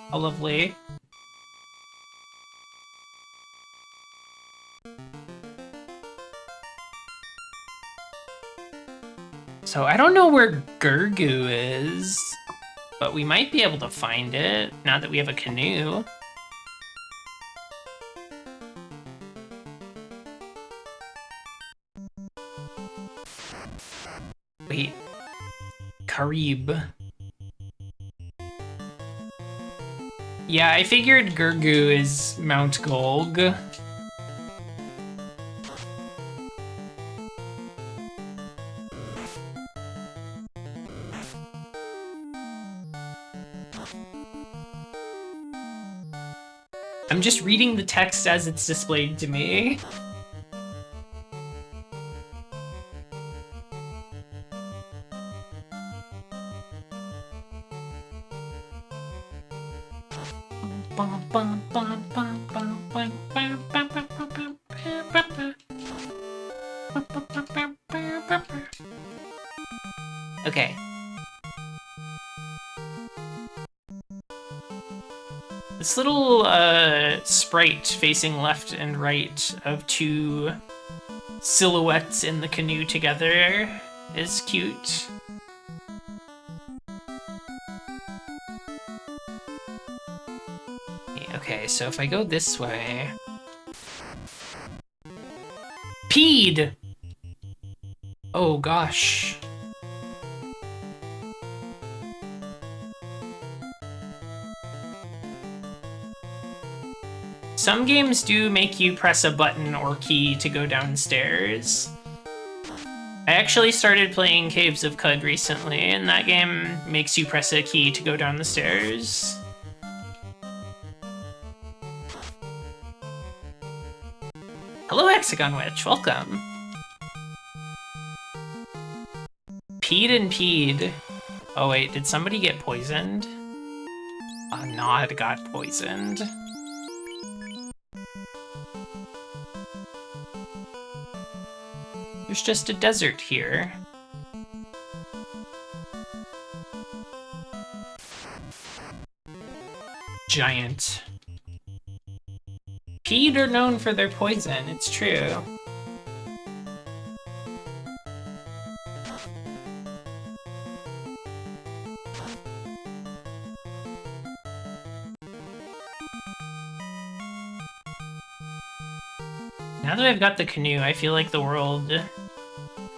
How lovely. So I don't know where Gurgu is, but we might be able to find it now that we have a canoe. Wait, Karib. Yeah, I figured Gurgu is Mount Golg. I'm just reading the text as it's displayed to me. Okay. This little sprite facing left and right of 2 silhouettes in the canoe together is cute. Okay, so if I go this way... Peed! Oh gosh. Some games do make you press a button or key to go downstairs. I actually started playing Caves of Cud recently, and that game makes you press a key to go down the stairs. Hello, Hexagon Witch. Welcome. Peed and peed. Oh wait, did somebody get poisoned? A Nod got poisoned. There's just a desert here. Giant. Peed are known for their poison, it's true. Now that I've got the canoe, I feel like the world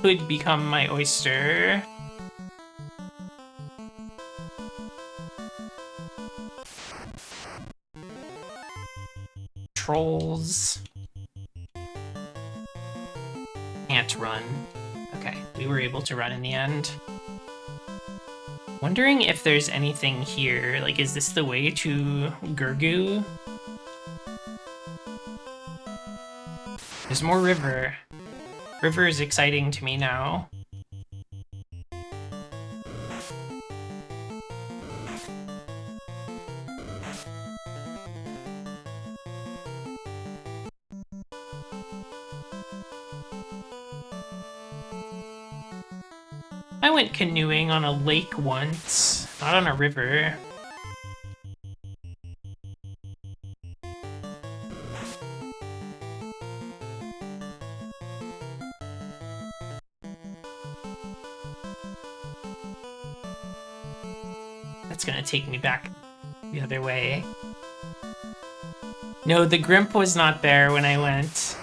could become my oyster. Trolls. Can't run. Okay, we were able to run in the end. Wondering if there's anything here. Like, is this the way to Gurgu? There's more river. River is exciting to me now. I went canoeing on a lake once, not on a river. That's gonna take me back the other way. No, the Grimp was not there when I went.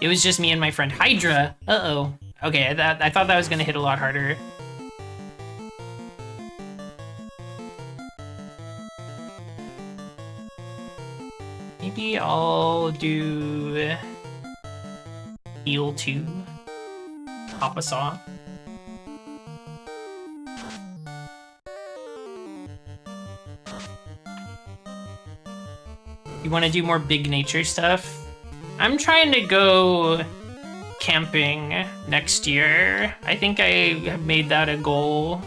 It was just me and my friend Hydra. Uh-oh. Okay, I thought that was gonna hit a lot harder. Maybe I'll do Heal 2. Papa Saw. You want to do more big nature stuff? I'm trying to go camping next year. I think I have made that a goal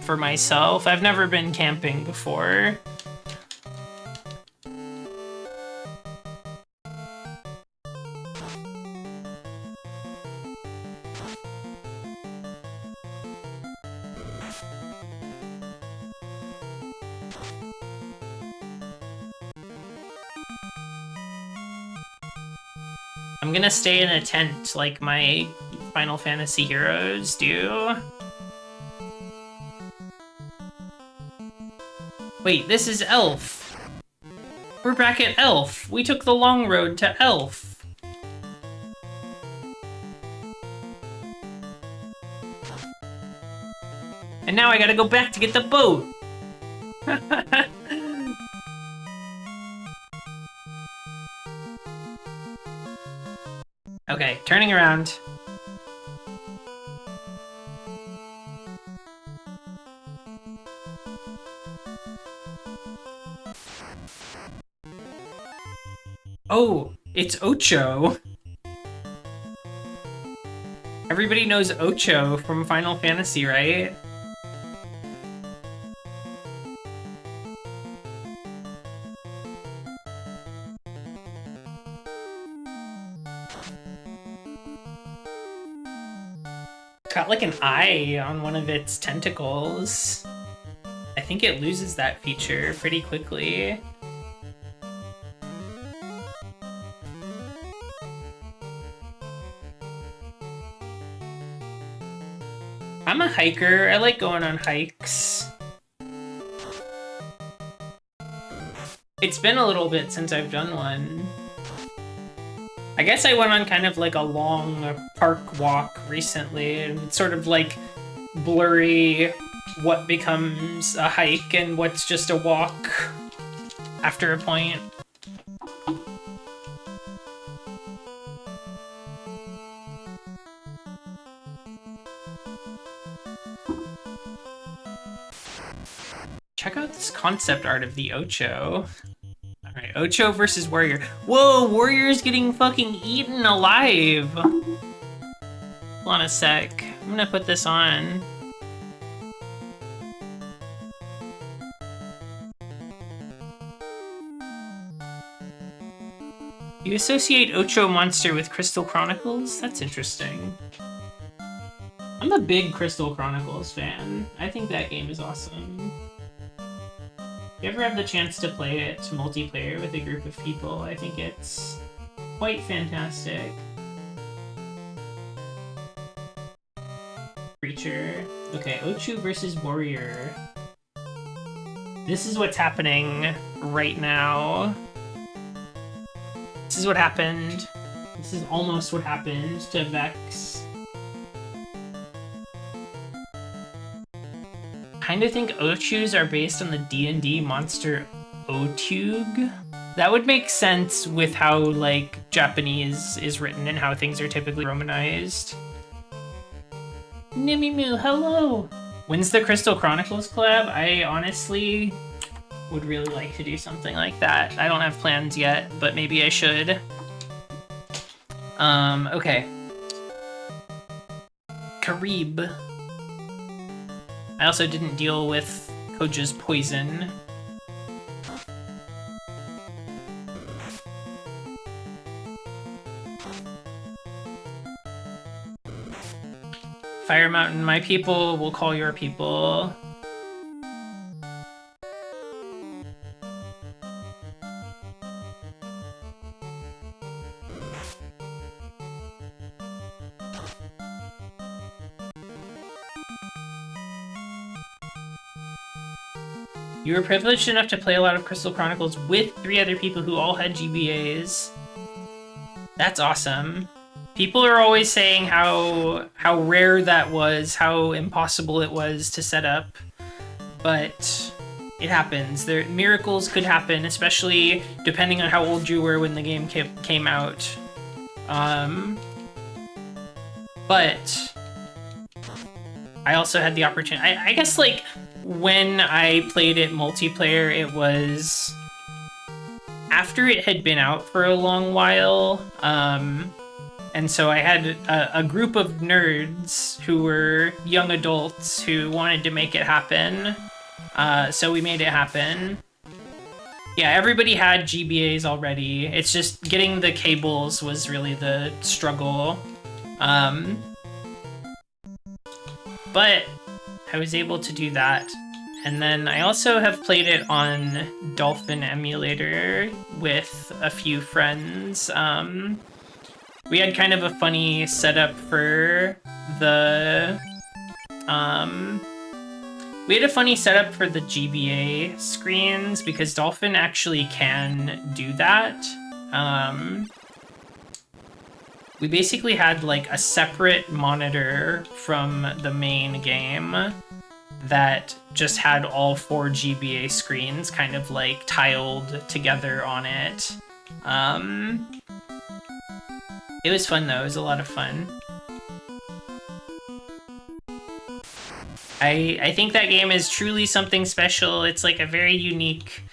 for myself. I've never been camping before. I'm gonna stay in a tent like my Final Fantasy heroes do. Wait, this is Elf. We're back at Elf. We took the long road to Elf. And now I gotta go back to get the boat. Okay, turning around. Oh, it's Ocho. Everybody knows Ocho from Final Fantasy, right? Got like an eye on one of its tentacles. I think it loses that feature pretty quickly. I'm a hiker. I like going on hikes. It's been a little bit since I've done one. I guess I went on kind of like a long park walk recently, and it's sort of like blurry what becomes a hike and what's just a walk after a point. Check out this concept art of the Ocho. Alright, Ocho versus Warrior. Whoa, Warrior's getting fucking eaten alive! Hold on a sec. I'm gonna put this on. You associate Ocho Monster with Crystal Chronicles? That's interesting. I'm a big Crystal Chronicles fan. I think that game is awesome. If you ever have the chance to play it multiplayer with a group of people, I think it's quite fantastic. Creature. Okay, Ocho versus Warrior. This is what's happening right now. This is what happened. This is almost what happened to Vex. Kind of think Ochus are based on the D&D monster Otug. That would make sense with how, like, Japanese is written and how things are typically romanized. Nimimu, hello! When's the Crystal Chronicles collab? I honestly would really like to do something like that. I don't have plans yet, but maybe I should. Okay. Karib. I also didn't deal with Koja's poison. Fire Mountain, my people will call your people. You were privileged enough to play a lot of Crystal Chronicles with 3 other people who all had GBAs. That's awesome. People are always saying how rare that was, how impossible it was to set up, but it happens. Miracles could happen, especially depending on how old you were when the game came out. But I also had the opportunity. I guess, like, when I played it multiplayer, it was after it had been out for a long while. And so I had a group of nerds who were young adults who wanted to make it happen. So we made it happen. Yeah, everybody had GBAs already. It's just getting the cables was really the struggle. But I was able to do that. And then I also have played it on Dolphin Emulator with a few friends. We had kind of a funny setup for the... we had a funny setup for the GBA screens because Dolphin actually can do that. We basically had like a separate monitor from the main game that just had all 4 GBA screens kind of like tiled together on it. It was fun though, it was a lot of fun. I think that game is truly something special. It's like a very unique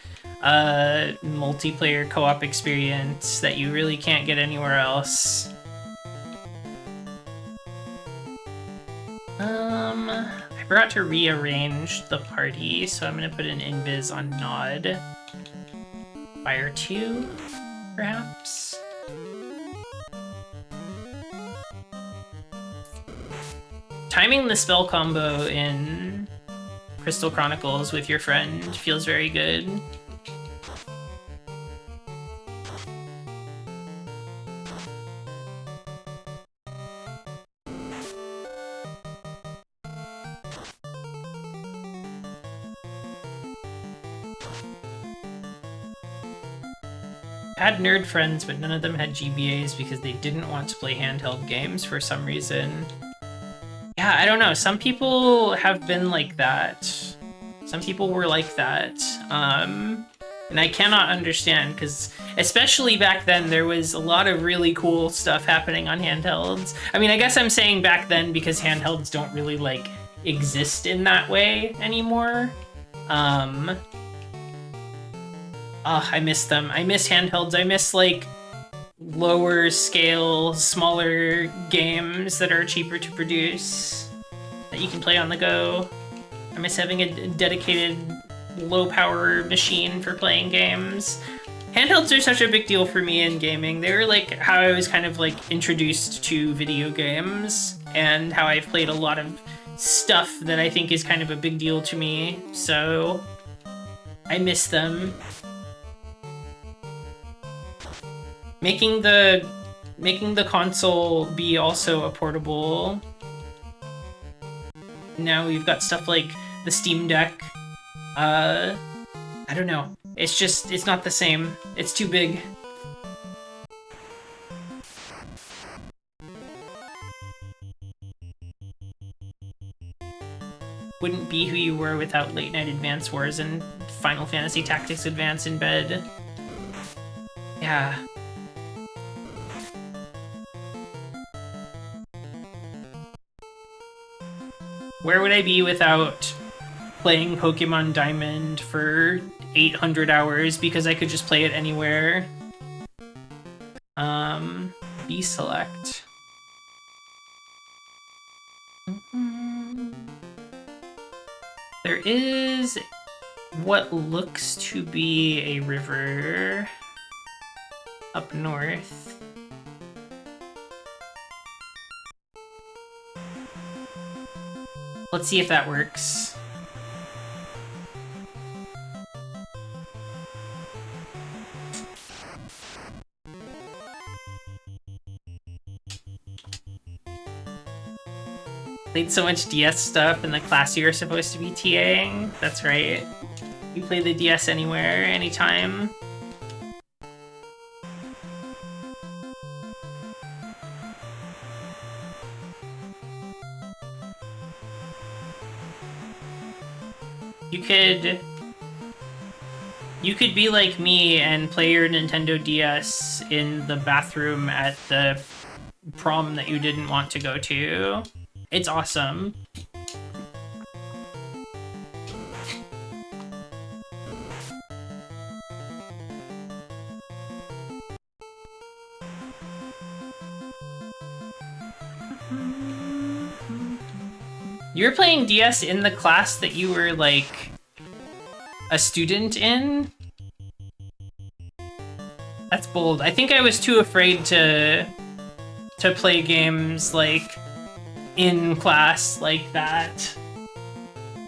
multiplayer co-op experience that you really can't get anywhere else. I forgot to rearrange the party, so I'm gonna put an invis on Nod. Fire 2, perhaps? Timing the spell combo in Crystal Chronicles with your friend feels very good. I had nerd friends, but none of them had GBAs because they didn't want to play handheld games for some reason. Yeah, I don't know. Some people have been like that. Some people were like that. And I cannot understand, because especially back then, there was a lot of really cool stuff happening on handhelds. I mean, I guess I'm saying back then because handhelds don't really, like, exist in that way anymore. I miss them. I miss handhelds. I miss, like, lower scale, smaller games that are cheaper to produce, that you can play on the go. I miss having a dedicated low power machine for playing games. Handhelds are such a big deal for me in gaming. They were like how I was kind of like introduced to video games and how I've played a lot of stuff that I think is kind of a big deal to me. So I miss them. Making the console be also a portable. Now we've got stuff like the Steam Deck. I don't know. It's not the same. It's too big. Wouldn't be who you were without Late Night Advance Wars and Final Fantasy Tactics Advance in bed. Yeah. Where would I be without playing Pokemon Diamond for 800 hours because I could just play it anywhere? B select. There is what looks to be a river up north. Let's see if that works. Played so much DS stuff in the class you were supposed to be TAing. That's right. You play the DS anywhere, anytime. You could be like me and play your Nintendo DS in the bathroom at the prom that you didn't want to go to. It's awesome. You were playing DS in the class that you were, like, a student in? That's bold. I think I was too afraid to play games, like, in class like that.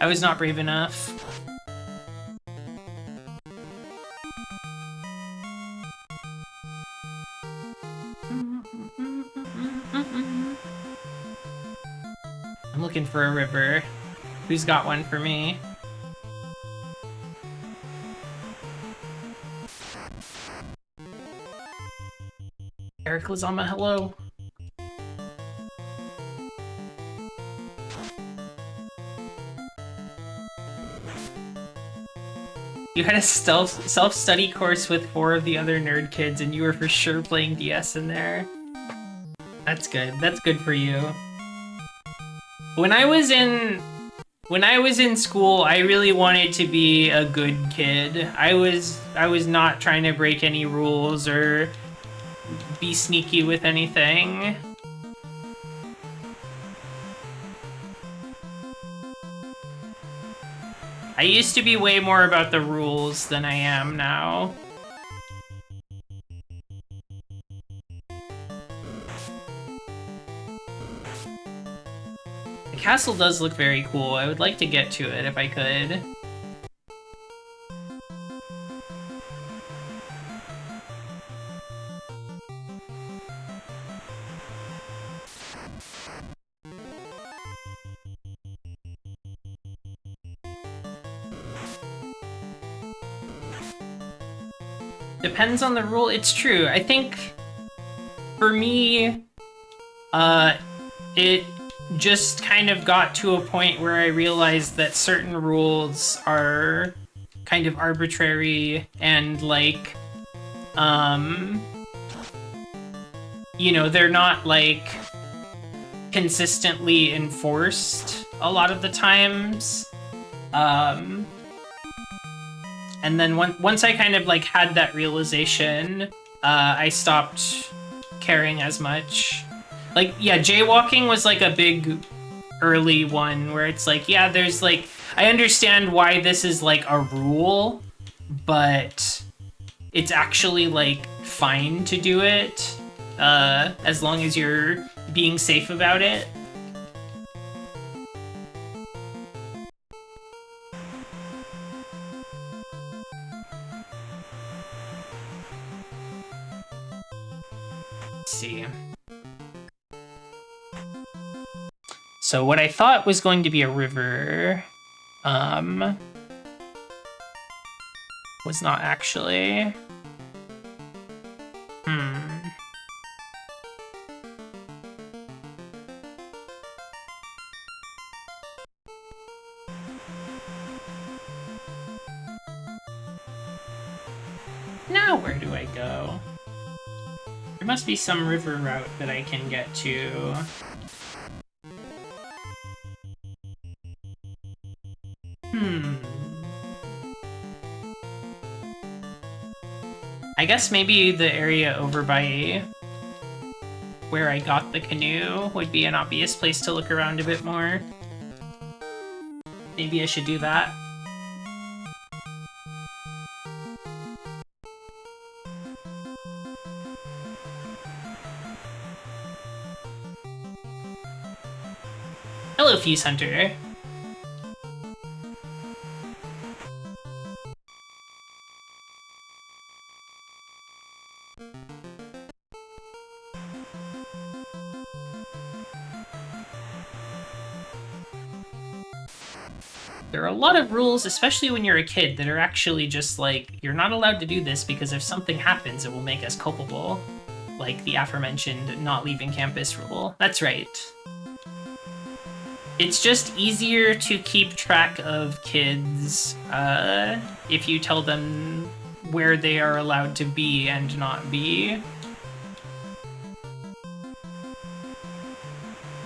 I was not brave enough. I'm looking for a river. Who's got one for me? Eric Lazama, hello. You had a self-study course with 4 of the other nerd kids, and you were for sure playing DS in there. That's good. That's good for you. When I was in school, I really wanted to be a good kid. I was not trying to break any rules or be sneaky with anything. I used to be way more about the rules than I am now. The castle does look very cool. I would like to get to it if I could. Depends on the rule. It's true. I think for me, it just kind of got to a point where I realized that certain rules are kind of arbitrary and like, you know, they're not like consistently enforced a lot of the times. And then once I kind of like had that realization, I stopped caring as much. Like, yeah, jaywalking was like a big early one where it's like, yeah, there's like, I understand why this is like a rule, but it's actually like fine to do it, as long as you're being safe about it. Let's see. So what I thought was going to be a river, was not actually. Now where do I go? There must be some river route that I can get to. I guess maybe the area over by where I got the canoe would be an obvious place to look around a bit more. Maybe I should do that. Hello, Fuse Hunter. There are a lot of rules, especially when you're a kid, that are actually just like, you're not allowed to do this because if something happens, it will make us culpable. Like the aforementioned not leaving campus rule. That's right. It's just easier to keep track of kids if you tell them where they are allowed to be and not be.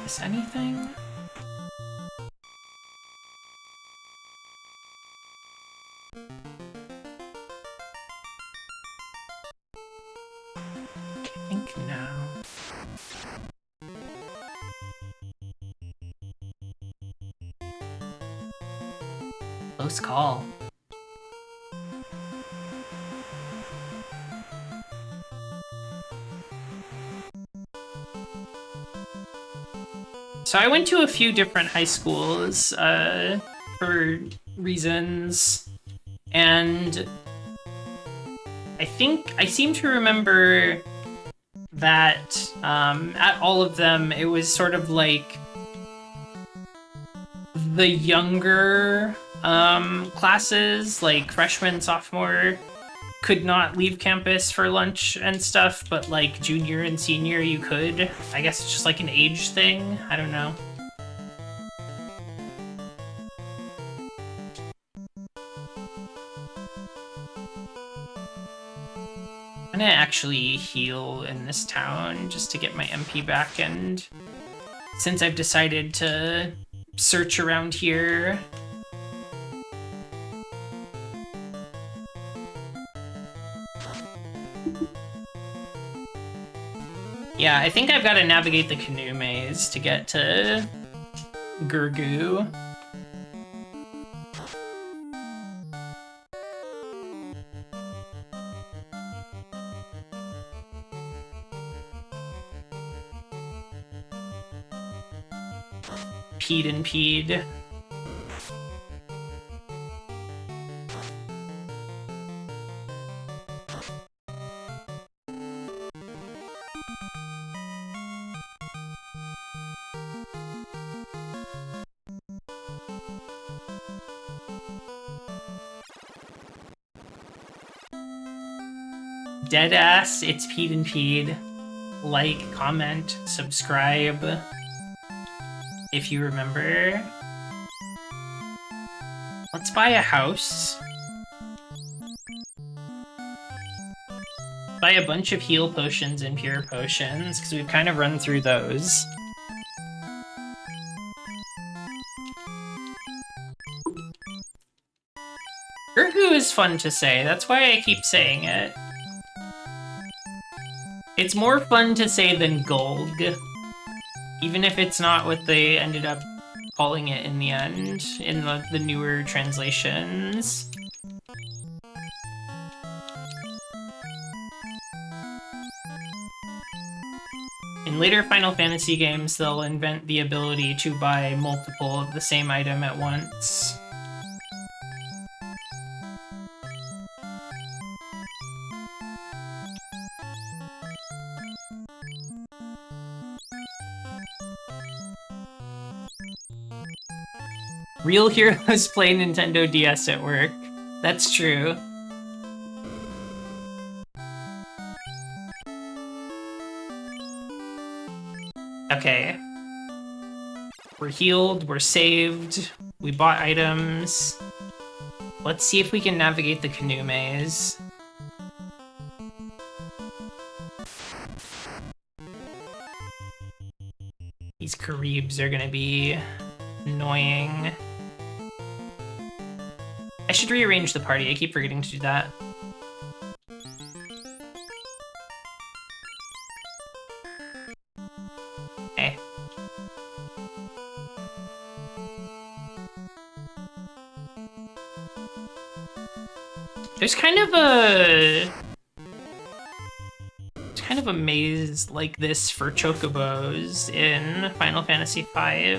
Is anything? I think no. Close call. So I went to a few different high schools for reasons, and I seem to remember that at all of them it was sort of like the younger classes, like freshman, sophomore, could not leave campus for lunch and stuff, but like junior and senior you could. I guess it's just like an age thing. I don't know. I'm gonna actually heal in this town just to get my MP back, and since I've decided to search around here, yeah, I think I've got to navigate the canoe maze to get to Gurgu. Peed and peed. Deadass, it's peed and peed. Like, comment, subscribe. If you remember. Let's buy a house. Buy a bunch of heal potions and pure potions, because we've kind of run through those. Gurgu is fun to say, that's why I keep saying it. It's more fun to say than Gulg, even if it's not what they ended up calling it in the end, in the newer translations. In later Final Fantasy games, they'll invent the ability to buy multiple of the same item at once. Real heroes play Nintendo DS at work. That's true. Okay. We're healed, we're saved, we bought items. Let's see if we can navigate the canoe maze. These Caribs are gonna be annoying. I should rearrange the party, I keep forgetting to do that. Okay. There's kind of a maze like this for chocobos in Final Fantasy V.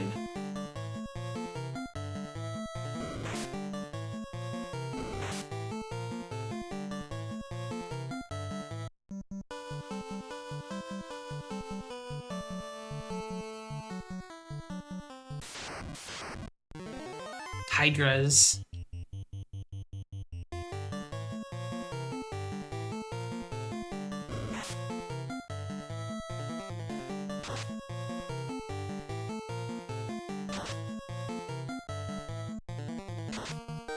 Hydras.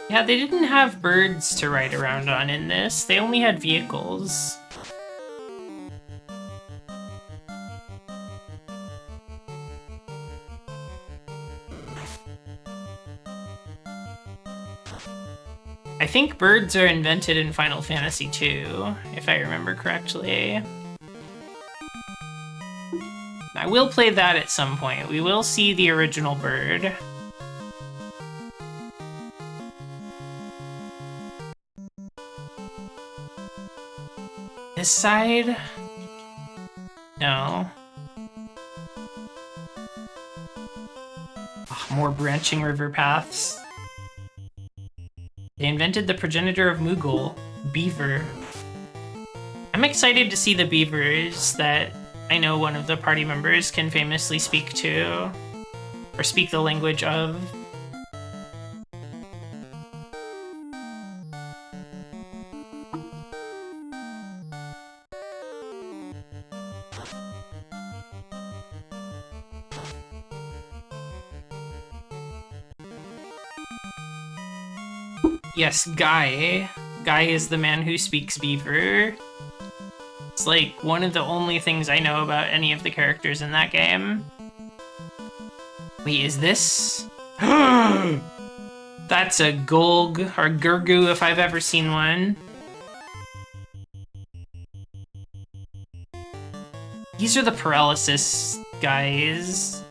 Yeah, they didn't have birds to ride around on in this. They only had vehicles. I think birds are invented in Final Fantasy II, if I remember correctly. I will play that at some point. We will see the original bird. This side? No. Oh, more branching river paths. They invented the progenitor of Moogle, Beaver. I'm excited to see the beavers that I know one of the party members can famously speak to, or speak the language of. Yes, Guy. Guy is the man who speaks Beaver. It's like one of the only things I know about any of the characters in that game. Wait, is this? That's a Gulg or Gurgu if I've ever seen one. These are the paralysis guys.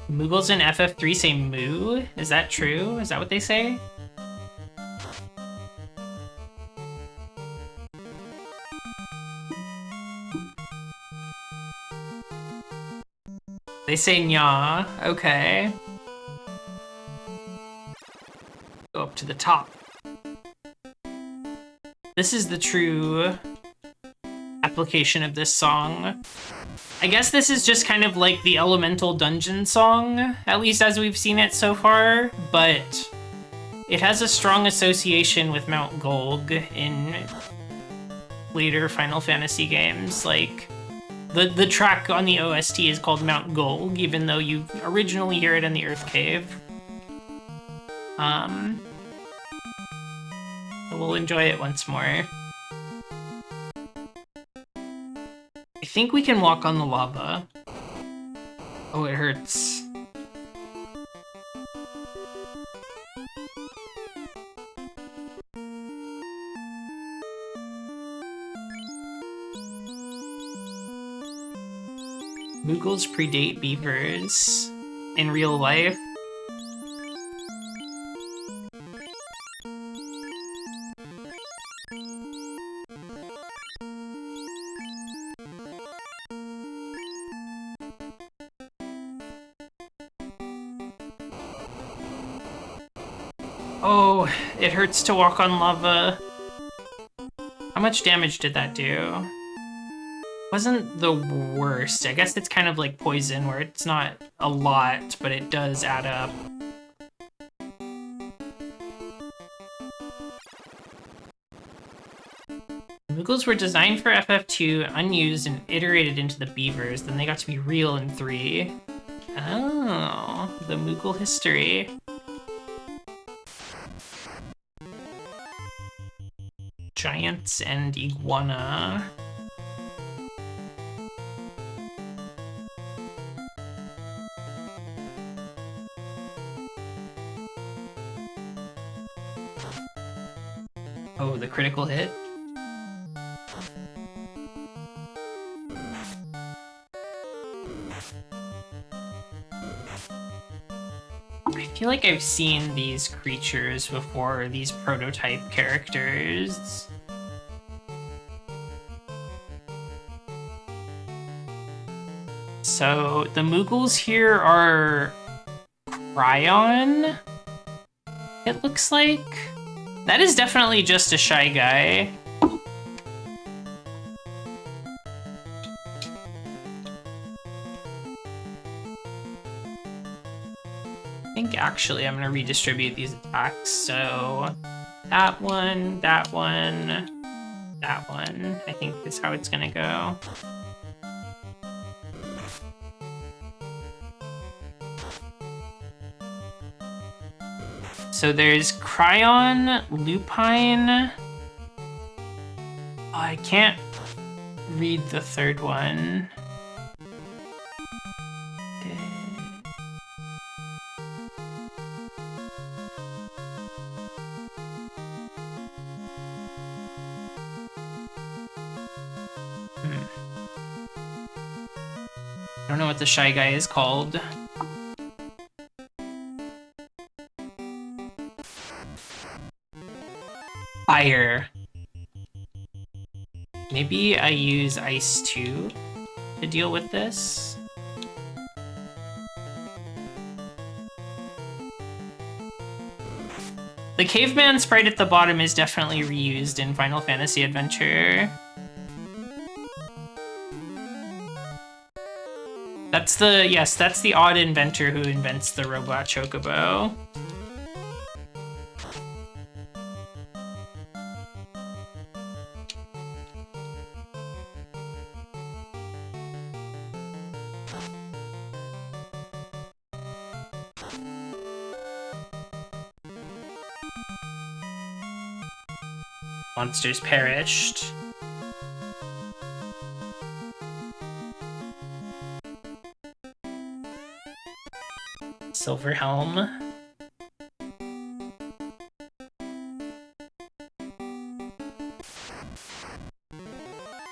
Moogles in FF3 say moo? Is that true? Is that what they say? They say nya. Okay. Go up to the top. This is the true application of this song. I guess this is just kind of like the Elemental Dungeon song, at least as we've seen it so far, but It has a strong association with Mount Golg in later Final Fantasy games. Like, the track on the OST is called Mount Golg, even though you originally hear it in the Earth Cave. We'll enjoy it once more. I think we can walk on the lava. Oh, it hurts. Moogles predate beavers in real life. Oh, it hurts to walk on lava. How much damage did that do? Wasn't the worst. I guess it's kind of like poison, where it's not a lot, but it does add up. Moogles were designed for FF2, unused, and iterated into the beavers. Then they got to be real in 3. Oh, the Moogle history. Giants and iguana. Oh, the critical hit. I feel like I've seen these creatures before, these prototype characters. So the Moogles here are Cryon, it looks like. That is definitely just a Shy Guy. I think actually I'm gonna redistribute these attacks. So that one, that one, that one, I think is how it's gonna go. So there's Cryon, Lupine. Oh, I can't read the third one. I don't know what the Shy Guy is called. Fire. Maybe I use Ice 2 to deal with this. The caveman sprite at the bottom is definitely reused in Final Fantasy Adventure. That's the odd inventor who invents the robot chocobo. Monsters perished. Silver Helm.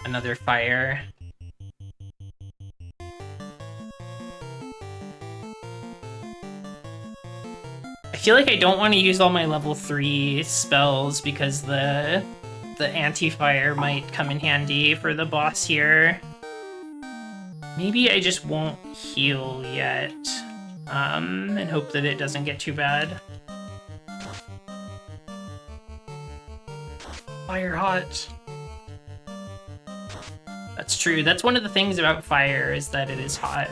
Another fire. I feel like I don't want to use all my level 3 spells because the anti-fire might come in handy for the boss here. Maybe I just won't heal yet, and hope that it doesn't get too bad. Fire hot. That's true. That's one of the things about fire, is that it is hot.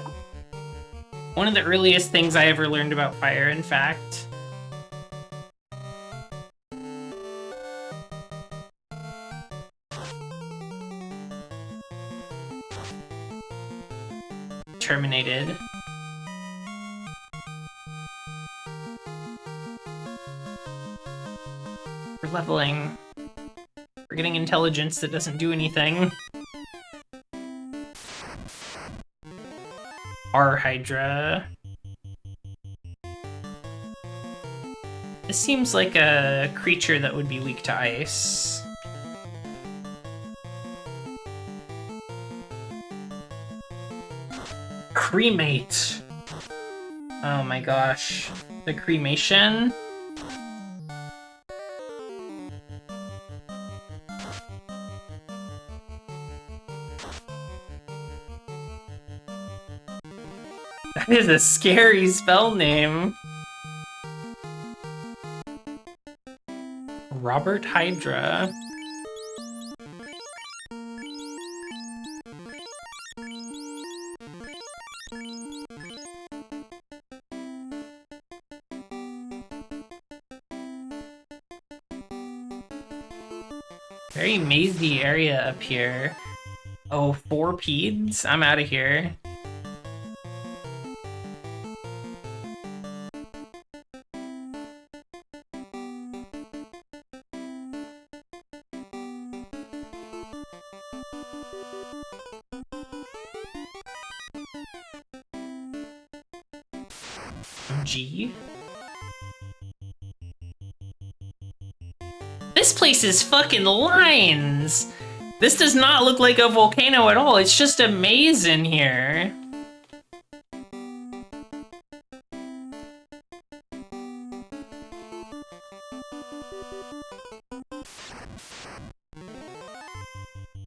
One of the earliest things I ever learned about fire, in fact. terminated. We're leveling. We're getting intelligence that doesn't do anything. R Hydra. This seems like a creature that would be weak to ice. Cremate! Oh my gosh. The cremation? That is a scary spell name. Robert Hydra. Very mazy area up here. Oh, 4 peds? I'm out of here. G. This place is fucking lines! This does not look like a volcano at all, it's just a maze in here.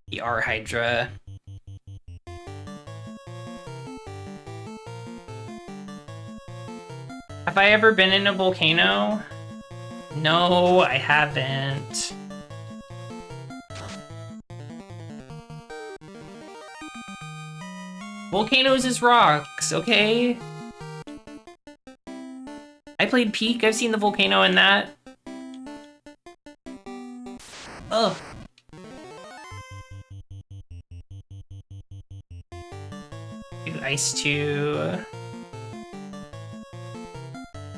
The R Hydra. Have I ever been in a volcano? No, I haven't. Volcanoes is rocks, okay? I played Peak, I've seen the volcano in that. Ugh. Do Ice 2.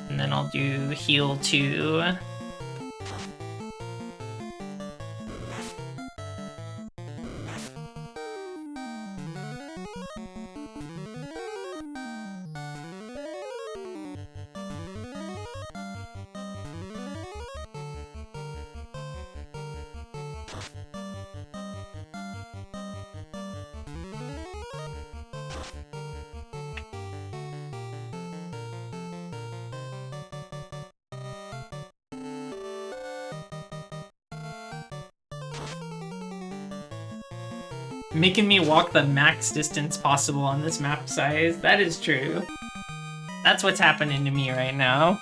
And then I'll do Heal 2. Making me walk the max distance possible on this map size. That is true. That's what's happening to me right now.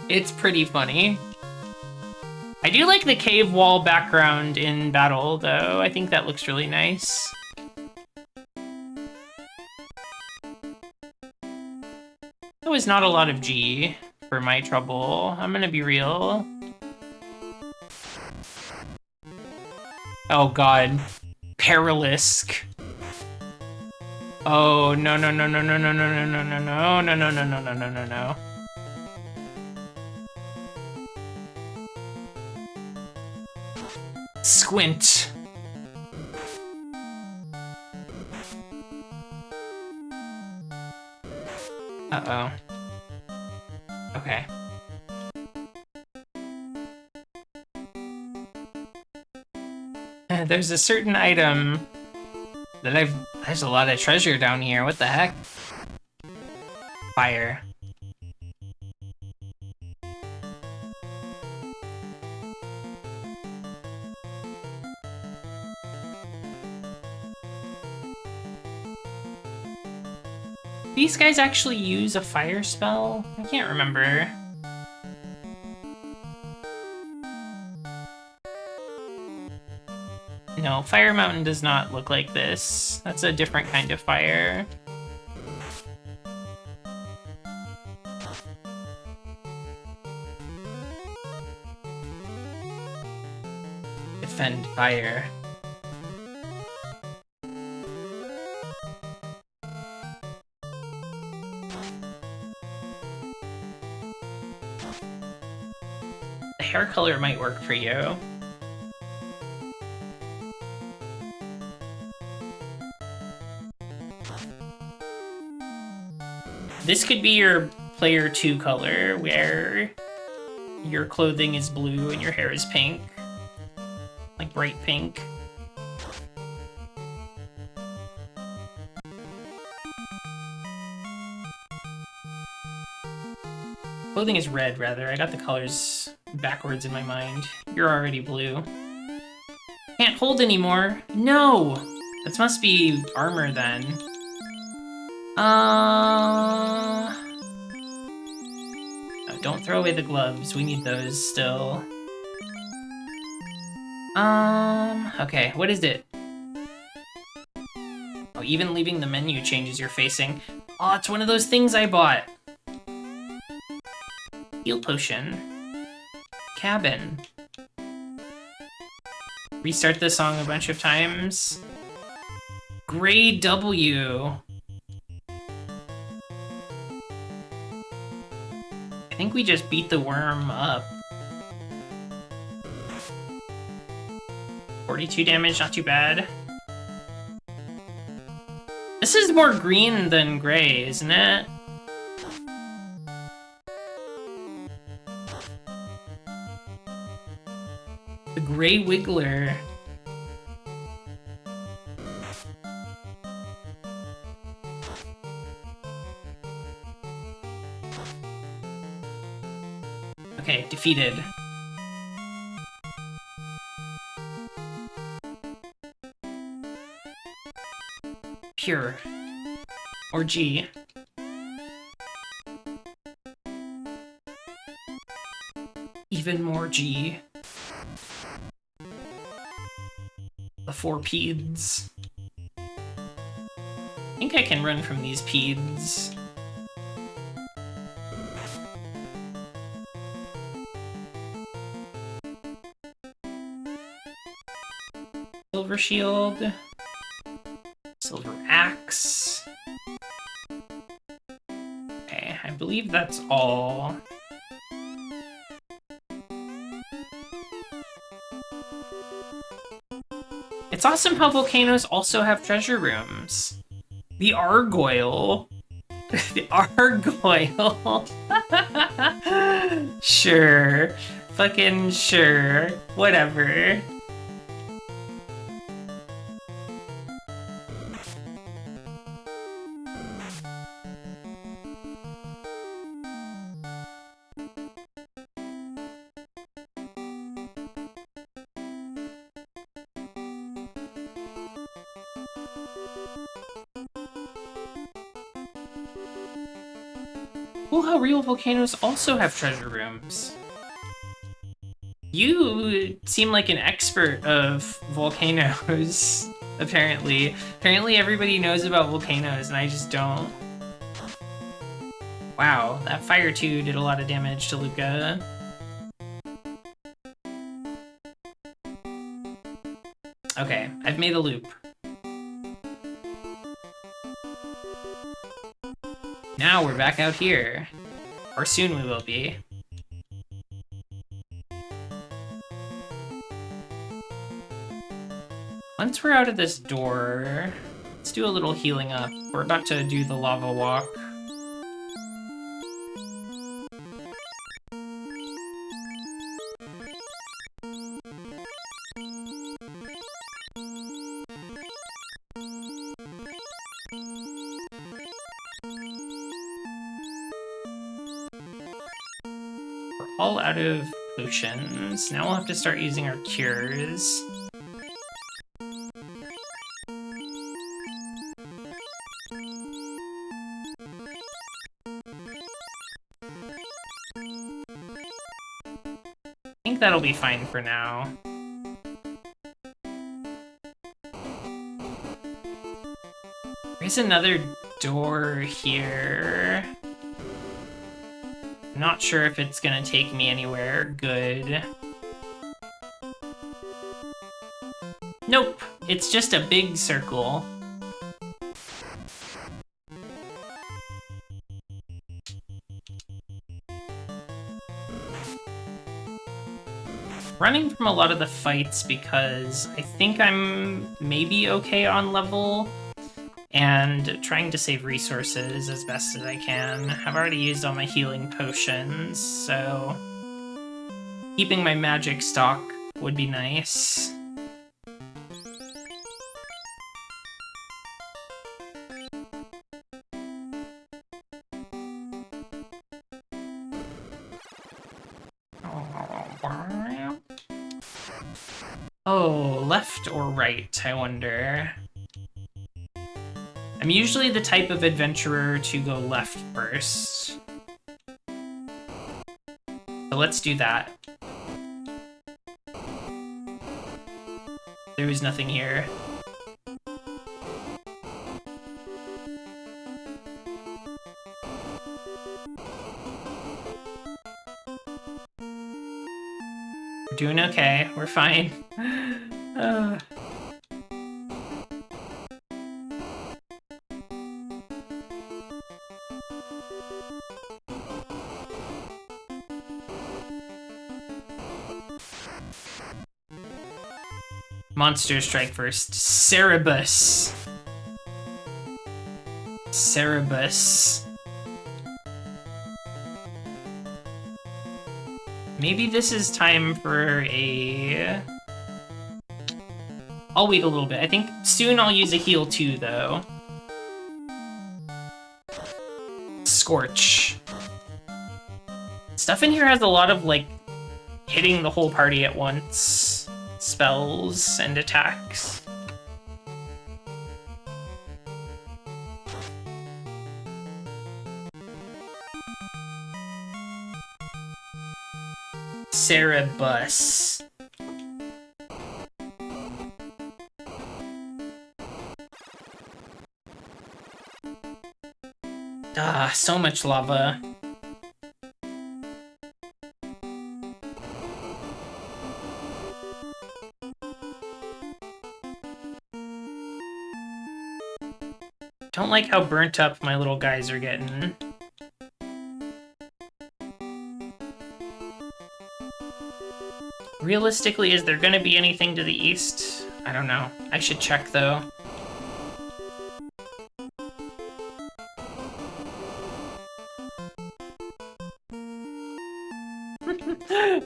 It's pretty funny. I do like the cave wall background in battle, though. I think that looks really nice. That was not a lot of G for my trouble. I'm gonna be real. Oh god. Perilisk. Oh no no no no no no no no no no no no no no no no no no no. Squint. Uh-oh. Okay. There's a certain item that there's a lot of treasure down here. What the heck? Fire. These guys actually use a fire spell? I can't remember. No, Fire Mountain does not look like this. That's a different kind of fire. Defend fire. hair color might work for you. This could be your player 2 color, where your clothing is blue and your hair is pink. Like bright pink. Clothing is red, rather. I got the colors backwards in my mind. You're already blue. Can't hold anymore. No! This must be armor, then. Oh, don't throw away the gloves. We need those still. Okay, what is it? Oh, even leaving the menu changes your facing. Oh, it's one of those things I bought. Heal potion. Cabin. Restart the song a bunch of times. Gray W. I think we just beat the worm up. 42 damage, not too bad. This is more green than gray, isn't it? The Gray Wiggler. Okay, defeated. Pure. Or G. Even more G. The 4 peds. I think I can run from these peds. Silver shield. Silver axe. Okay, I believe that's all. It's awesome how volcanoes also have treasure rooms. The Argoyle. The Argoyle. Sure. Fucking sure. Whatever. Cool how real volcanoes also have treasure rooms. You seem like an expert of volcanoes, apparently. Apparently everybody knows about volcanoes and I just don't. Wow, that fire 2 did a lot of damage to Luca. Okay, I've made a loop. Now we're back out here. Or soon we will be. Once we're out of this door, let's do a little healing up. We're about to do the lava walk. All out of potions. Now we'll have to start using our cures. I think that'll be fine for now. There's another door here. Not sure if it's gonna take me anywhere good. Nope, it's just a big circle. running from a lot of the fights because I think I'm maybe okay on level, and trying to save resources as best as I can. I've already used all my healing potions, so keeping my magic stock would be nice. Oh, left or right, I wonder. I'm usually the type of adventurer to go left first. So let's do that. There is nothing here. We're doing okay. We're fine. Monster strike first. Cerebus. Cerebus. Maybe this is time for a... I'll wait a little bit. I think soon I'll use a heal too, though. Scorch. Stuff in here has a lot of, like, hitting the whole party at once spells and attacks. Cerebus. Ah, so much lava. Don't like how burnt up my little guys are getting. Realistically, is there gonna be anything to the east? I don't know. I should check, though.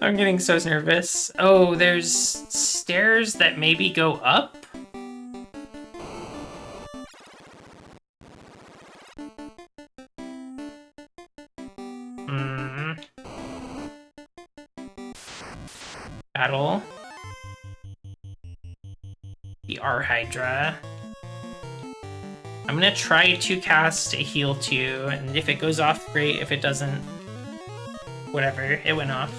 I'm getting so nervous. Oh, there's stairs that maybe go up? Battle. The R-Hydra. I'm gonna try to cast a heal too, and if it goes off, great. If it doesn't, whatever, it went off.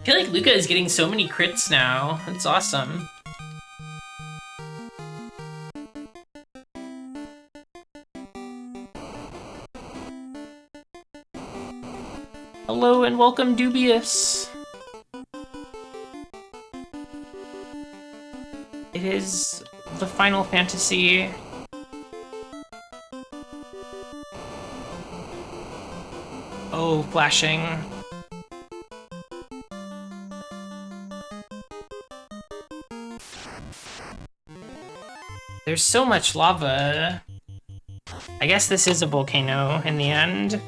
I feel like Luca is getting so many crits now. It's awesome. Hello and welcome, Dubious. It is the Final Fantasy. Oh, flashing. There's so much lava. I guess this is a volcano in the end.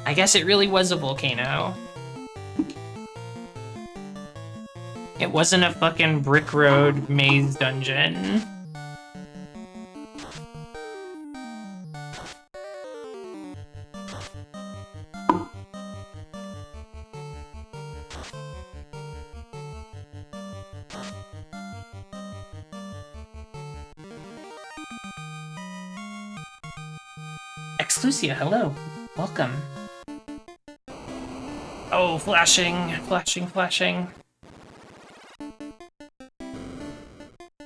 I guess it really was a volcano. It wasn't a fucking brick road maze dungeon. Exlucia, hello. Welcome. Oh, flashing, flashing, flashing.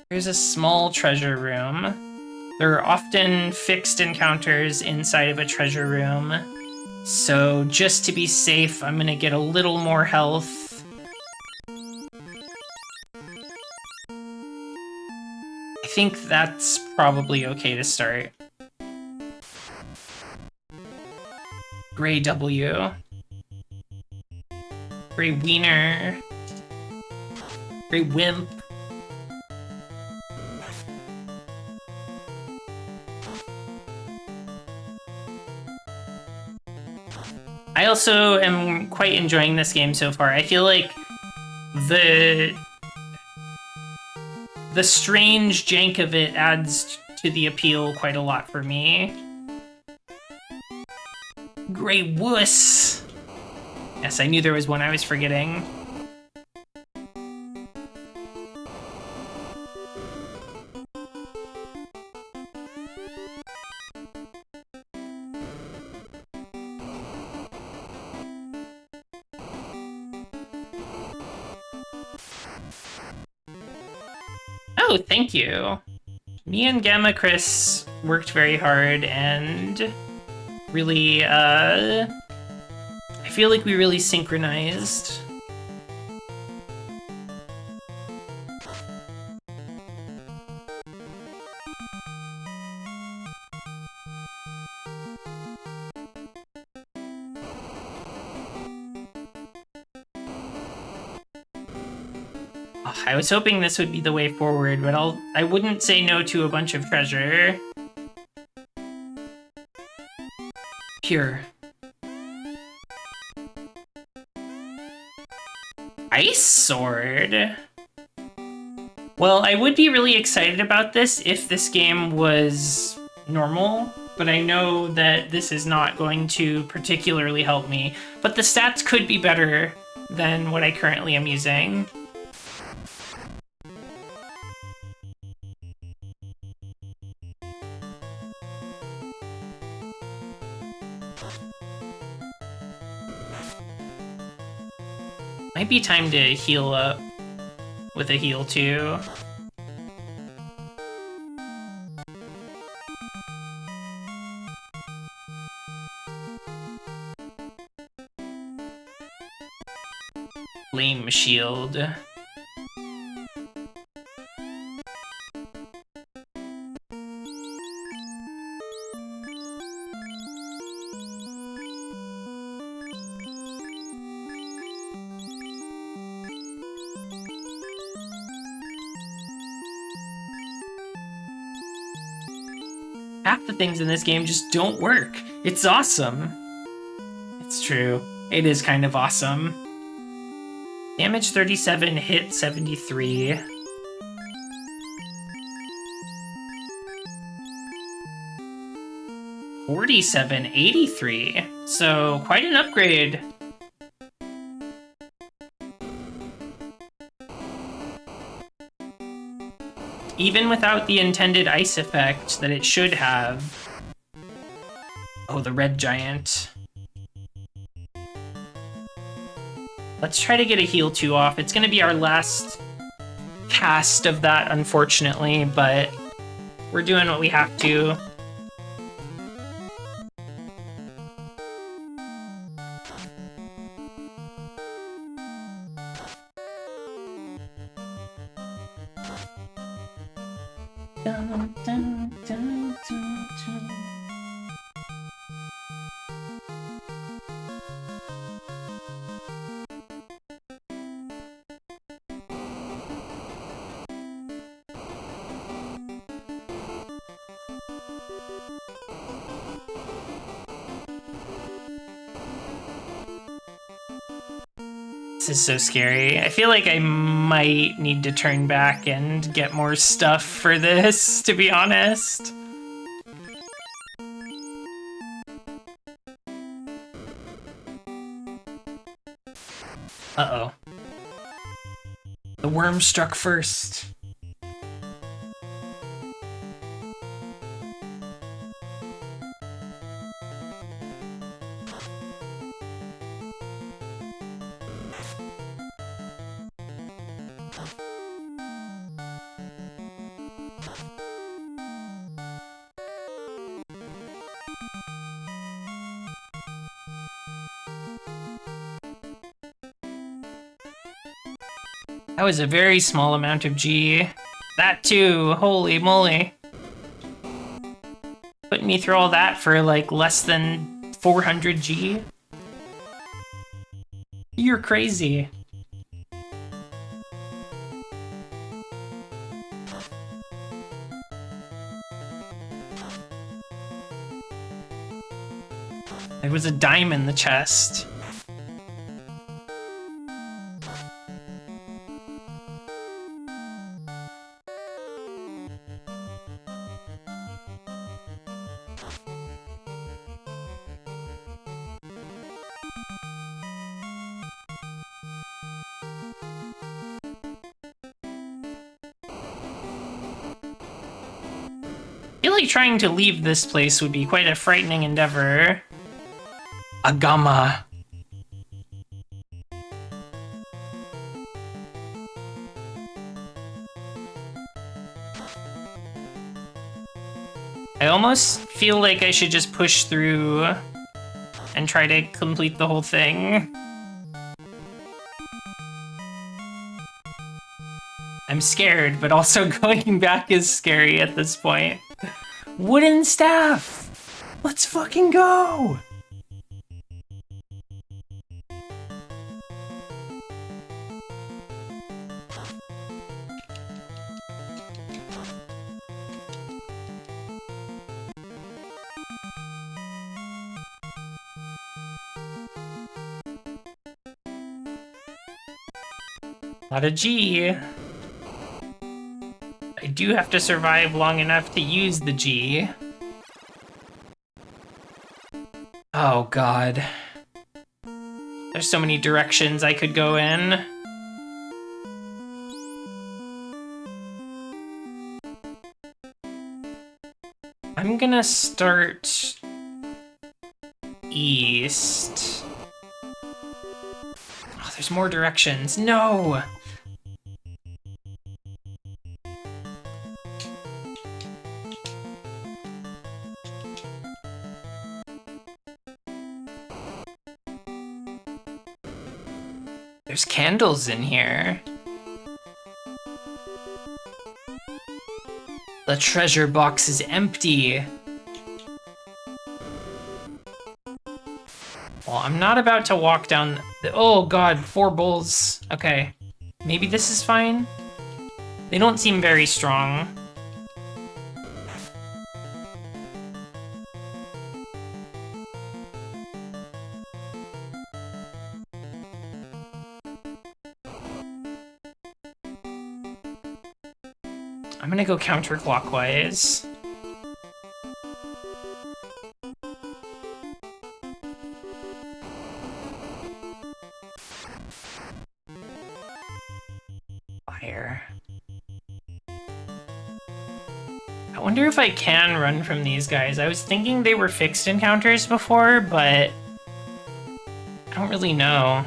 Here's a small treasure room. There are often fixed encounters inside of a treasure room. So just to be safe, I'm gonna get a little more health. think that's probably okay to start. Gray W. Gray Wiener. Gray Wimp. I also am quite enjoying this game so far. I feel like the strange jank of it adds to the appeal quite a lot for me. Grey Wuss! Yes, I knew there was one I was forgetting. Oh, thank you. Me and Gamma Chris worked very hard and really, I feel like we really synchronized. I was hoping this would be the way forward, but I wouldn't say no to a bunch of treasure. Pure. Ice Sword? Well, I would be really excited about this if this game was normal, but I know that this is not going to particularly help me. But the stats could be better than what I currently am using. Might be time to heal up with a heal too. Flame shield. Half the things in this game just don't work. It's awesome. It's true. It is kind of awesome. Damage 37, hit 73. $47, 83. So quite an upgrade. Even without the intended ice effect that it should have. Oh, the red giant. Let's try to get a heal 2 off. It's gonna be our last cast of that, unfortunately, but we're doing what we have to. This is so scary. I feel like I might need to turn back and get more stuff for this, to be honest. Uh-oh. The worm struck first. That was a very small amount of G. That too, holy moly. Putting me through all that for like less than 400 G? You're crazy. There was a dime in the chest. I feel like trying to leave this place would be quite a frightening endeavor. Agama. I almost feel like I should just push through and try to complete the whole thing. I'm scared, but also going back is scary at this point. Wooden staff! Let's fucking go! Not a G. I do have to survive long enough to use the G. Oh god. There's so many directions I could go in. I'm gonna start east. Oh, there's more directions. No! There's candles in here. The treasure box is empty. Well, I'm not about to walk down the— oh god, 4 bulls. Okay. Maybe this is fine? They don't seem very strong. I'm gonna go counterclockwise. Fire. I wonder if I can run from these guys. I was thinking they were fixed encounters before, but I don't really know.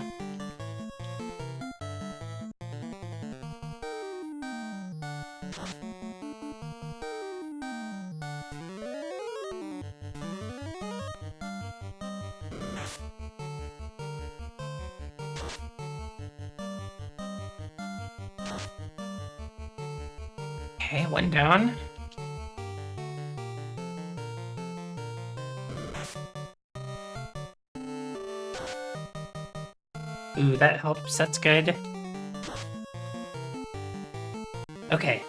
Okay, one down. Ooh, that helps. That's good. Okay.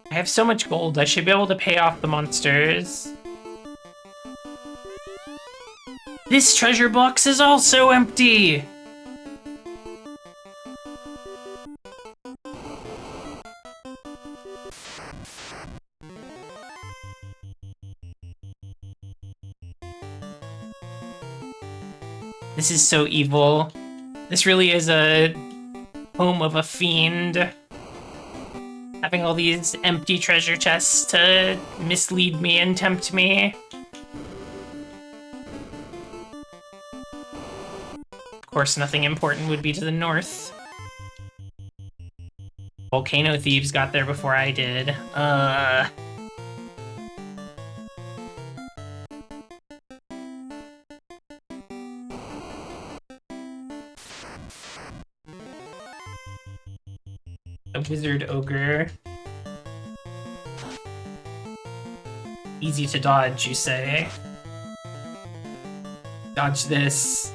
I have so much gold, I should be able to pay off the monsters. This treasure box is also empty! This is so evil. This really is a home of a fiend. Having all these empty treasure chests to mislead me and tempt me. Of course, nothing important would be to the north. Volcano thieves got there before I did. Wizard Ogre. Easy to dodge, you say? Dodge this.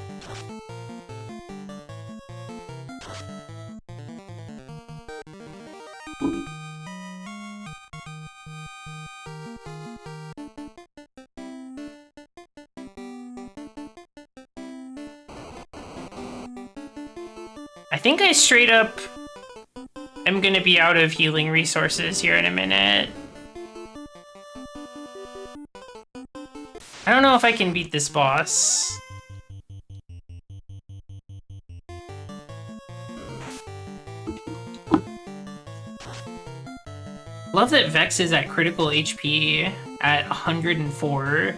I think I straight up am gonna be out of healing resources here in a minute. I don't know if I can beat this boss. Love that Vex is at critical HP at 104.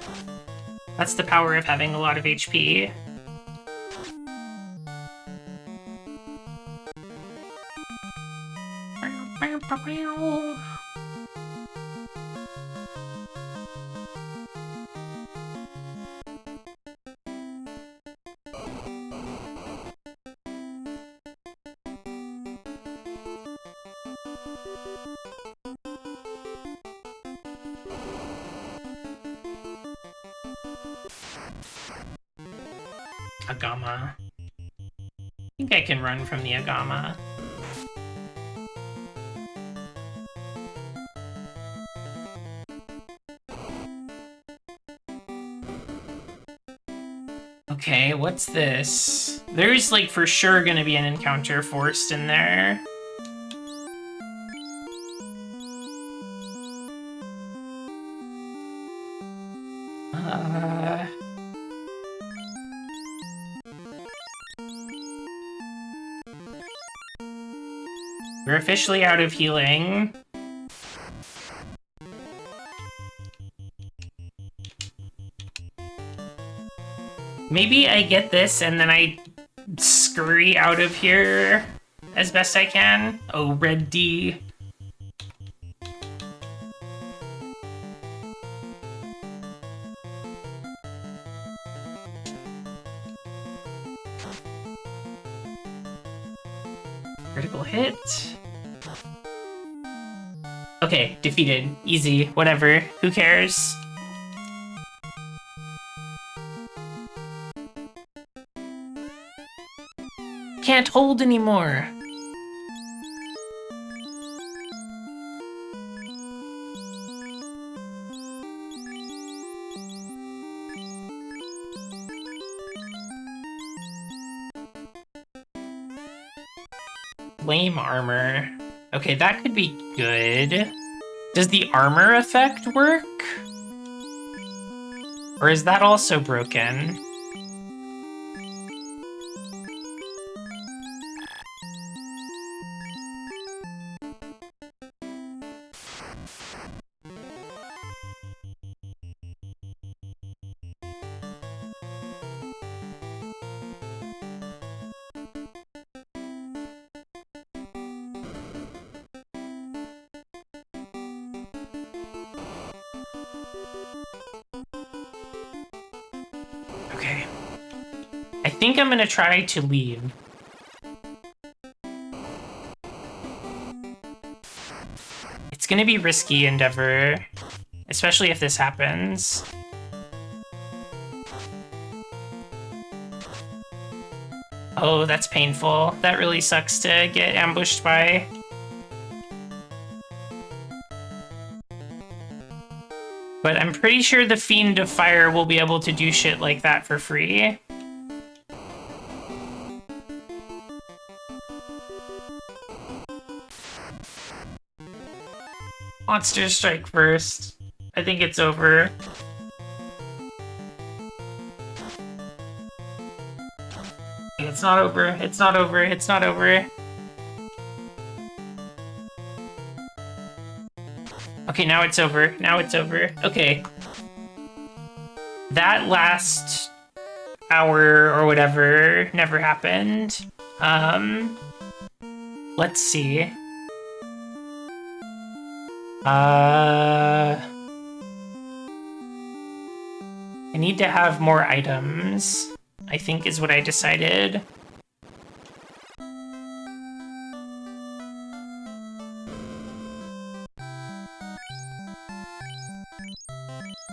That's the power of having a lot of HP. Agama. I think I can run from the Agama. Okay, what's this? There's like for sure gonna be an encounter forced in there. We're officially out of healing. Maybe I get this and then I scurry out of here as best I can. Oh, red D. Critical hit. Okay, defeated. Easy. Whatever. Who cares? Can't hold anymore. Flame armor. Okay, that could be good. Does the armor effect work? Or is that also broken? Okay. I think I'm gonna try to leave. It's gonna be risky endeavor, especially if this happens. Oh, that's painful. That really sucks to get ambushed by. But I'm pretty sure the Fiend of Fire will be able to do shit like that for free. Monsters strike first. I think it's over. It's not over. It's not over. It's not over. Okay, now it's over. Now it's over. Okay. That last hour or whatever never happened. Let's see. I need to have more items, I think is what I decided.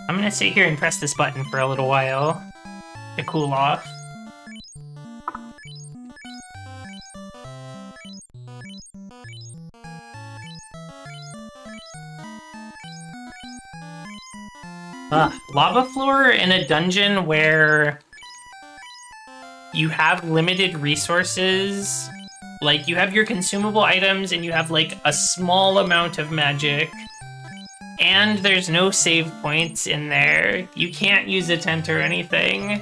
I'm gonna sit here and press this button for a little while to cool off. Lava floor in a dungeon where you have limited resources. Like, you have your consumable items and you have, like, a small amount of magic. And there's no save points in there. You can't use a tent or anything.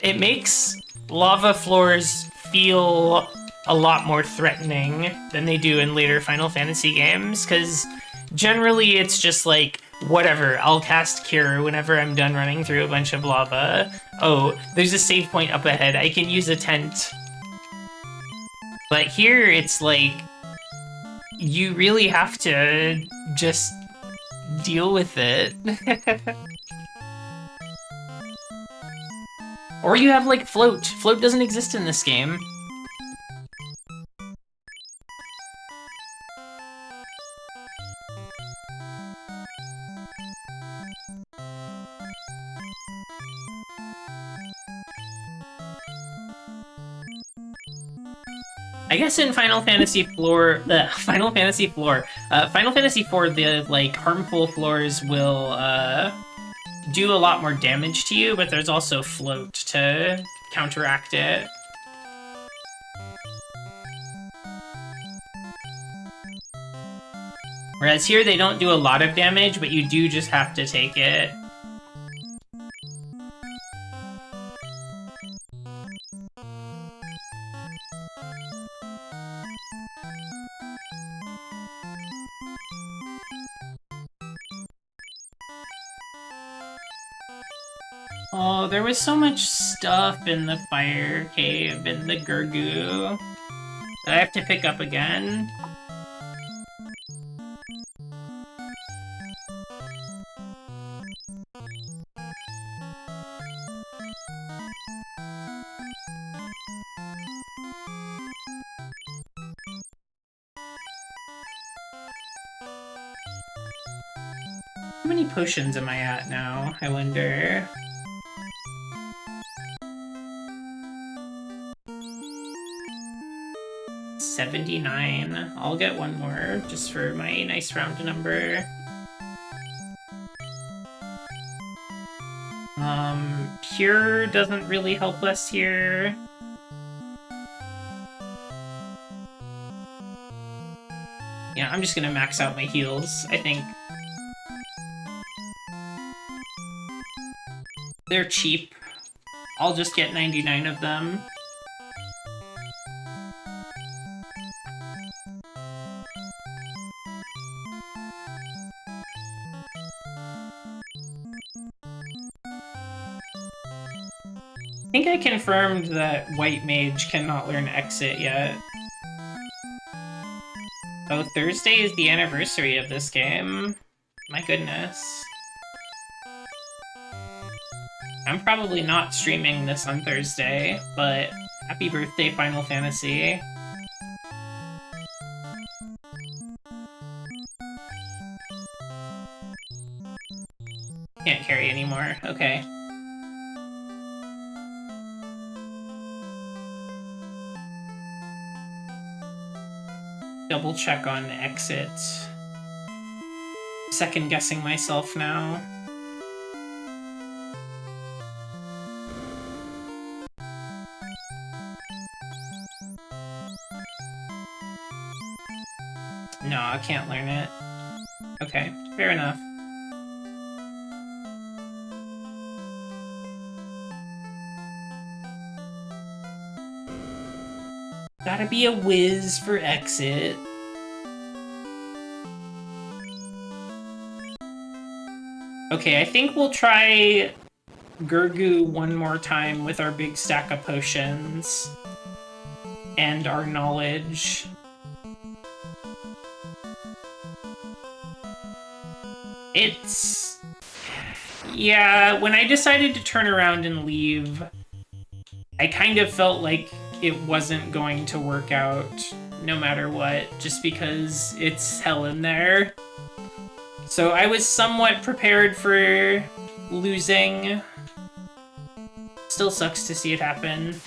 It makes lava floors feel a lot more threatening than they do in later Final Fantasy games, because generally it's just like, whatever, I'll cast Cure whenever I'm done running through a bunch of lava. Oh, there's a save point up ahead, I can use a tent. But here it's like, you really have to just deal with it. Or you have, like, float. Float doesn't exist in this game. I guess in Final Fantasy IV, the, like, harmful floors will, do a lot more damage to you, but there's also float to counteract it. Whereas here they don't do a lot of damage, but you do just have to take it. Oh, there was so much stuff in the fire cave and the gurgu that I have to pick up again. How many potions am I at now, I wonder? $79. I'll get one more, just for my nice round number. Cure doesn't really help us here. Yeah, I'm just gonna max out my heals, I think. They're cheap. I'll just get 99 of them. I think I confirmed that White Mage cannot learn Exit yet. Oh, Thursday is the anniversary of this game. My goodness. I'm probably not streaming this on Thursday, but happy birthday, Final Fantasy. Can't carry anymore, okay. Double check on Exit. Second guessing myself now. No, I can't learn it. Okay, fair enough. Gotta be a whiz for Exit. Okay, I think we'll try Gurgu one more time with our big stack of potions and our knowledge. Yeah, when I decided to turn around and leave, I kind of felt like it wasn't going to work out no matter what, just because it's hell in there. So I was somewhat prepared for losing. Still sucks to see it happen.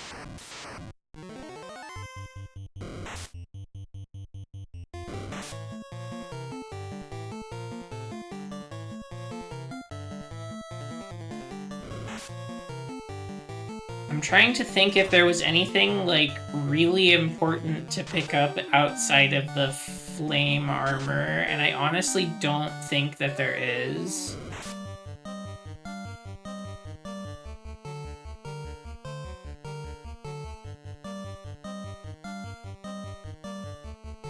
I'm trying to think if there was anything, like, really important to pick up outside of the flame armor, and I honestly don't think that there is.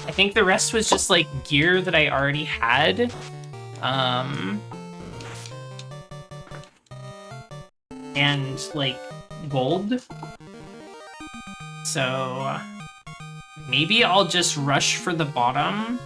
I think the rest was just, like, gear that I already had. And, like, gold. So maybe I'll just rush for the bottom.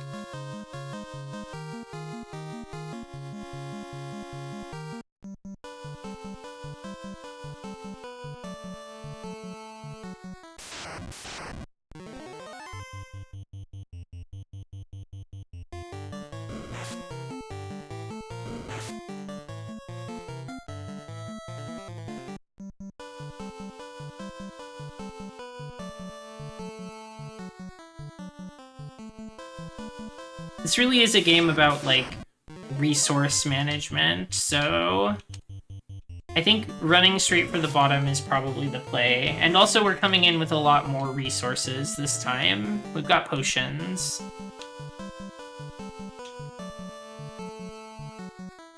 This really is a game about, like, resource management, so I think running straight for the bottom is probably the play. And also we're coming in with a lot more resources this time. We've got potions.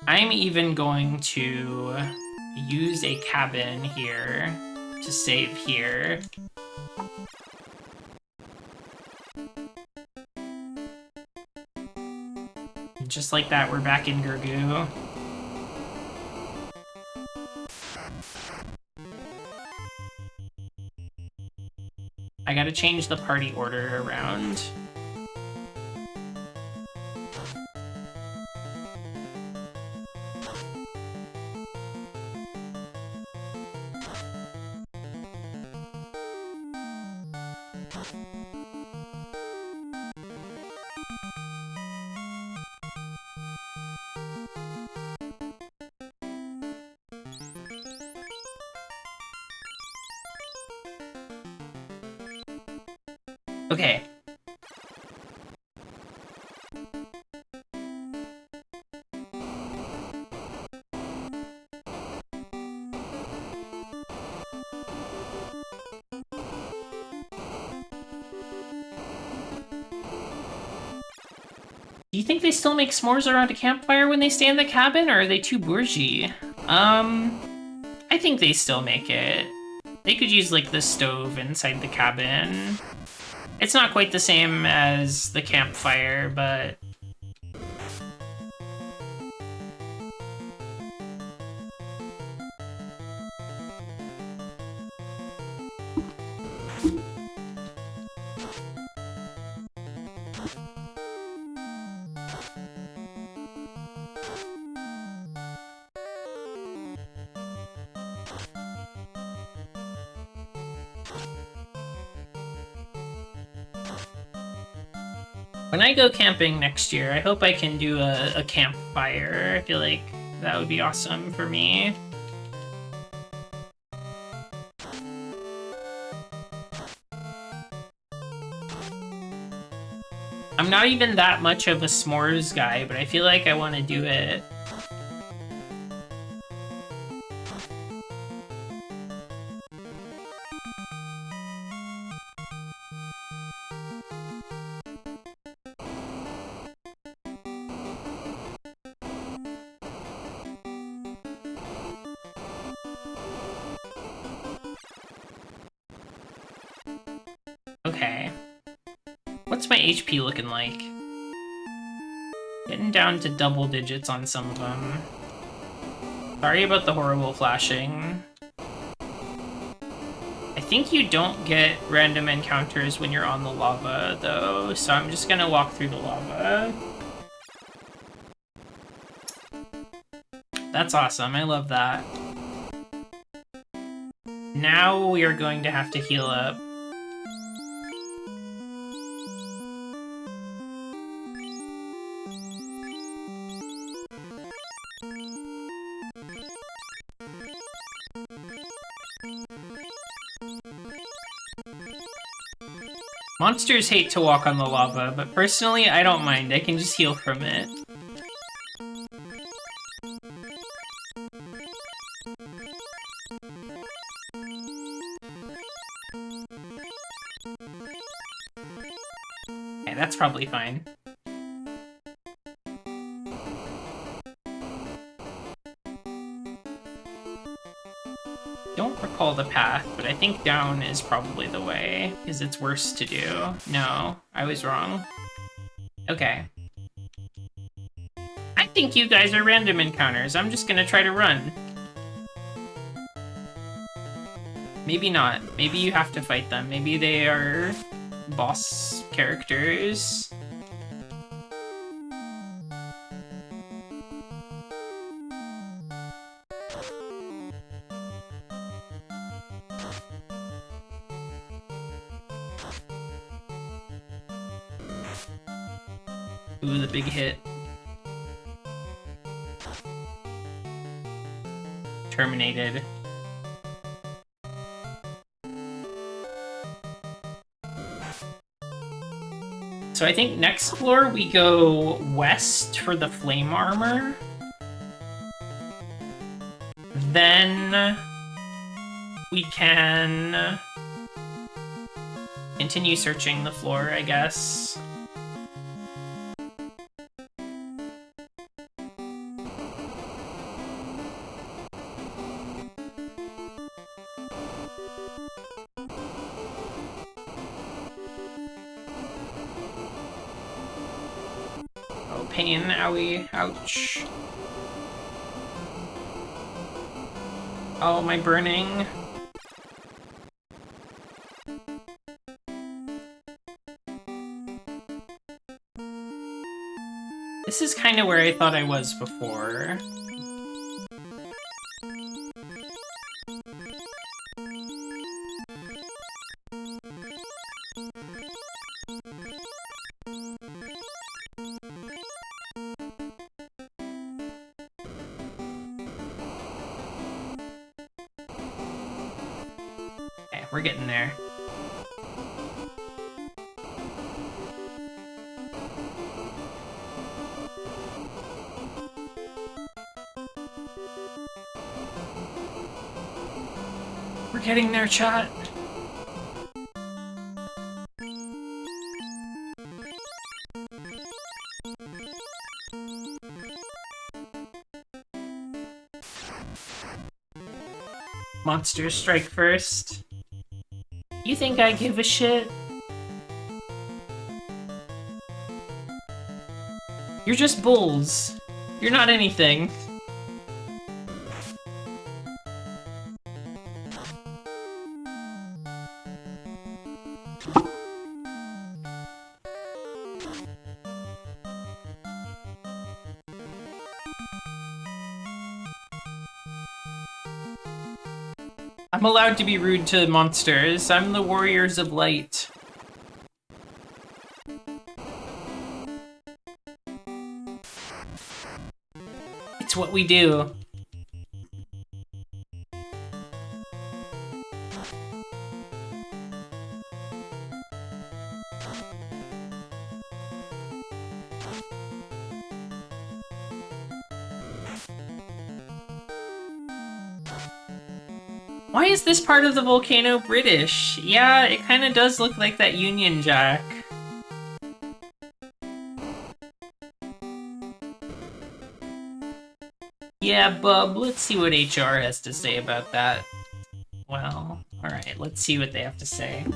I'm even going to use a cabin here to save here. Just like that, we're back in Gurgu. I gotta change the party order around. Okay. Do you think they still make s'mores around a campfire when they stay in the cabin, or are they too bougie? I think they still make it. They could use, like, the stove inside the cabin. It's not quite the same as the campfire, but... when I go camping next year, I hope I can do a campfire. I feel like that would be awesome for me. I'm not even that much of a s'mores guy, but I feel like I want to do it. Okay. What's my HP looking like? Getting down to double digits on some of them. Sorry about the horrible flashing. I think you don't get random encounters when you're on the lava, though, so I'm just gonna walk through the lava. That's awesome, I love that. Now we are going to have to heal up. Monsters hate to walk on the lava, but personally, I don't mind. I can just heal from it. Okay, that's probably fine. Don't recall the path, but I think down is probably the way, because it's worse to do. No, I was wrong. Okay. I think you guys are random encounters. I'm just gonna try to run. Maybe not. Maybe you have to fight them. Maybe they are boss characters. Ooh, the big hit. Terminated. So I think next floor we go west for the flame armor. Then we can continue searching the floor, I guess. Pain, owie, ouch. Oh, am I burning? This is kind of where I thought I was before. We're getting there. We're getting there, chat. Monsters strike first. You think I give a shit? You're just bulls. You're not anything. I'm allowed to be rude to monsters. I'm the Warriors of Light. It's what we do. Why is this part of the volcano British? Yeah, it kind of does look like that Union Jack. Yeah, bub, let's see what HR has to say about that. Well, alright, let's see what they have to say.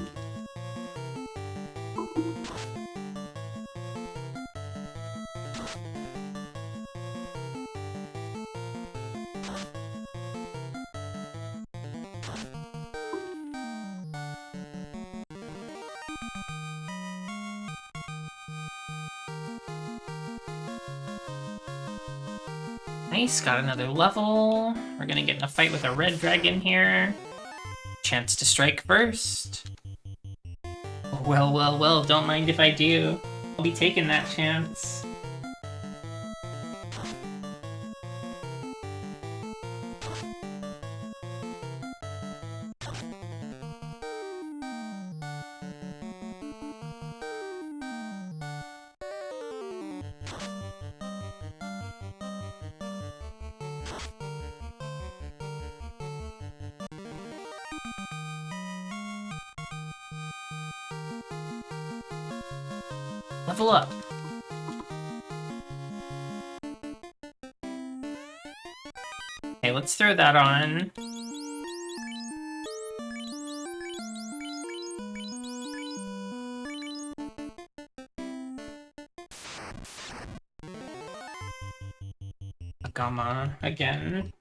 Nice, got another level. We're gonna get in a fight with a red dragon here. Chance to strike first. Oh, well, well, well, don't mind if I do. I'll be taking that chance. Level up. Okay, let's throw that on. A gamma again.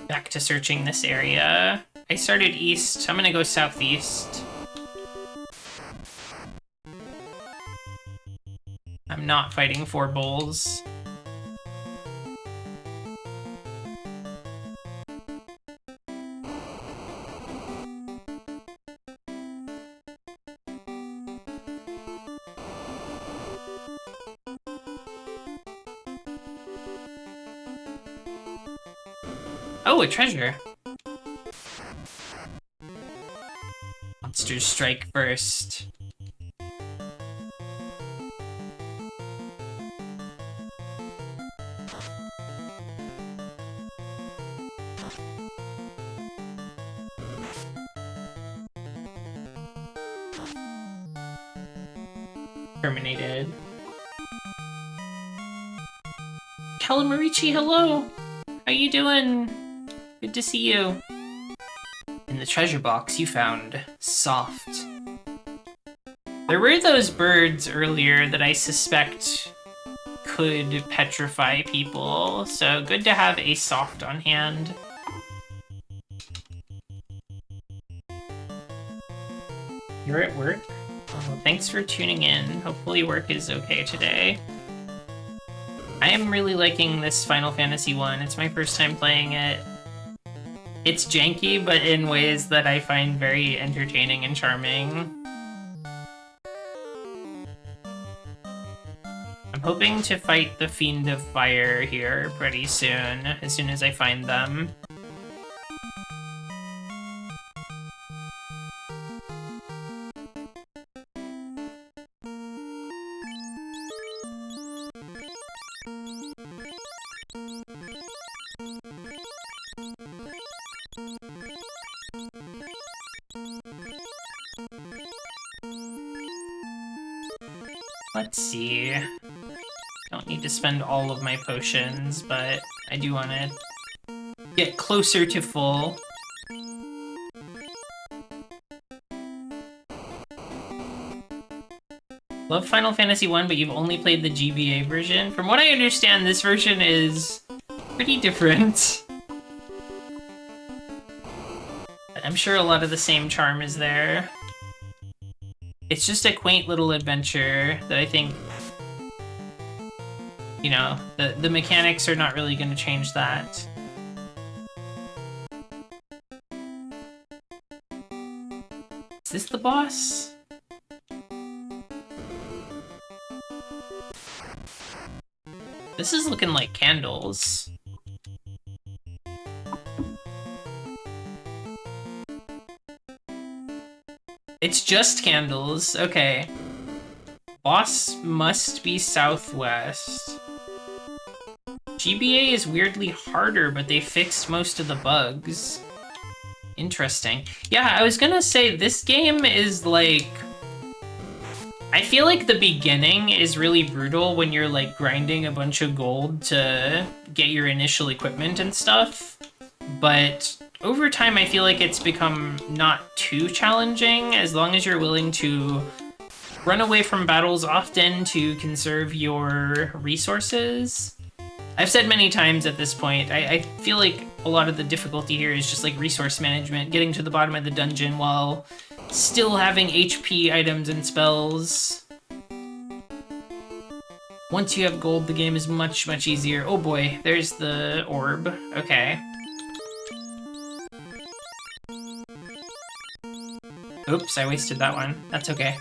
Back to searching this area. I started east. I'm gonna go southeast. I'm not fighting 4 bulls. Oh, a treasure. Monsters strike first. Terminated. Calamarici, hello! How you doing? Good to see you. In the treasure box, you found soft. There were those birds earlier that I suspect could petrify people, so good to have a soft on hand. You're at work? Oh, thanks for tuning in. Hopefully work is okay today. I am really liking this Final Fantasy 1. It's my first time playing it. It's janky, but in ways that I find very entertaining and charming. I'm hoping to fight the Fiend of Fire here pretty soon, as soon as I find them. Let's see. Don't need to spend all of my potions, but I do want to get closer to full. Love Final Fantasy 1, but you've only played the GBA version. From what I understand, this version is pretty different. I'm sure a lot of the same charm is there. It's just a quaint little adventure that I think, you know, the mechanics are not really going to change that. Is this the boss? This is looking like candles. It's just candles. Okay. Boss must be southwest. GBA is weirdly harder, but they fixed most of the bugs. Interesting. Yeah, I was gonna say, this game is like... I feel like the beginning is really brutal when you're like grinding a bunch of gold to get your initial equipment and stuff. But over time, I feel like it's become not too challenging as long as you're willing to run away from battles often to conserve your resources. I've said many times at this point, I feel like a lot of the difficulty here is just like resource management, getting to the bottom of the dungeon while still having HP items and spells. Once you have gold, the game is much, much easier. Oh boy, there's the orb. Okay. Oops, I wasted that one. That's okay.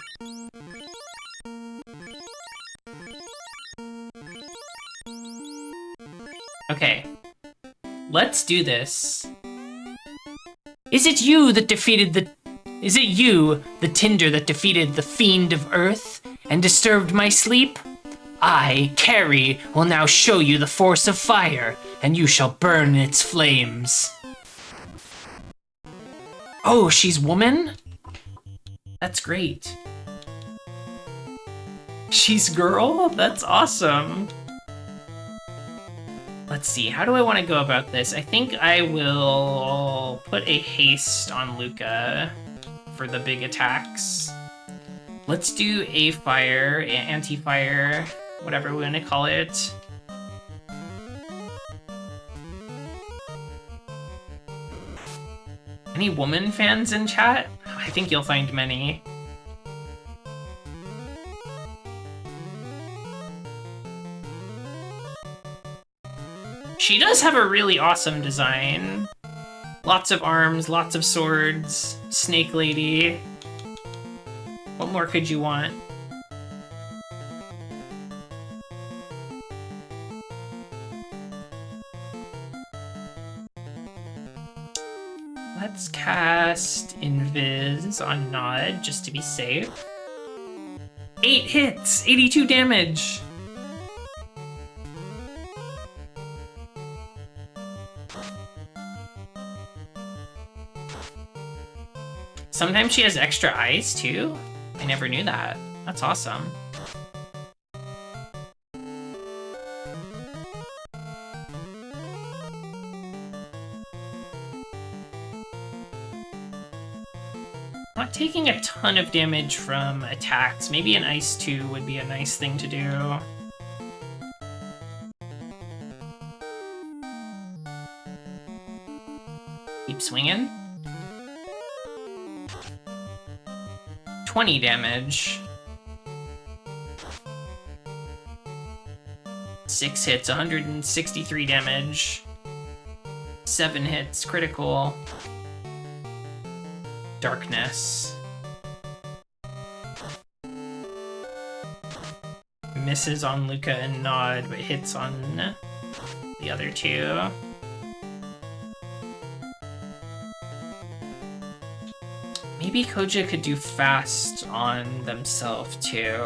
Let's do this. Is it you, the tinder that defeated the fiend of earth and disturbed my sleep? I, Carrie, will now show you the force of fire, and you shall burn in its flames. Oh, she's woman? That's great. She's girl? That's awesome. Let's see, how do I want to go about this? I think I will put a haste on Luca for the big attacks. Let's do a fire, anti-fire, whatever we want to call it. Any woman fans in chat? I think you'll find many. She does have a really awesome design. Lots of arms, lots of swords, snake lady. What more could you want? Let's cast Invis on Nod, just to be safe. 8 hits, 82 damage. Sometimes she has extra eyes, too? I never knew that. That's awesome. Not taking a ton of damage from attacks. Maybe an Ice 2 would be a nice thing to do. Keep swinging. 20 damage. 6 hits, 163 damage. 7 hits, critical. Darkness. Misses on Luca and Nod, but hits on the other two. Maybe Koja could do fast on themselves too.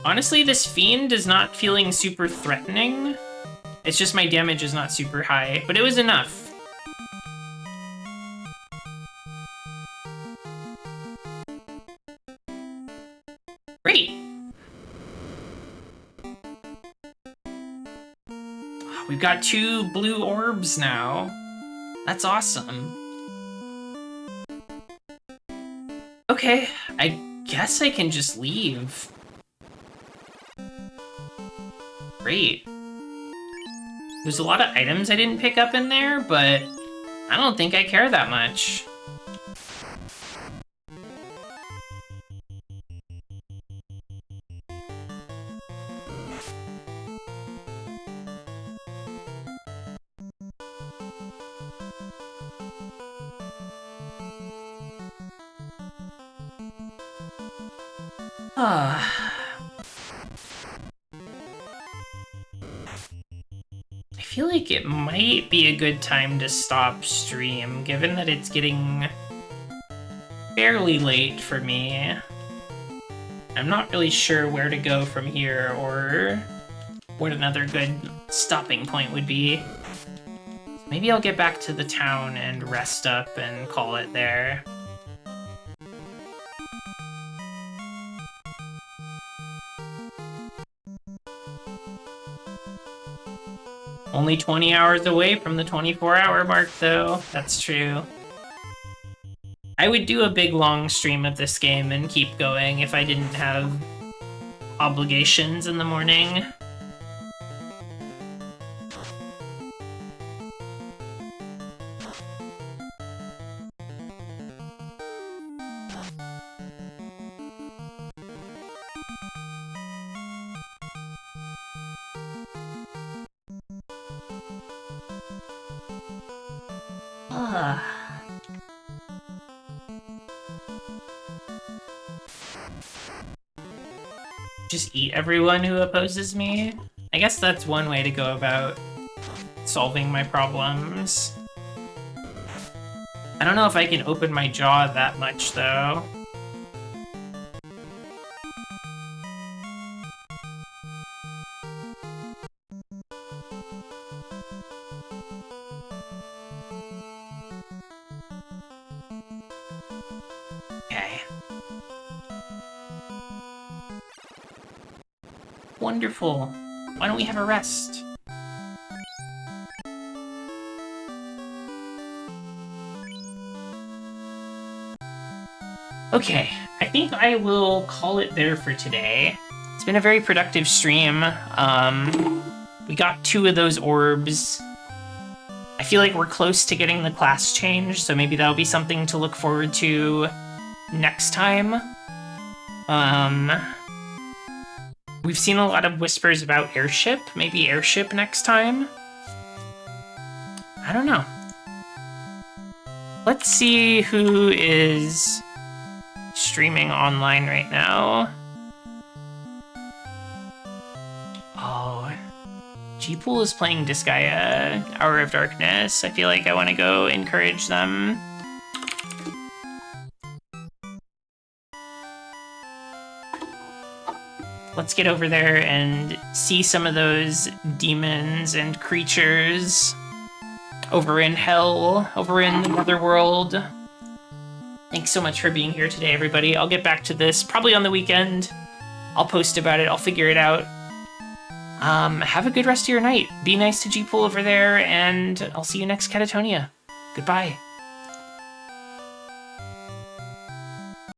Honestly, this fiend is not feeling super threatening. It's just my damage is not super high, but it was enough. Great. We've got 2 blue orbs now. That's awesome. Okay, I guess I can just leave. Great. There's a lot of items I didn't pick up in there, but I don't think I care that much. I feel like it might be a good time to stop stream, given that it's getting fairly late for me. I'm not really sure where to go from here or what another good stopping point would be. Maybe I'll get back to the town and rest up and call it there. Only 20 hours away from the 24-hour mark, though. That's true. I would do a big, long stream of this game and keep going if I didn't have obligations in the morning. Just eat everyone who opposes me? I guess that's one way to go about solving my problems. I don't know if I can open my jaw that much, though. Okay. Wonderful. Why don't we have a rest? Okay, I think I will call it there for today. It's been a very productive stream. We got 2 of those orbs. I feel like we're close to getting the class change, so maybe that'll be something to look forward to next time. We've seen a lot of whispers about Airship. Maybe Airship next time? I don't know. Let's see who is streaming online right now. Oh, G-Pool is playing Disgaea, Hour of Darkness. I feel like I want to go encourage them. Let's get over there and see some of those demons and creatures over in Hell, over in the Netherworld. Thanks so much for being here today, everybody. I'll get back to this probably on the weekend. I'll post about it. I'll figure it out. Have a good rest of your night. Be nice to G-Pool over there, and I'll see you next Catatonia. Goodbye.